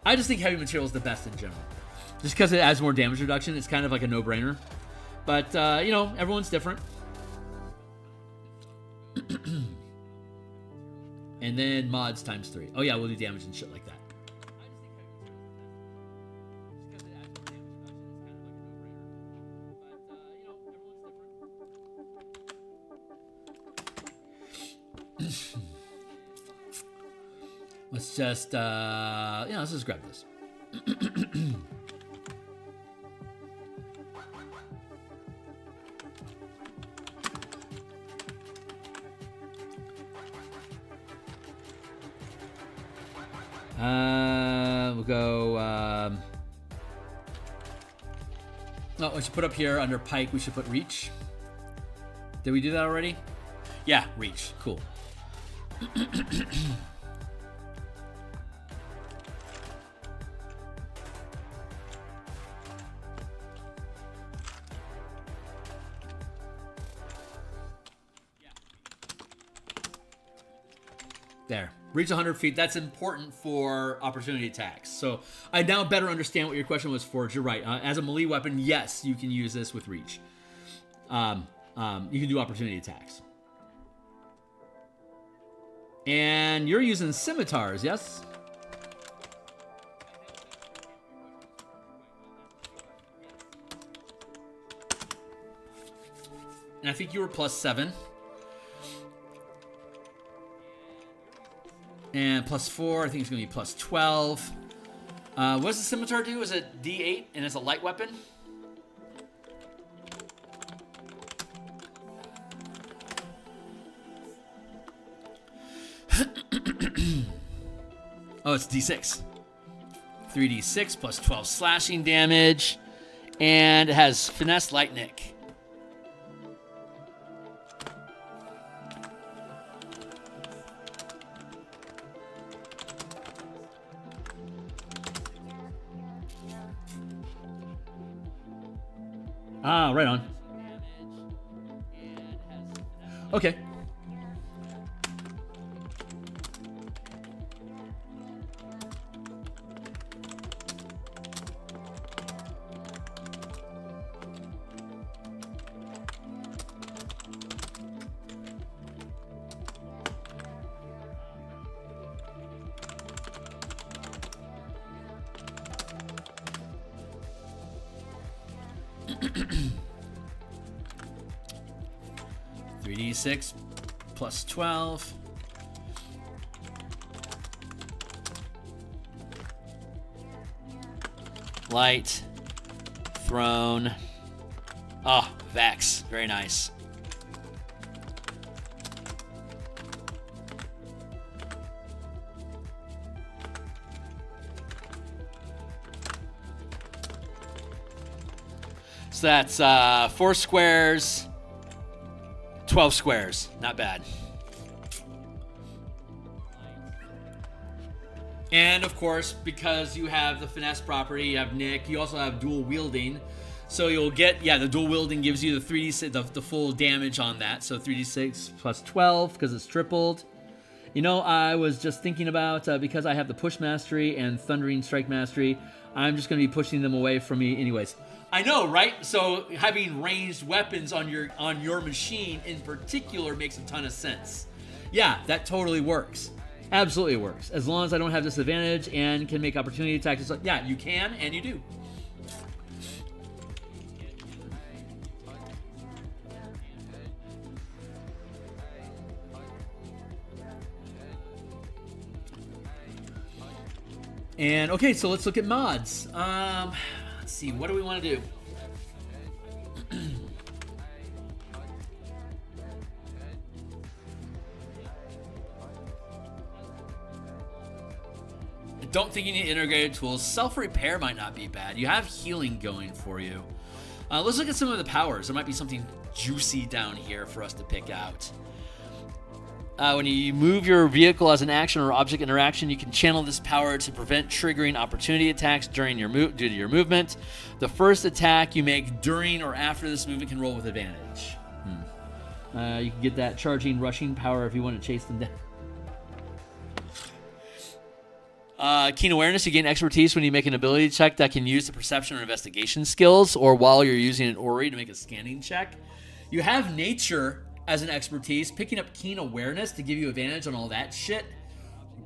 I just think heavy material is the best in general, just because it adds more damage reduction. It's kind of like a no-brainer. But everyone's different. And then mods times 3. Oh yeah, we'll do damage and shit like that. Let's just let's just grab this. We'll go, we should put up here under pike, we should put reach. Did we do that already? Yeah, reach. Cool. There. Reach 100 feet. That's important for opportunity attacks. So I now better understand what your question was, Forge. You're right. As a melee weapon, yes, you can use this with reach. You can do opportunity attacks. And you're using scimitars, yes? And I think you were +7. And +4, I think it's going to be +12. What does the scimitar do? Is it D8 and it's a light weapon? Oh, it's D6. 3d6 plus 12 slashing damage. And it has finesse light nick. Ah, right on. Okay. 3d6 plus 12. Light. Throne. Oh, Vex. Very nice. So that's 4 squares, 12 squares. Not bad. And of course, because you have the finesse property, you have Nick, you also have dual wielding. So you'll get, the dual wielding gives you the 3d6, the full damage on that. So 3d6 plus 12 because it's tripled. You know, I was just thinking about, because I have the push mastery and thundering strike mastery, I'm just going to be pushing them away from me anyways. I know, right? So having ranged weapons on your machine in particular makes a ton of sense. Yeah, that totally works. Absolutely works. As long as I don't have disadvantage and can make opportunity attacks. Yeah, you can and you do. And okay, so let's look at mods. Let's see, what do we want to do? I don't think you need integrated tools. Self-repair might not be bad. You have healing going for you. Let's look at some of the powers. There might be something juicy down here for us to pick out. When you move your vehicle as an action or object interaction, you can channel this power to prevent triggering opportunity attacks during due to your movement. The first attack you make during or after this movement can roll with advantage. You can get that charging, rushing power if you want to chase them down. Keen awareness, you gain expertise when you make an ability check that can use the perception or investigation skills, or while you're using an Ori to make a scanning check. You have nature as an expertise. Picking up keen awareness to give you advantage on all that shit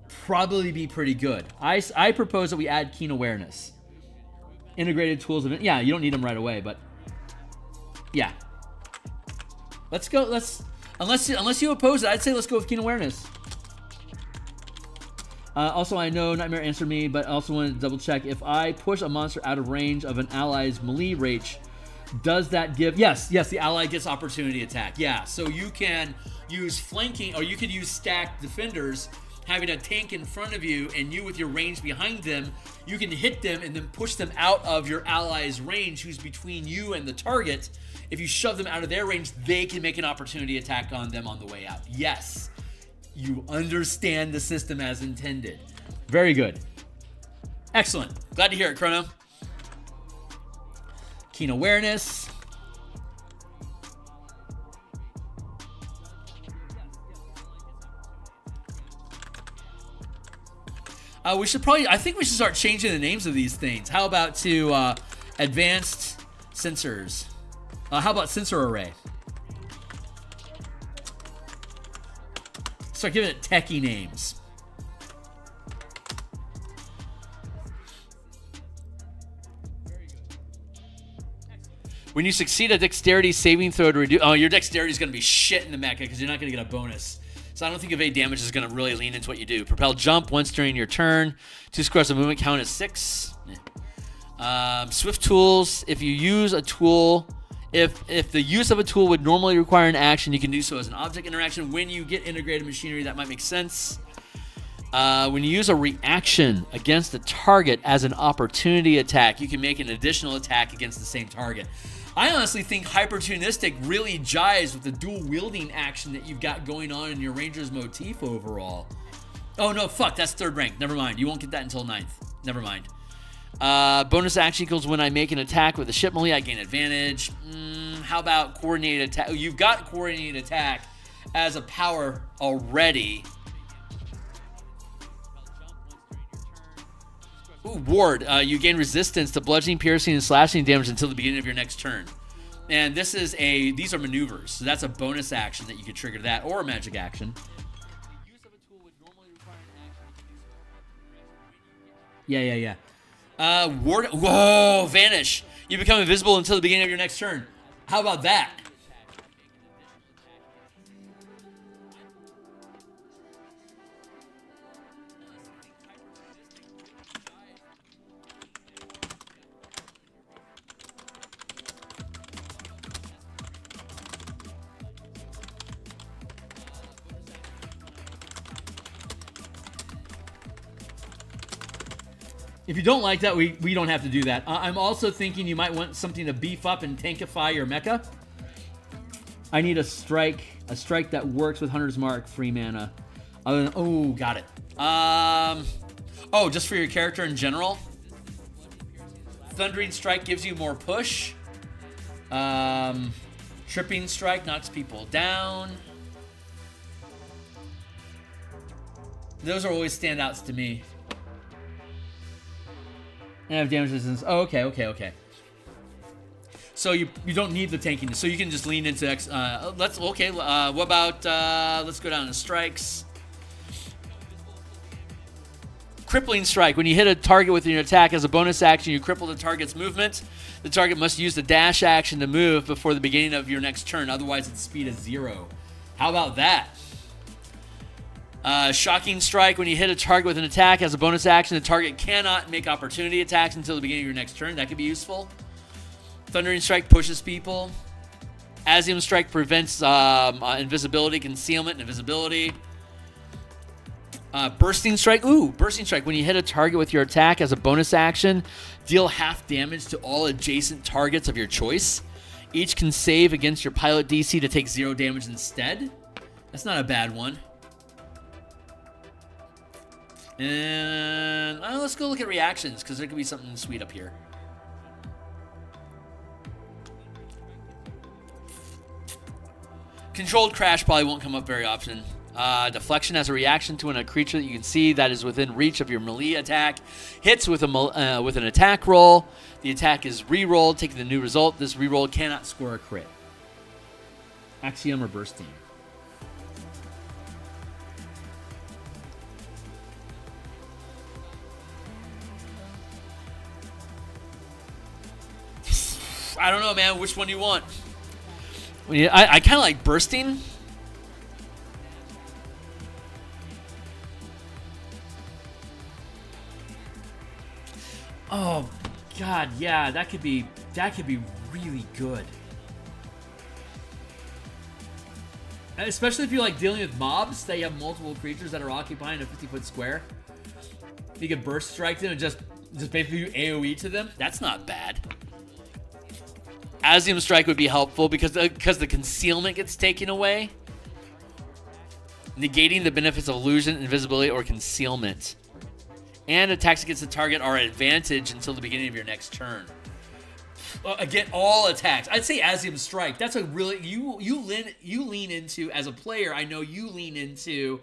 probably be pretty good. I propose that we add keen awareness. Integrated tools of it. Yeah, you don't need them right away, but yeah. Let's go. Unless you oppose it, I'd say let's go with keen awareness. Also, I know Nightmare answered me, but I also wanted to double check. If I push a monster out of range of an ally's melee reach, does that give... Yes, the ally gets opportunity attack. Yeah, so you can use flanking, or you could use stacked defenders, having a tank in front of you, and you with your range behind them, you can hit them and then push them out of your ally's range, who's between you and the target. If you shove them out of their range, they can make an opportunity attack on them on the way out. Yes, you understand the system as intended. Very good. Excellent. Glad to hear it, Chrono. Keen awareness. I think we should start changing the names of these things. How about to advanced sensors? How about sensor array? Start giving it techie names. When you succeed a dexterity saving throw to reduce... Oh, your dexterity is going to be shit in the mecha because you're not going to get a bonus. So I don't think evade damage is going to really lean into what you do. Propel jump once during your turn. 2 squares of movement count as 6. Swift tools. If you use a tool... If the use of a tool would normally require an action, you can do so as an object interaction. When you get integrated machinery, that might make sense. When you use a reaction against a target as an opportunity attack, you can make an additional attack against the same target. I honestly think Hypertunistic really jives with the dual wielding action that you've got going on in your Ranger's motif overall. Oh no, fuck, that's 3rd rank. Never mind. You won't get that until 9th. Never mind. Bonus action equals when I make an attack with a ship melee, I gain advantage. How about coordinated attack? You've got coordinated attack as a power already. Ooh, ward. You gain resistance to bludgeoning, piercing, and slashing damage until the beginning of your next turn. And these are maneuvers. So that's a bonus action that you could trigger that, or a magic action. Use of a tool would normally require an action. Yeah. Ward. Whoa, vanish. You become invisible until the beginning of your next turn. How about that? If you don't like that, we don't have to do that. I'm also thinking you might want something to beef up and tankify your mecha. I need a strike that works with Hunter's Mark, free mana. Oh, got it. Oh, just for your character in general? Thundering Strike gives you more push. Tripping Strike knocks people down. Those are always standouts to me. And have damage resistance. Oh, okay. So you don't need the tankiness. So you can just lean into X. What about let's go down to strikes. Crippling Strike. When you hit a target with your attack as a bonus action, you cripple the target's movement. The target must use the dash action to move before the beginning of your next turn. Otherwise, its speed is 0. How about that? Shocking Strike. When you hit a target with an attack as a bonus action, the target cannot make opportunity attacks until the beginning of your next turn. That could be useful. Thundering Strike pushes people. Asium Strike prevents invisibility, concealment, and invisibility. Bursting Strike. Ooh, Bursting Strike. When you hit a target with your attack as a bonus action, deal half damage to all adjacent targets of your choice. Each can save against your pilot DC to take 0 damage instead. That's not a bad one. And let's go look at reactions, because there could be something sweet up here. Controlled Crash probably won't come up very often. Deflection as a reaction to a creature that you can see that is within reach of your melee attack. Hits with an attack roll. The attack is re-rolled, taking the new result. This re-roll cannot score a crit. Axiom or Bursting. I don't know, man. Which one do you want? I kind of like Bursting. Oh, God, yeah, that could be really good. Especially if you're like dealing with mobs that you have multiple creatures that are occupying a 50-foot square. You could burst strike them and just basically do AoE to them. That's not bad. Asium Strike would be helpful because the concealment gets taken away, negating the benefits of illusion, invisibility, or concealment. And attacks against the target are an advantage until the beginning of your next turn. Again, all attacks. I'd say Asium Strike. That's a really you lean into as a player. I know you lean into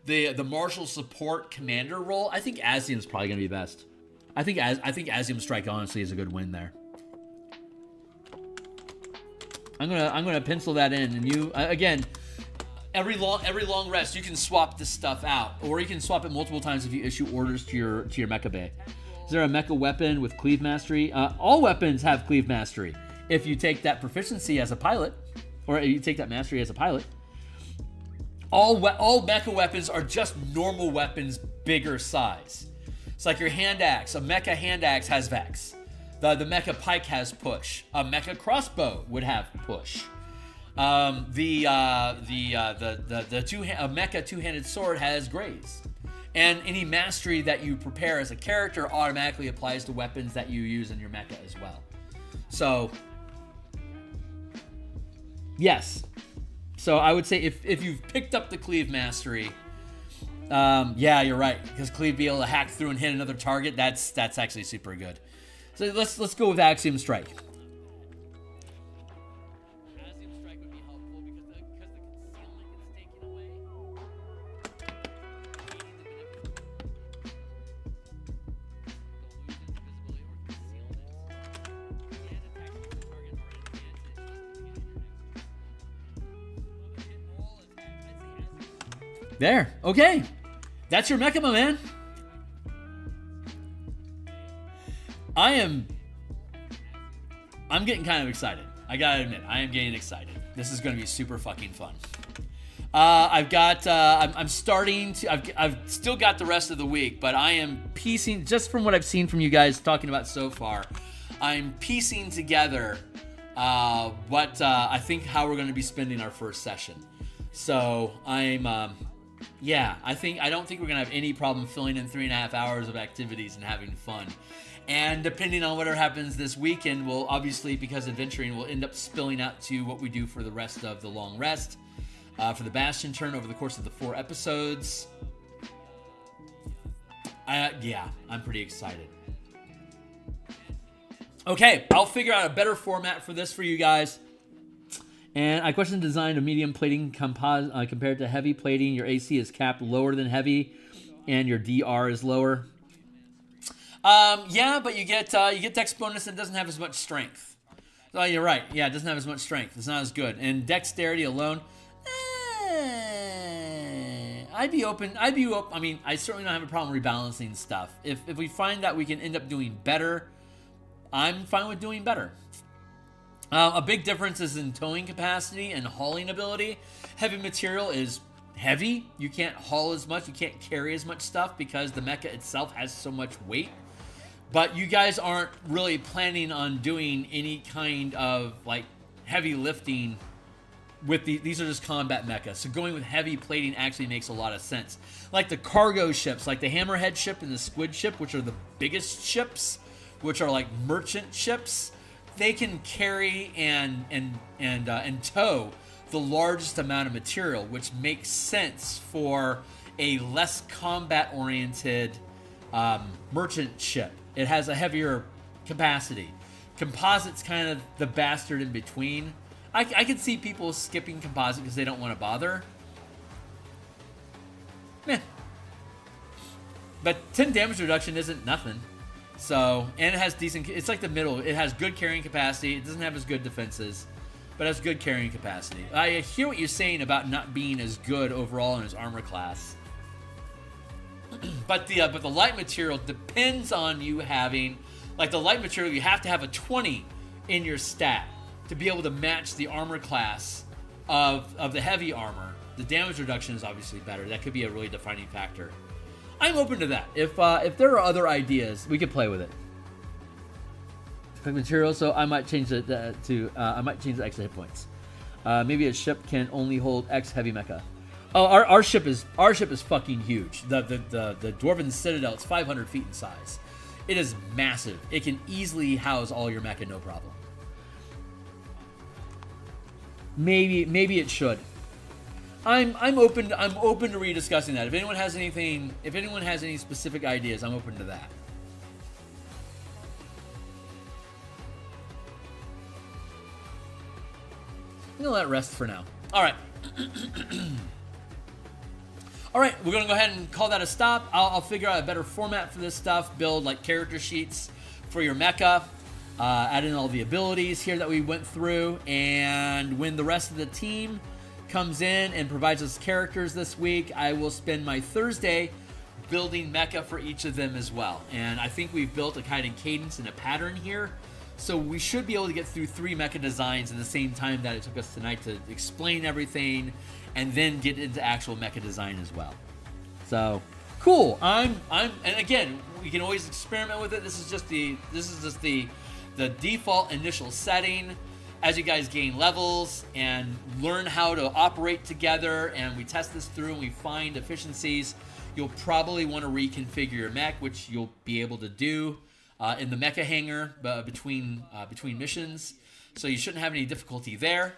the martial support commander role. I think Asium's probably gonna be best. I think Asium Strike honestly is a good win there. I'm gonna pencil that in, and you again. Every long rest, you can swap this stuff out, or you can swap it multiple times if you issue orders to your mecha bay. Is there a mecha weapon with cleave mastery? All weapons have cleave mastery. If you take that proficiency as a pilot, or you take that mastery as a pilot, all mecha weapons are just normal weapons, bigger size. It's like your hand axe. A mecha hand axe has Vex. The mecha pike has push. A mecha crossbow would have push. A mecha two-handed sword has graze. And any mastery that you prepare as a character automatically applies to weapons that you use in your mecha as well. So, yes. So I would say if you've picked up the cleave mastery, yeah, you're right. Because cleave be able to hack through and hit another target, that's actually super good. So let's go with Axiom Strike. There. Okay. That's your mecha, my man. I'm getting kind of excited. I gotta admit, I am getting excited. This is going to be super fucking fun. I'm starting to, I've still got the rest of the week, but I am piecing, just from what I've seen from you guys talking about so far, I'm piecing together what I think how we're going to be spending our first session. So I don't think we're going to have any problem filling in 3.5 hours of activities and having fun. And depending on whatever happens this weekend, we'll obviously, because adventuring will end up spilling out to what we do for the rest of the long rest. For the Bastion turn over the course of the 4 episodes. I'm pretty excited. Okay, I'll figure out a better format for this for you guys. And I question the design of medium plating compared to heavy plating. Your AC is capped lower than heavy, and your DR is lower. But you get dex bonus and it doesn't have as much strength. Oh, you're right. Yeah, it doesn't have as much strength. It's not as good. And dexterity alone. I'd be open. I mean, I certainly don't have a problem rebalancing stuff. If we find that we can end up doing better, I'm fine with doing better. A big difference is in towing capacity and hauling ability. Heavy material is heavy. You can't haul as much. You can't carry as much stuff because the mecha itself has so much weight. But you guys aren't really planning on doing any kind of like heavy lifting with these are just combat mecha. So going with heavy plating actually makes a lot of sense. Like the cargo ships, like the Hammerhead ship and the Squid ship, which are the biggest ships, which are like merchant ships, they can carry and tow the largest amount of material, which makes sense for a less combat-oriented merchant ship. It has a heavier capacity. Composite's kind of the bastard in between. I can see people skipping composite because they don't want to bother. But 10 damage reduction isn't nothing. So, and it has decent, it's like the middle. It has good carrying capacity. It doesn't have as good defenses, but has good carrying capacity. I hear what you're saying about not being as good overall in his armor class. But the light material depends on you having, like the light material, you have to have a 20 in your stat to be able to match the armor class of the heavy armor. The damage reduction is obviously better. That could be a really defining factor. I'm open to that. If there are other ideas, we could play with it. Quick material, so I might change it I might change the extra hit points. Maybe a ship can only hold X heavy mecha. Oh, our ship is fucking huge. The Dwarven Citadel, it's 500 feet in size. It is massive. It can easily house all your mecha, no problem. Maybe it should. I'm open to rediscussing that. If anyone has any specific ideas, I'm open to that. I'm gonna let it rest for now. All right. All right, we're gonna go ahead and call that a stop. I'll figure out a better format for this stuff. Build like character sheets for your mecha. Add in all the abilities here that we went through, and when the rest of the team comes in and provides us characters this week, I will spend my Thursday building mecha for each of them as well. And I think we've built a kind of cadence and a pattern here, so we should be able to get through 3 mecha designs in the same time that it took us tonight to explain everything and then get into actual mecha design as well. So cool. And again, we can always experiment with it. This is just the default initial setting. As you guys gain levels and learn how to operate together, and we test this through and we find efficiencies, you'll probably want to reconfigure your mech, which you'll be able to do in the mecha hangar between missions. So you shouldn't have any difficulty there.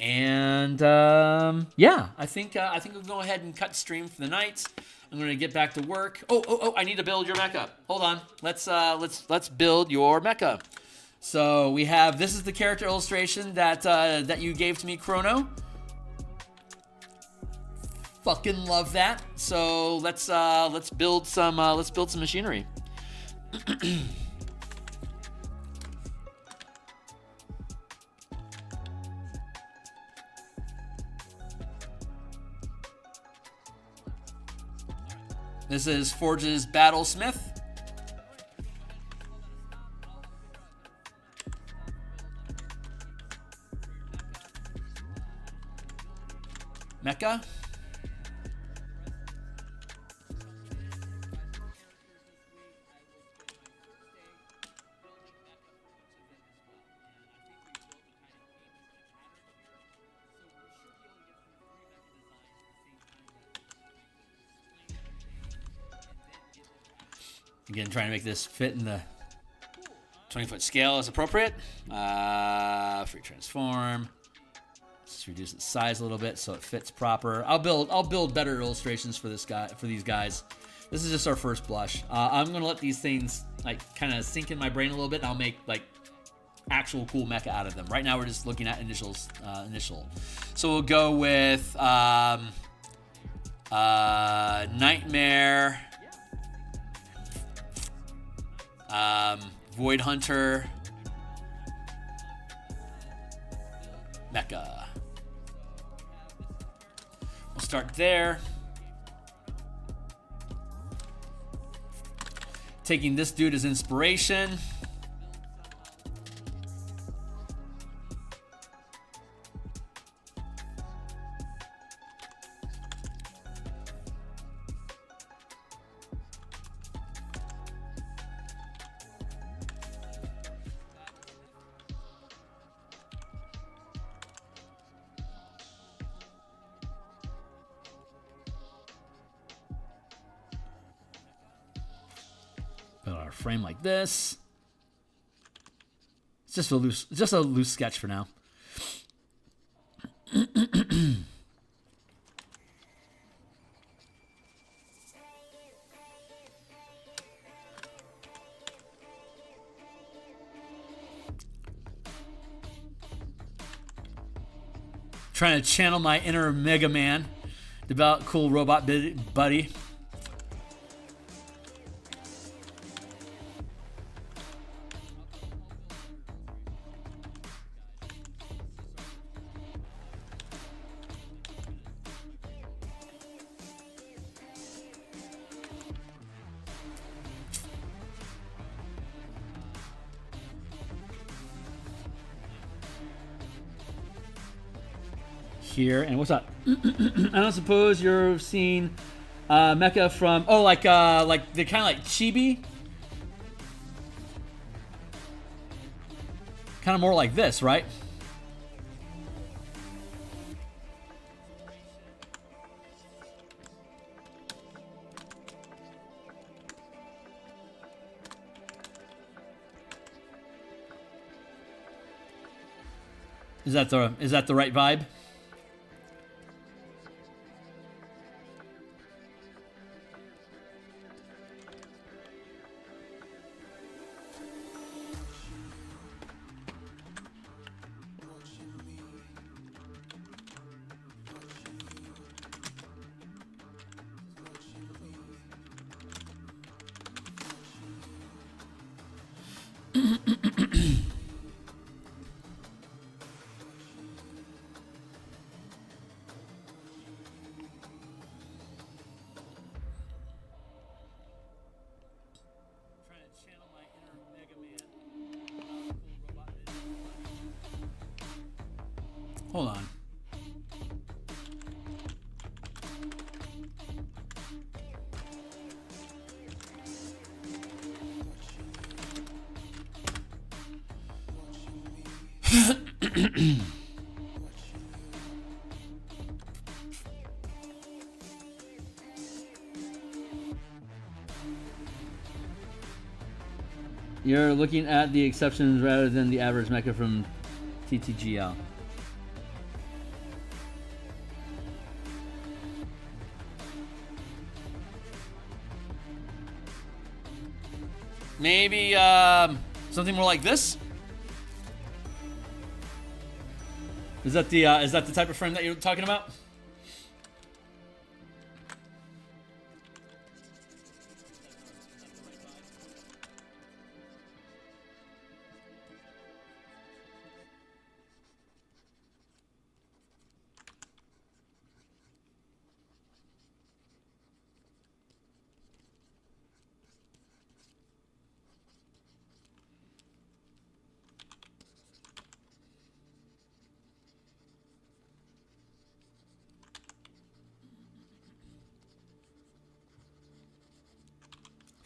And I think we'll go ahead and cut stream for the night. I'm going to get back to work. Oh! I need to build your mecha. Hold on. Let's build your mecha. So we have, this is the character illustration that you gave to me, Chrono. Fucking love that. So let's build some machinery. This is Forge's Battlesmith. Mecha. Again, trying to make this fit in the 20-foot scale as appropriate. Free transform. Let's reduce its size a little bit so it fits proper. I'll build better illustrations for these guys. This is just our first blush. I'm gonna let these things like kind of sink in my brain a little bit, and I'll make like actual cool mecha out of them. Right now we're just looking at initial. So we'll go with Nightmare, Void Hunter, Mecha. We'll start there. Taking this dude as inspiration. Build our frame like this. It's just a loose sketch for now. Trying to channel my inner Mega Man, develop cool robot buddy. Here and what's up? I don't suppose you're seeing Mecha from like the kind of like chibi, kind of more like this, right? Is that the right vibe? Hold on. You're looking at the exceptions rather than the average mecha from TTGL. Maybe something more like this. Is that the type of frame that you're talking about?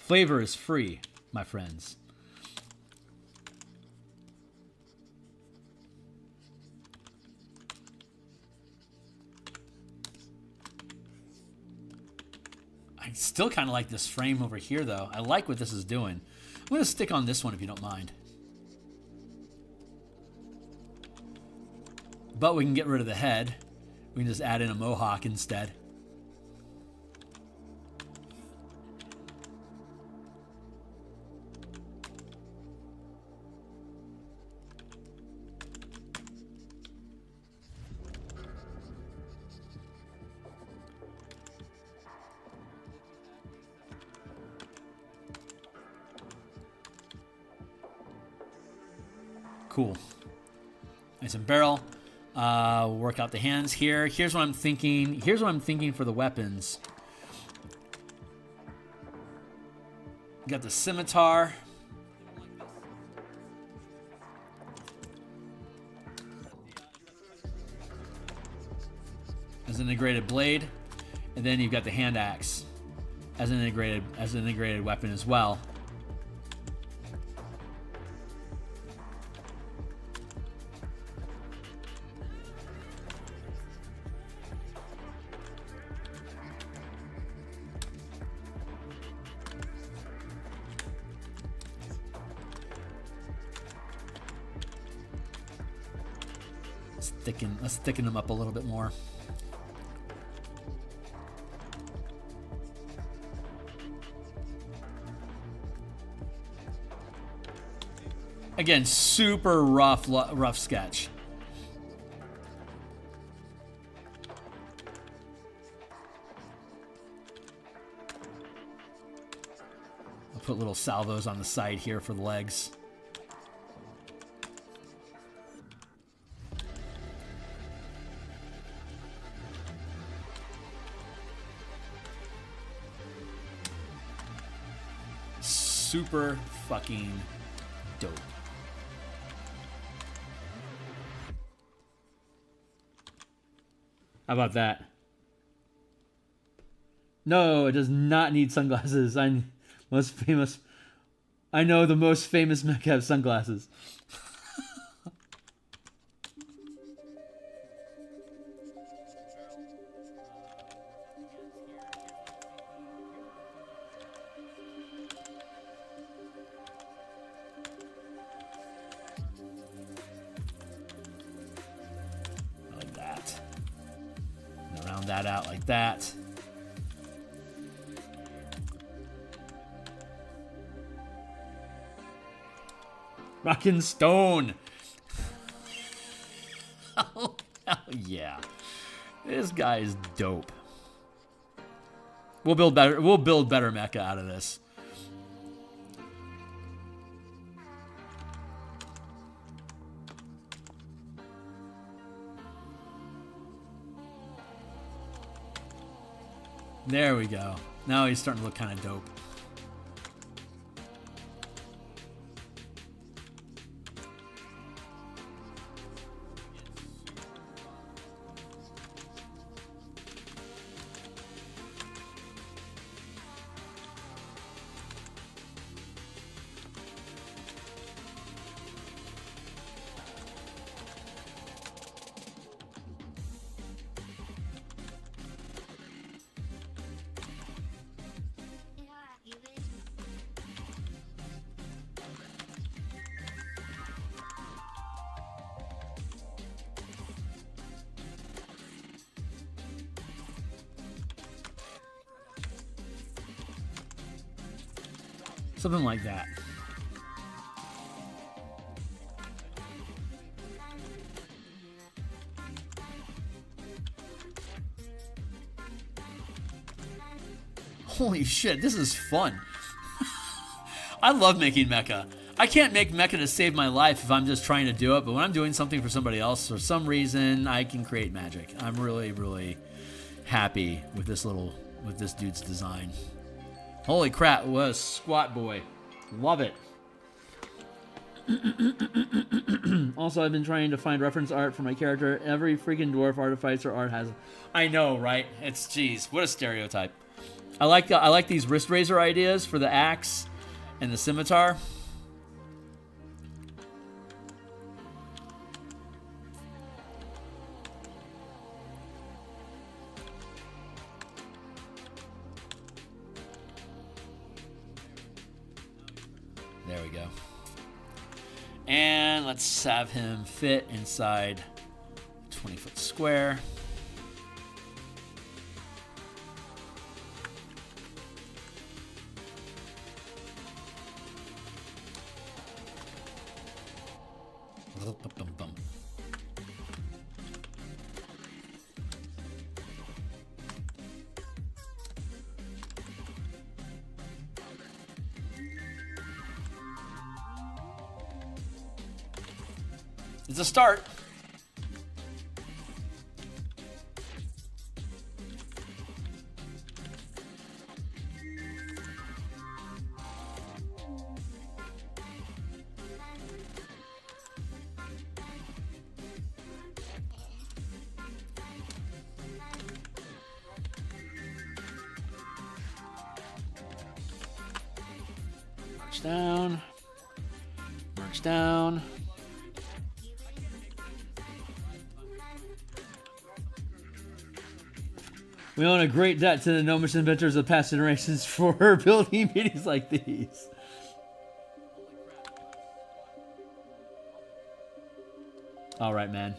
Flavor is free, my friends. I still kind of like this frame over here, though. I like what this is doing. I'm going to stick on this one if you don't mind. But we can get rid of the head. We can just add in a mohawk instead. Cool. Nice and barrel. Work out the hands here. Here's what I'm thinking. Here's what I'm thinking for the weapons. Got the scimitar. As an integrated blade, and then you've got the hand axe as an integrated weapon as well. Let's thicken them up a little bit more. Again, super rough sketch. I'll put little salvos on the side here for the legs. Super fucking dope. How about that? No, it does not need sunglasses. I'm most famous. I know the most famous mecha have sunglasses. That out like that. Rockin' stone. Oh, hell yeah. This guy is dope. We'll build better mecha out of this. There we go. Now he's starting to look kind of dope. Something like that. Holy shit, this is fun. I love making mecha. I can't make mecha to save my life if I'm just trying to do it, but when I'm doing something for somebody else, for some reason, I can create magic. I'm really, really happy with this dude's design. Holy crap, what a squat boy. Love it. Also, I've been trying to find reference art for my character. Every freaking dwarf artificer art has... I know, right? It's, geez, what a stereotype. I like these wrist razor ideas for the axe and the scimitar. There we go. And let's have him fit inside a 20-foot square. It's a start. March down. March down. We owe a great debt to the gnomish inventors of past generations for building meetings like these. All right, man.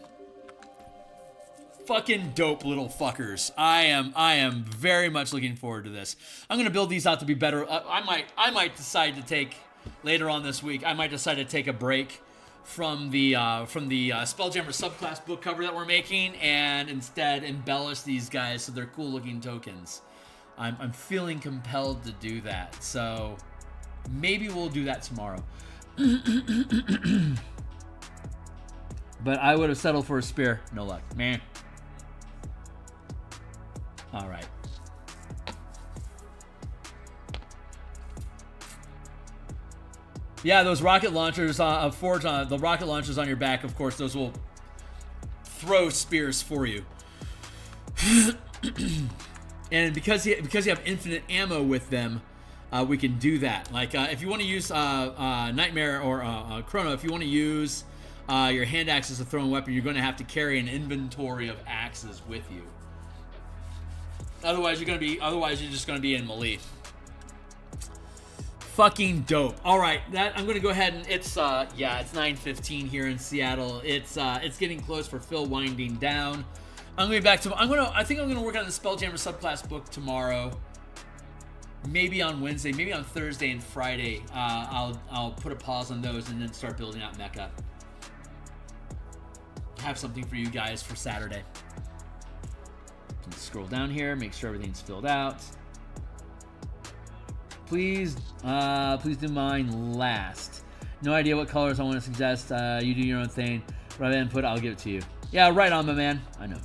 Fucking dope little fuckers. I am very much looking forward to this. I'm gonna build these out to be better. I might decide to take later on this week. I might decide to take a break from the Spelljammer subclass book cover that we're making, and instead embellish these guys so they're cool looking tokens. I'm feeling compelled to do that, so maybe we'll do that tomorrow. But I would have settled for a spear. No luck. Meh. All right. Yeah, those rocket launchers, Forge, the rocket launchers on your back, of course, those will throw spears for you. And because you have infinite ammo with them, we can do that. Like, if you want to use Nightmare or Chrono, if you want to use your hand axe as a throwing weapon, you're going to have to carry an inventory of axes with you. Otherwise, you're just going to be in melee. Fucking dope. All right, I'm gonna go ahead and it's 9:15 here in Seattle. It's getting close for Phil winding down. I'm gonna be back to. I think I'm gonna work on the Spelljammer subclass book tomorrow. Maybe on Wednesday, maybe on Thursday and Friday. I'll put a pause on those and then start building out Mecha. Have something for you guys for Saturday. Let's scroll down here, make sure everything's filled out. Please do mine last. No idea what colors I want to suggest. You do your own thing. Right input, I'll give it to you. Yeah, right on, my man. I know.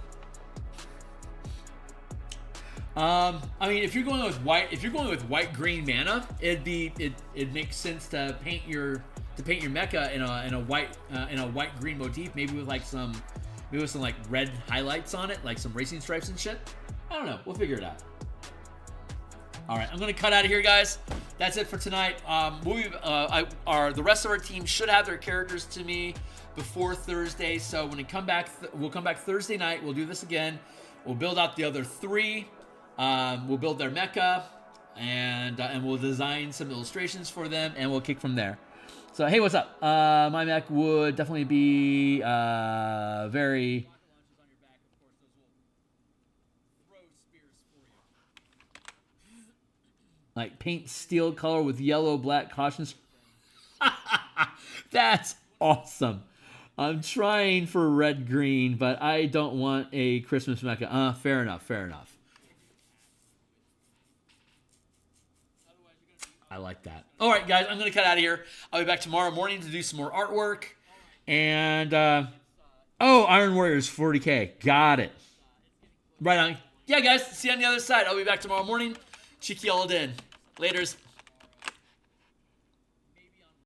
I mean, if you're going with white green mana, it makes sense to paint your mecha in a white green motif, maybe with some like red highlights on it, like some racing stripes and shit. I don't know. We'll figure it out. All right, I'm gonna cut out of here, guys. That's it for tonight. The rest of our team should have their characters to me before Thursday. So when we come back, we'll come back Thursday night. We'll do this again. We'll build out the other three. We'll build their mecha, and we'll design some illustrations for them, and we'll kick from there. So hey, what's up? My mech would definitely be very. Like paint steel color with yellow, black cautions. That's awesome. I'm trying for red, green, but I don't want a Christmas mecha. Fair enough. I like that. All right, guys, I'm going to cut out of here. I'll be back tomorrow morning to do some more artwork. And, Iron Warriors 40K. Got it. Right on. Yeah, guys, see you on the other side. I'll be back tomorrow morning. Cheeky all in. Laters.